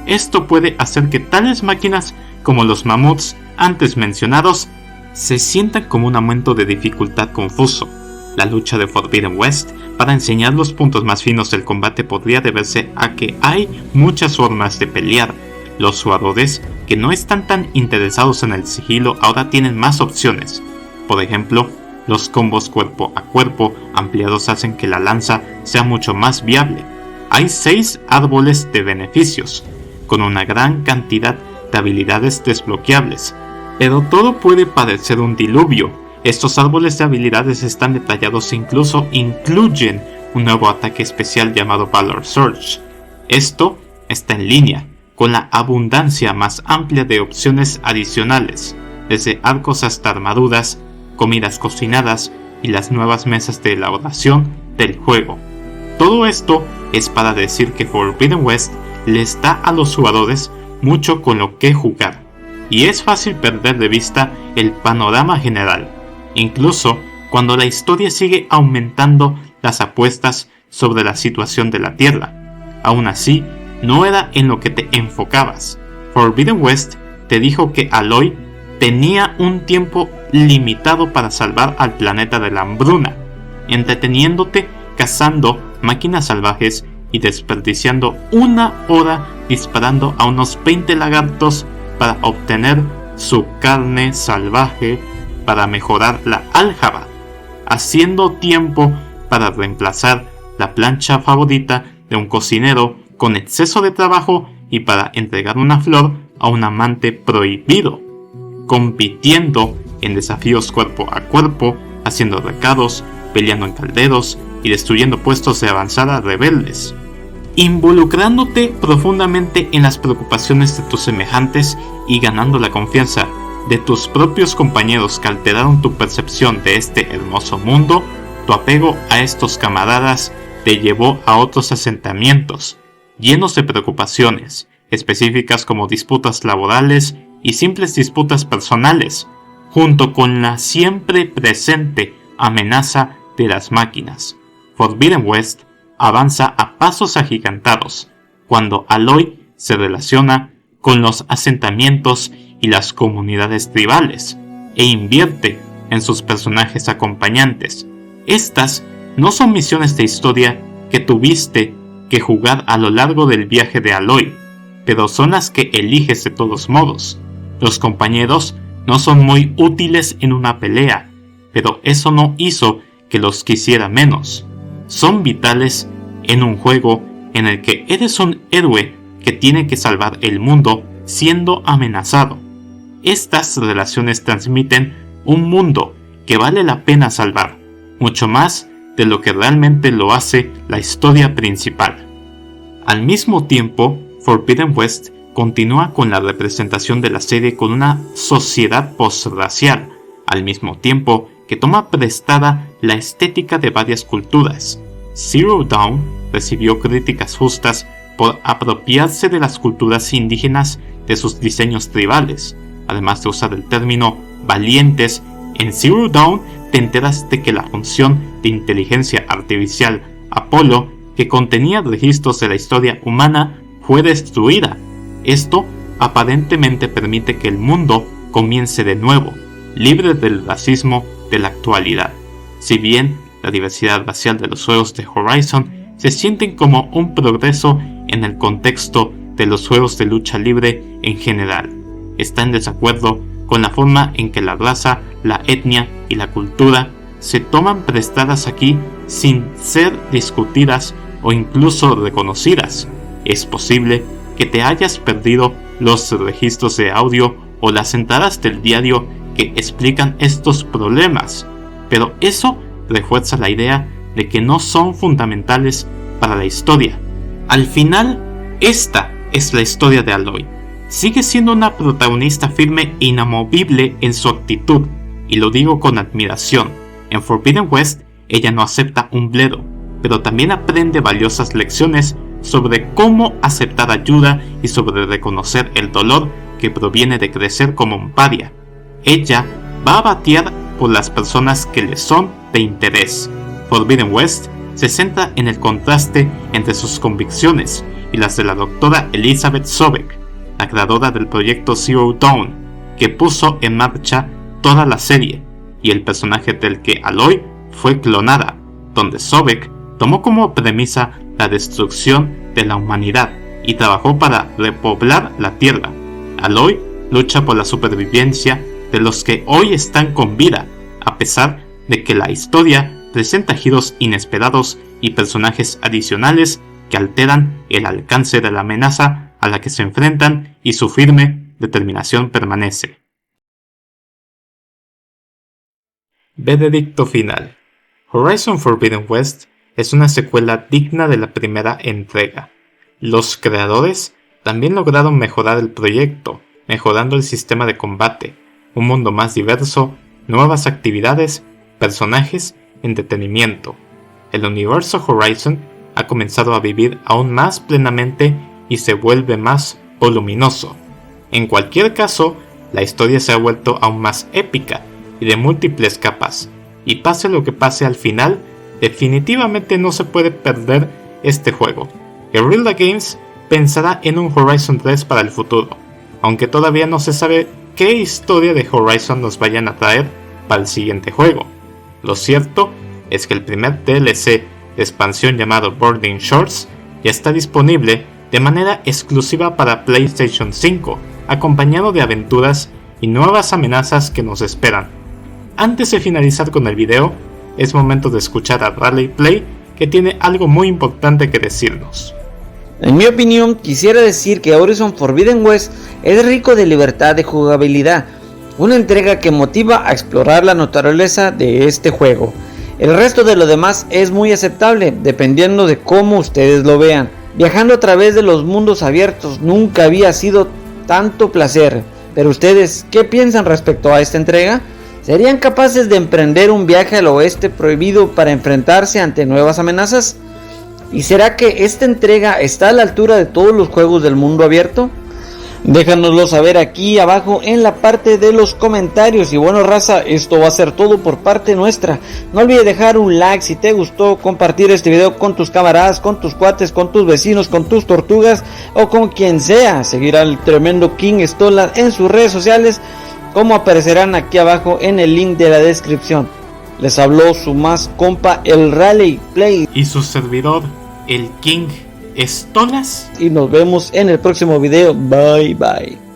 Esto puede hacer que tales máquinas como los mamuts antes mencionados se sientan como un aumento de dificultad confuso. La lucha de Forbidden West para enseñar los puntos más finos del combate podría deberse a que hay muchas formas de pelear. Los jugadores que no están tan interesados en el sigilo ahora tienen más opciones. Por ejemplo, los combos cuerpo a cuerpo ampliados hacen que la lanza sea mucho más viable. Hay 6 árboles de beneficios, con una gran cantidad de habilidades desbloqueables, pero todo puede parecer un diluvio. Estos árboles de habilidades están detallados e incluso incluyen un nuevo ataque especial llamado Valor Surge. Esto está en línea con la abundancia más amplia de opciones adicionales, desde arcos hasta armaduras, comidas cocinadas y las nuevas mesas de elaboración del juego. Todo esto es para decir que Forbidden West les da a los jugadores mucho con lo que jugar, y es fácil perder de vista el panorama general, incluso cuando la historia sigue aumentando las apuestas sobre la situación de la Tierra. Aún así, no era en lo que te enfocabas. Forbidden West te dijo que Aloy tenía un tiempo limitado para salvar al planeta de la hambruna, entreteniéndote cazando máquinas salvajes y desperdiciando 1 hora disparando a unos 20 lagartos para obtener su carne salvaje para mejorar la álgebra, haciendo tiempo para reemplazar la plancha favorita de un cocinero con exceso de trabajo y para entregar una flor a un amante prohibido, compitiendo en desafíos cuerpo a cuerpo, haciendo recados, peleando en calderos y destruyendo puestos de avanzada rebeldes, involucrándote profundamente en las preocupaciones de tus semejantes y ganando la confianza de tus propios compañeros que alteraron tu percepción de este hermoso mundo. Tu apego a estos camaradas te llevó a otros asentamientos, llenos de preocupaciones, específicas como disputas laborales y simples disputas personales, junto con la siempre presente amenaza de las máquinas. Forbidden West avanza a pasos agigantados cuando Aloy se relaciona con los asentamientos y las comunidades tribales e invierte en sus personajes acompañantes. Estas no son misiones de historia que tuviste que jugar a lo largo del viaje de Aloy, pero son las que eliges de todos modos. Los compañeros no son muy útiles en una pelea, pero eso no hizo que los quisiera menos. Son vitales en un juego en el que eres un héroe que tiene que salvar el mundo siendo amenazado. Estas relaciones transmiten un mundo que vale la pena salvar, mucho más de lo que realmente lo hace la historia principal. Al mismo tiempo, Forbidden West continúa con la representación de la serie con una sociedad postracial, al mismo tiempo que toma prestada la estética de varias culturas. Zero Dawn recibió críticas justas por apropiarse de las culturas indígenas de sus diseños tribales. Además de usar el término valientes, en Zero Dawn te enteras de que la función de inteligencia artificial Apolo, que contenía registros de la historia humana, fue destruida. Esto aparentemente permite que el mundo comience de nuevo, libre del racismo de la actualidad. Si bien la diversidad racial de los juegos de Horizon se sienten como un progreso en el contexto de los juegos de lucha libre en general, está en desacuerdo con la forma en que la raza, la etnia y la cultura se toman prestadas aquí sin ser discutidas o incluso reconocidas. Es posible que te hayas perdido los registros de audio o las entradas del diario que explican estos problemas, pero eso refuerza la idea de que no son fundamentales para la historia. Al final, esta es la historia de Aloy. Sigue siendo una protagonista firme e inamovible en su actitud, y lo digo con admiración. En Forbidden West, ella no acepta un bledo, pero también aprende valiosas lecciones sobre cómo aceptar ayuda y sobre reconocer el dolor que proviene de crecer como un paria. Ella va a batear por las personas que le son de interés. Forbidden West se centra en el contraste entre sus convicciones y las de la doctora Elizabeth Sobek, la creadora del proyecto Zero Dawn, que puso en marcha toda la serie, y el personaje del que Aloy fue clonada, donde Sobek tomó como premisa la destrucción de la humanidad y trabajó para repoblar la Tierra. Aloy lucha por la supervivencia de los que hoy están con vida, a pesar de que la historia presenta giros inesperados y personajes adicionales que alteran el alcance de la amenaza a la que se enfrentan, y su firme determinación permanece. Veredicto final. Horizon Forbidden West es una secuela digna de la primera entrega. Los creadores también lograron mejorar el proyecto, mejorando el sistema de combate, un mundo más diverso, nuevas actividades, personajes, entretenimiento. El universo Horizon ha comenzado a vivir aún más plenamente y se vuelve más voluminoso. En cualquier caso, la historia se ha vuelto aún más épica y de múltiples capas, y pase lo que pase al final, definitivamente no se puede perder este juego. Guerrilla Games pensará en un Horizon 3 para el futuro, aunque todavía no se sabe qué historia de Horizon nos vayan a traer para el siguiente juego. Lo cierto es que el primer DLC de expansión llamado Burning Shores ya está disponible de manera exclusiva para PlayStation 5, acompañado de aventuras y nuevas amenazas que nos esperan. Antes de finalizar con el video, es momento de escuchar a Raleigh Play, que tiene algo muy importante que decirnos. En mi opinión, quisiera decir que Horizon Forbidden West es rico de libertad de jugabilidad, una entrega que motiva a explorar la naturaleza de este juego. El resto de lo demás es muy aceptable, dependiendo de cómo ustedes lo vean. Viajando a través de los mundos abiertos nunca había sido tanto placer, pero ustedes, ¿qué piensan respecto a esta entrega? ¿Serían capaces de emprender un viaje al oeste prohibido para enfrentarse ante nuevas amenazas? ¿Y será que esta entrega está a la altura de todos los juegos del mundo abierto? Déjanoslo saber aquí abajo en la parte de los comentarios. Y bueno, raza, esto va a ser todo por parte nuestra. No olvides dejar un like si te gustó, compartir este video con tus camaradas, con tus cuates, con tus vecinos, con tus tortugas o con quien sea. Seguir al tremendo KingStolas en sus redes sociales, como aparecerán aquí abajo en el link de la descripción. Les habló su más compa, el Raleigh Play, y su servidor, el KingStolas. Y nos vemos en el próximo video. Bye bye.